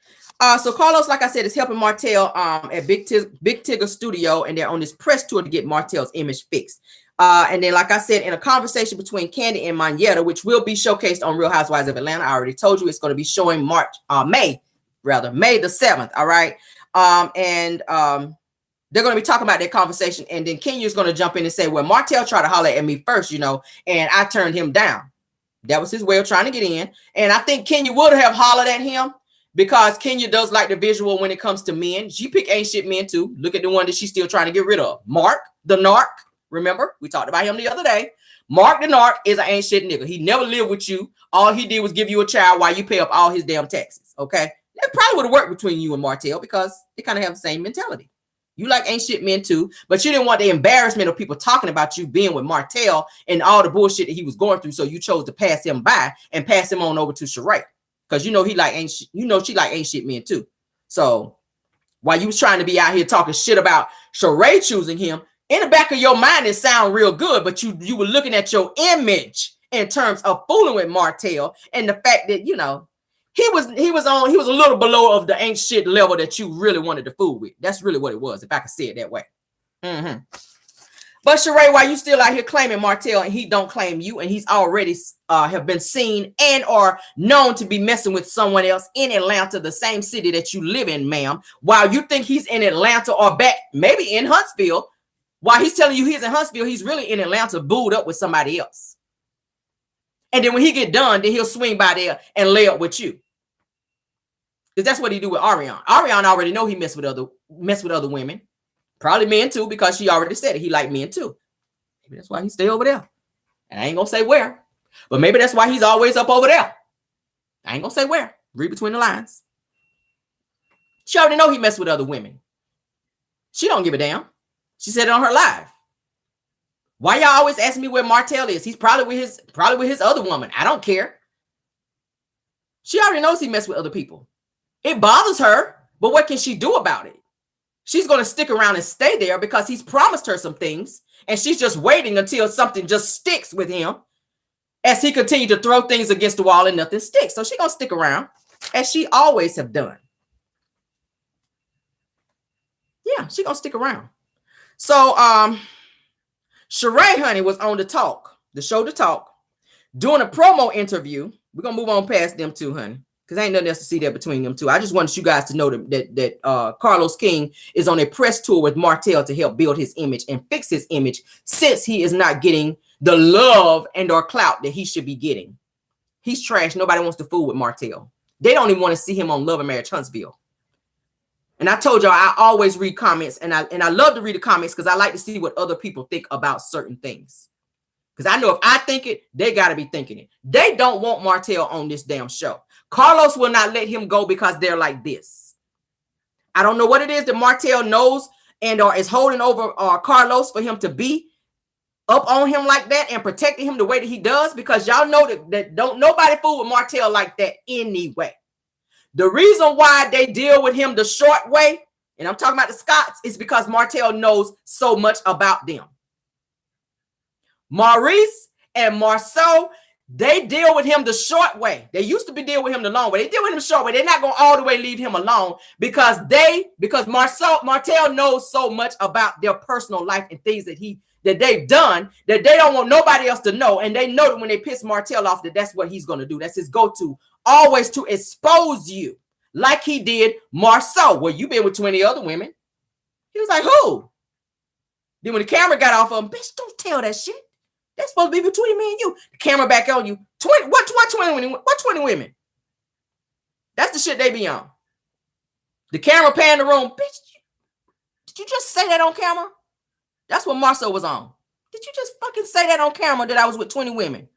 So Carlos, like I said, is helping Martel at Big Tigger Studio. And they're on this press tour to get Martel's image fixed. And then, like I said, in a conversation between Candy and Monyetta, which will be showcased on Real Housewives of Atlanta. I already told you it's going to be showing May the 7th. All right. They're going to be talking about that conversation. And then Kenya's going to jump in and say, well, Martel tried to holler at me first, and I turned him down. That was his way of trying to get in. And I think Kenya would have hollered at him because Kenya does like the visual when it comes to men. She pick ain't shit men too. Look at the one that she's still trying to get rid of. Mark, the narc. Remember, we talked about him the other day. Mark the Narc is an ain't shit nigga. He never lived with you. All he did was give you a child while you pay up all his damn taxes. Okay, that probably would have worked between you and Martel because they kind of have the same mentality. You like ain't shit men too, but you didn't want the embarrassment of people talking about you being with Martel and all the bullshit that he was going through. So you chose to pass him by and pass him on over to Sheree because you know he like ain't you know she like ain't shit men too. So while you was trying to be out here talking shit about Sheree choosing him, in the back of your mind it sound real good, but you were looking at your image in terms of fooling with Martel and the fact that you know. He was a little below of the ain't shit level that you really wanted to fool with. That's really what it was, if I could say it that way. But Sheree, while you still out here claiming Martel and he don't claim you, and he's already have been seen and or known to be messing with someone else in Atlanta, the same city that you live in, ma'am, while you think he's in Atlanta or back maybe in Huntsville, while he's telling you he's in Huntsville, he's really in Atlanta booed up with somebody else. And then when he get done, then he'll swing by there and lay up with you. Because that's what he do with Arionne. Arionne already know he mess with other women. Probably men too, because she already said it. He like men too. Maybe that's why he stay over there. And I ain't gonna say where. But maybe that's why he's always up over there. I ain't gonna say where. Read between the lines. She already know he mess with other women. She don't give a damn. She said it on her live. Why y'all always ask me where Martel is? He's probably with his other woman. I don't care. She already knows he messed with other people. It bothers her, but what can she do about it? She's going to stick around and stay there because he's promised her some things, and she's just waiting until something just sticks with him as he continued to throw things against the wall and nothing sticks. So she's going to stick around as she always have done. Yeah, she's going to stick around. So, Sheree, honey, was on the show to talk, doing a promo interview. We're going to move on past them too, honey, because ain't nothing else to see there between them two. I just wanted you guys to know that Carlos King is on a press tour with Martel to help build his image and fix his image since he is not getting the love and or clout that he should be getting. He's trash. Nobody wants to fool with Martel. They don't even want to see him on Love and Marriage Huntsville. And I told y'all I always read comments, and I love to read the comments because I like to see what other people think about certain things. Because I know if I think it, they got to be thinking it. They don't want Martel on this damn show. Carlos will not let him go because they're like this. I don't know what it is that Martel knows and or is holding over Carlos for him to be up on him like that and protecting him the way that he does, because y'all know that don't nobody fool with Martel like that anyway. The reason why they deal with him the short way, and I'm talking about the Scotts, is because Martel knows so much about them. Maurice and Marceau, they deal with him the short way. They used to be dealing with him the long way. They deal with him the short way. They're not going to all the way leave him alone because Martel knows so much about their personal life and things that they've done that they don't want nobody else to know. And they know that when they piss Martel off, that's what he's going to do. That's his go-to. Always to expose you like he did Marceau. Well, you've been with 20 other women. He was like, who? Then when the camera got off of him, bitch, don't tell that shit. That's supposed to be between me and you. The camera back on you. 20 women? What 20 women? That's the shit they be on. The camera pan the room. Bitch, did you just say that on camera? That's what Marceau was on. Did you just fucking say that on camera that I was with 20 women?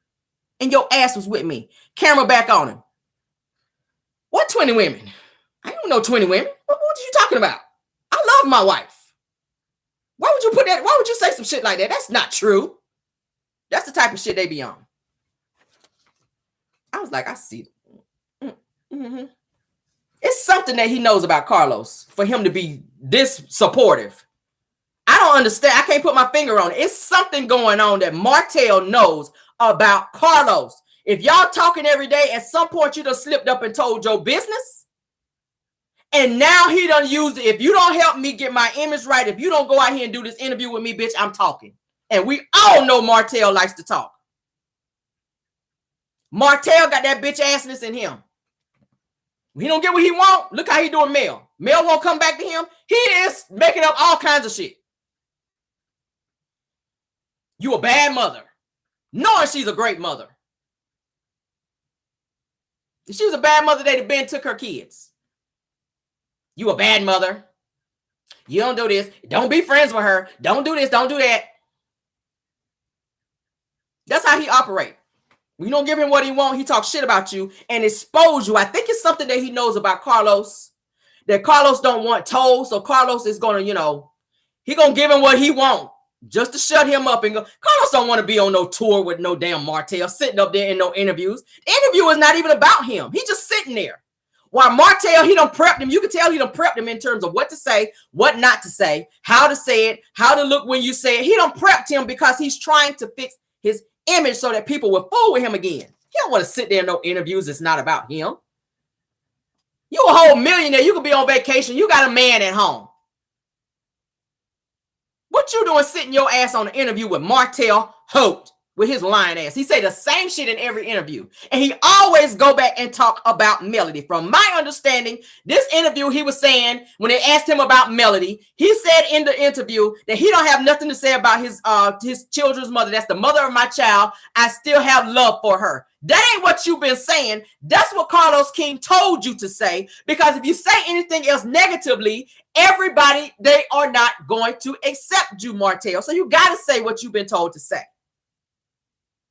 And your ass was with me. Camera back on him. What 20 women? I don't know 20 women. What are you talking about? I love my wife. Why would you put that? Why would you say some shit like that? That's not true. That's the type of shit they be on. I was like, I see. Mm-hmm. It's something that he knows about Carlos for him to be this supportive. I don't understand. I can't put my finger on it. It's something going on that Martel knows about Carlos. If y'all talking every day, at some point you done slipped up and told your business. And now he done used it. If you don't help me get my image right, if you don't go out here and do this interview with me, bitch, I'm talking. And we all know Martel likes to talk. Martel got that bitch assness in him. He don't get what he want. Look how he doing Mel. Mel won't come back to him. He is making up all kinds of shit. You a bad mother. Knowing she's a great mother. If she was a bad mother, they'd have been took her kids. You a bad mother. You don't do this. Don't be friends with her. Don't do this. Don't do that. That's how he operates. You don't give him what he wants, he talks shit about you and expose you. I think it's something that he knows about Carlos, that Carlos don't want told. So Carlos is going to, you know, he going to give him what he wants just to shut him up and go. Carlos don't want to be on no tour with no damn Martel, sitting up there in no interviews. The interview is not even about him. He's just sitting there. While Martel, he done prepped him. You can tell he done prepped him in terms of what to say, what not to say, how to say it, how to look when you say it. He done prepped him because he's trying to fix his image so that people will fool with him again. He don't want to sit there in no interviews. It's not about him. You a whole millionaire. You could be on vacation. You got a man at home. What you doing sitting your ass on an interview with Martel Holt with his lying ass? He say the same shit in every interview. And he always go back and talk about Melody. From my understanding, this interview he was saying, when they asked him about Melody, he said in the interview that he don't have nothing to say about his children's mother. That's the mother of my child. I still have love for her. That ain't what you've been saying. That's what Carlos King told you to say. Because if you say anything else negatively, everybody, they are not going to accept you, Martel. So you got to say what you've been told to say.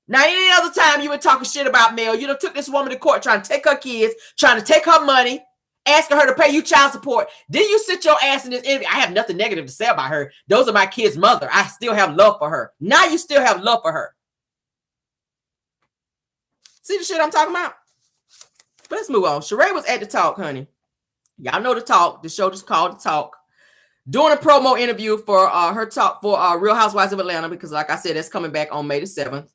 Now, any other time you were talking shit about Mel, you done took this woman to court trying to take her kids, trying to take her money, asking her to pay you child support. Then you sit your ass in this interview. I have nothing negative to say about her. Those are my kids' mother. I still have love for her. Now you still have love for her. See the shit I'm talking about? But let's move on. Sheree was at the talk, honey. Y'all know the talk. The show just called the talk. Doing a promo interview for her talk for Real Housewives of Atlanta, because like I said, that's coming back on May the 7th.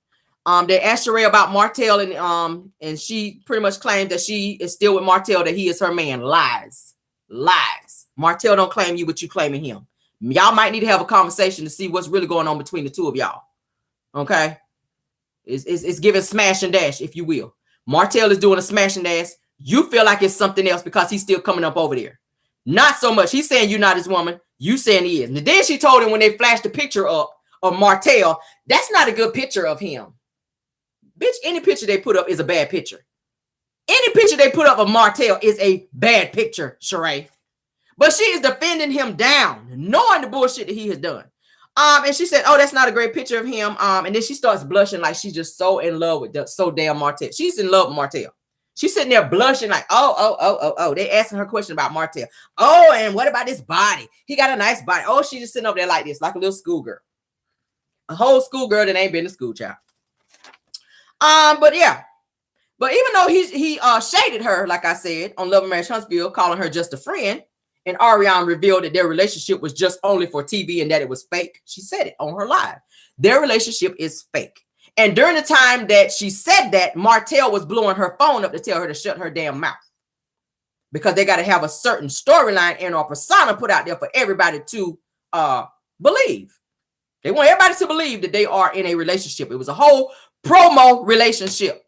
They asked Sheree about Martel, and she pretty much claimed that she is still with Martel, that he is her man. Lies. Martel don't claim you, but you claiming him. Y'all might need to have a conversation to see what's really going on between the two of y'all. Okay? It's giving smash and dash, if you will. Martel is doing a smash and dash. You feel like it's something else because he's still coming up over there. Not so much. He's saying you're not his woman. You saying he is. And then she told him when they flashed the picture up of Martel, that's not a good picture of him. Bitch, any picture they put up is a bad picture. Any picture they put up of Martel is a bad picture, Sheree. But she is defending him down, knowing the bullshit that he has done. And she said, oh, that's not a great picture of him. And then she starts blushing like she's just so in love with so damn Martel. She's in love with Martel. She's sitting there blushing like, oh. They asking her question about Martel. Oh, and what about his body? He got a nice body. Oh, she's just sitting up there like this, like a little schoolgirl. A whole schoolgirl that ain't been to school, child. But yeah. But even though he shaded her, like I said, on Love and Marriage Huntsville, calling her just a friend, and Arionne revealed that their relationship was just only for TV and that it was fake. She said it on her live. Their relationship is fake. And during the time that she said that, Martel was blowing her phone up to tell her to shut her damn mouth. Because they got to have a certain storyline and or persona put out there for everybody to believe. They want everybody to believe that they are in a relationship. It was a whole promo relationship.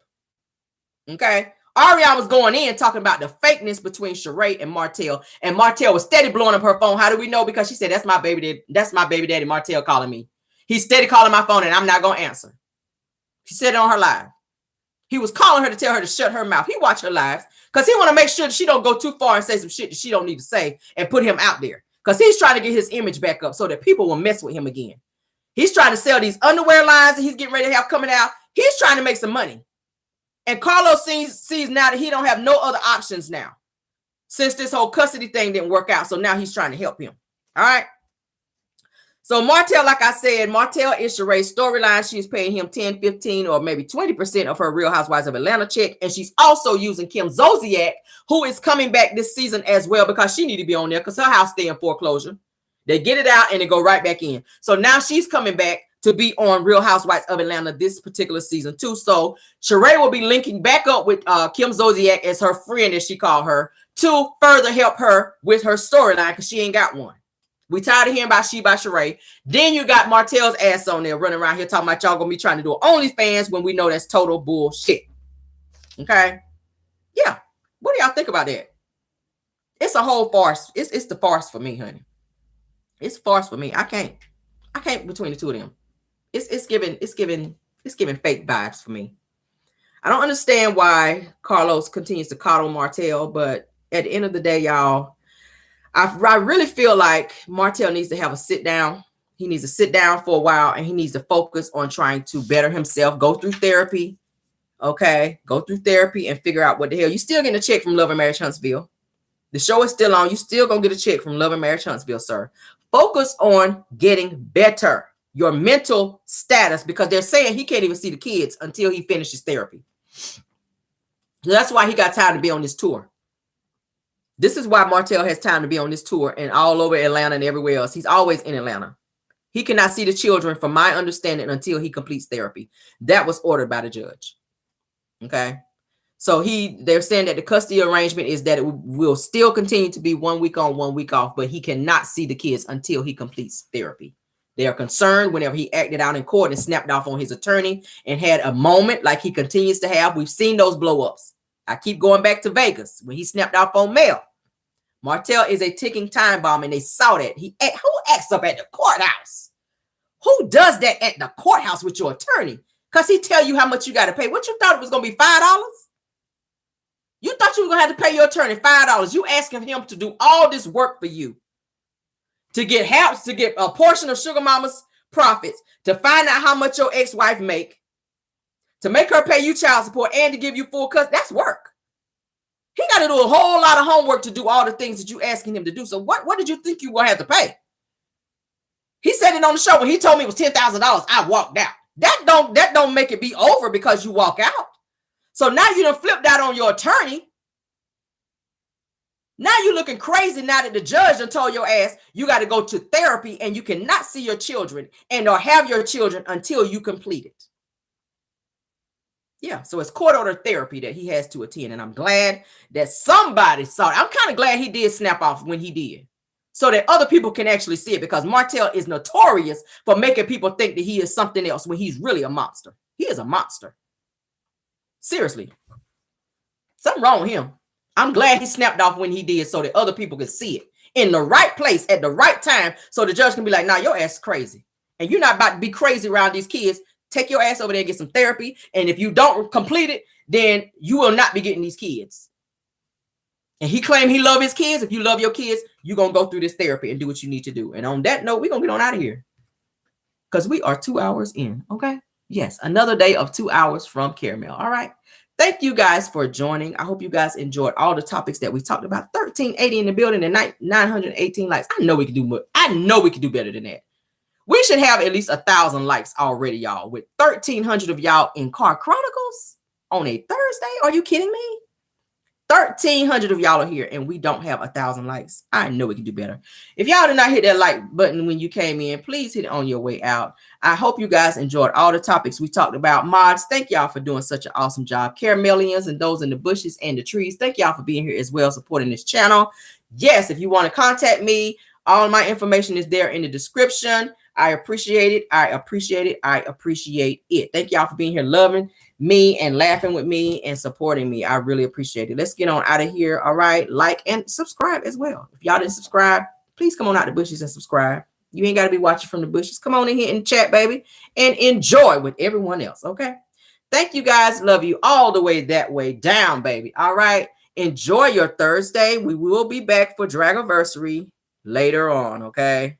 Okay? Arionne was going in talking about the fakeness between Sheree and Martel was steady blowing up her phone. How do we know? Because she said, that's my baby daddy. That's my baby daddy, Martel, calling me. He's steady calling my phone and I'm not going to answer. She said it on her live. He was calling her to tell her to shut her mouth. He watched her live because he want to make sure that she don't go too far and say some shit that she don't need to say and put him out there. Because he's trying to get his image back up so that people will mess with him again. He's trying to sell these underwear lines that he's getting ready to have coming out. He's trying to make some money. And Carlos sees now that he don't have no other options now. Since this whole custody thing didn't work out. So now he's trying to help him. All right. So Martel, like I said, Martel is Sheree's storyline. She's paying him 10, 15, or maybe 20% of her Real Housewives of Atlanta check. And she's also using Kim Zolciak, who is coming back this season as well, because she need to be on there because her house stay in foreclosure. They get it out and they go right back in. So now she's coming back to be on Real Housewives of Atlanta this particular season too. So Sheree will be linking back up with Kim Zolciak as her friend, as she called her, to further help her with her storyline because she ain't got one. We tired of hearing about She by Sheree. Then you got Martel's ass on there running around here talking about y'all gonna be trying to do OnlyFans when we know that's total bullshit. Okay? Yeah. What do y'all think about that? It's a whole farce. It's the farce for me, honey. It's farce for me. I can't between the two of them. It's giving fake vibes for me. I don't understand why Carlos continues to coddle Martel, but at the end of the day, y'all, I really feel like Martel needs to have a sit down. He needs to sit down for a while, and he needs to focus on trying to better himself, go through therapy. Okay, go through therapy and figure out what the hell. You still getting a check from Love and Marriage Huntsville. The show is still on. You still gonna get a check from Love and Marriage Huntsville, sir. Focus on getting better, your mental status, because they're saying he can't even see the kids until he finishes therapy. So that's why he got time to be on this tour. This is why Martel has time to be on this tour and all over Atlanta and everywhere else. He's always in Atlanta. He cannot see the children, from my understanding, until he completes therapy. That was ordered by the judge. Okay. So they're saying that the custody arrangement is that it will still continue to be 1 week on, 1 week off, but he cannot see the kids until he completes therapy. They are concerned whenever he acted out in court and snapped off on his attorney and had a moment like he continues to have. We've seen those blow ups. I keep going back to Vegas when he snapped off on Mel. Martel is a ticking time bomb, and they saw that. Who acts up at the courthouse? Who does that at the courthouse with your attorney? Because he tell you how much you got to pay. What, you thought it was going to be $5? You thought you were going to have to pay your attorney $5. You asking him to do all this work for you. To get a portion of Sugar Mama's profits, to find out how much your ex-wife make, to make her pay you child support, and to give you full custody. That's work. He got to do a whole lot of homework to do all the things that you asking him to do. So what did you think you were going to have to pay? He said it on the show when he told me it was $10,000. I walked out. That don't make it be over because you walk out. So now you done flipped out on your attorney. Now you're looking crazy now that the judge done told your ass you got to go to therapy and you cannot see your children or have your children until you complete it. Yeah, so it's court order therapy that he has to attend, and I'm glad that somebody saw it. I'm kind of glad he did snap off when he did, so that other people can actually see it, because Martel is notorious for making people think that he is something else when he's really a monster. He is a monster. Seriously. Something wrong with him. I'm glad he snapped off when he did so that other people could see it in the right place at the right time, so the judge can be like, nah, your ass is crazy. And you're not about to be crazy around these kids. Take your ass over there and get some therapy. And if you don't complete it, then you will not be getting these kids. And he claimed he loves his kids. If you love your kids, you're going to go through this therapy and do what you need to do. And on that note, we're going to get on out of here, because we are 2 hours in. Okay. Yes. Another day of 2 hours from Caramel. All right. Thank you guys for joining. I hope you guys enjoyed all the topics that we talked about. 1380 in the building and 918 likes. I know we can do more. I know we can do better than that. We should have at least 1,000 likes already, y'all, with 1,300 of y'all in Car Chronicles on a Thursday. Are you kidding me? 1,300 of y'all are here and we don't have 1,000 likes. I know we can do better. If y'all did not hit that like button when you came in, please hit it on your way out. I hope you guys enjoyed all the topics we talked about. Mods, thank y'all for doing such an awesome job. Caramelians and those in the bushes and the trees, thank y'all for being here as well, supporting this channel. Yes, if you want to contact me, all of my information is there in the description. I appreciate it. I appreciate it. I appreciate it. Thank y'all for being here, loving me and laughing with me and supporting me. I really appreciate it. Let's get on out of here. All right. Like and subscribe as well. If y'all didn't subscribe, please come on out the bushes and subscribe. You ain't got to be watching from the bushes. Come on in here and chat, baby, and enjoy with everyone else. Okay. Thank you guys. Love you all the way that way down, baby. All right. Enjoy your Thursday. We will be back for Dragiversary later on. Okay.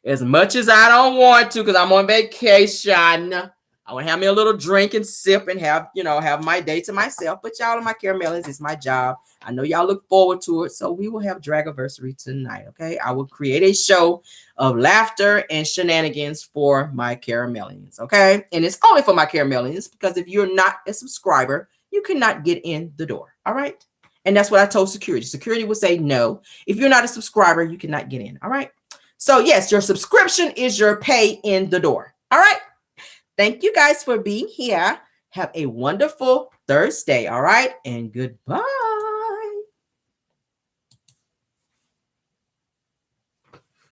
As much as I don't want to, because I'm on vacation, I want to have me a little drink and sip and have my day to myself. But y'all are my caramelians. It's my job. I know y'all look forward to it. So we will have Dragiversary tonight. Okay. I will create a show of laughter and shenanigans for my caramelians. Okay. And it's only for my caramelians, because if you're not a subscriber, you cannot get in the door. All right. And that's what I told security. Security will say no. If you're not a subscriber, you cannot get in. All right. So yes, your subscription is your pay in the door. All right. Thank you guys for being here. Have a wonderful Thursday. All right. And goodbye.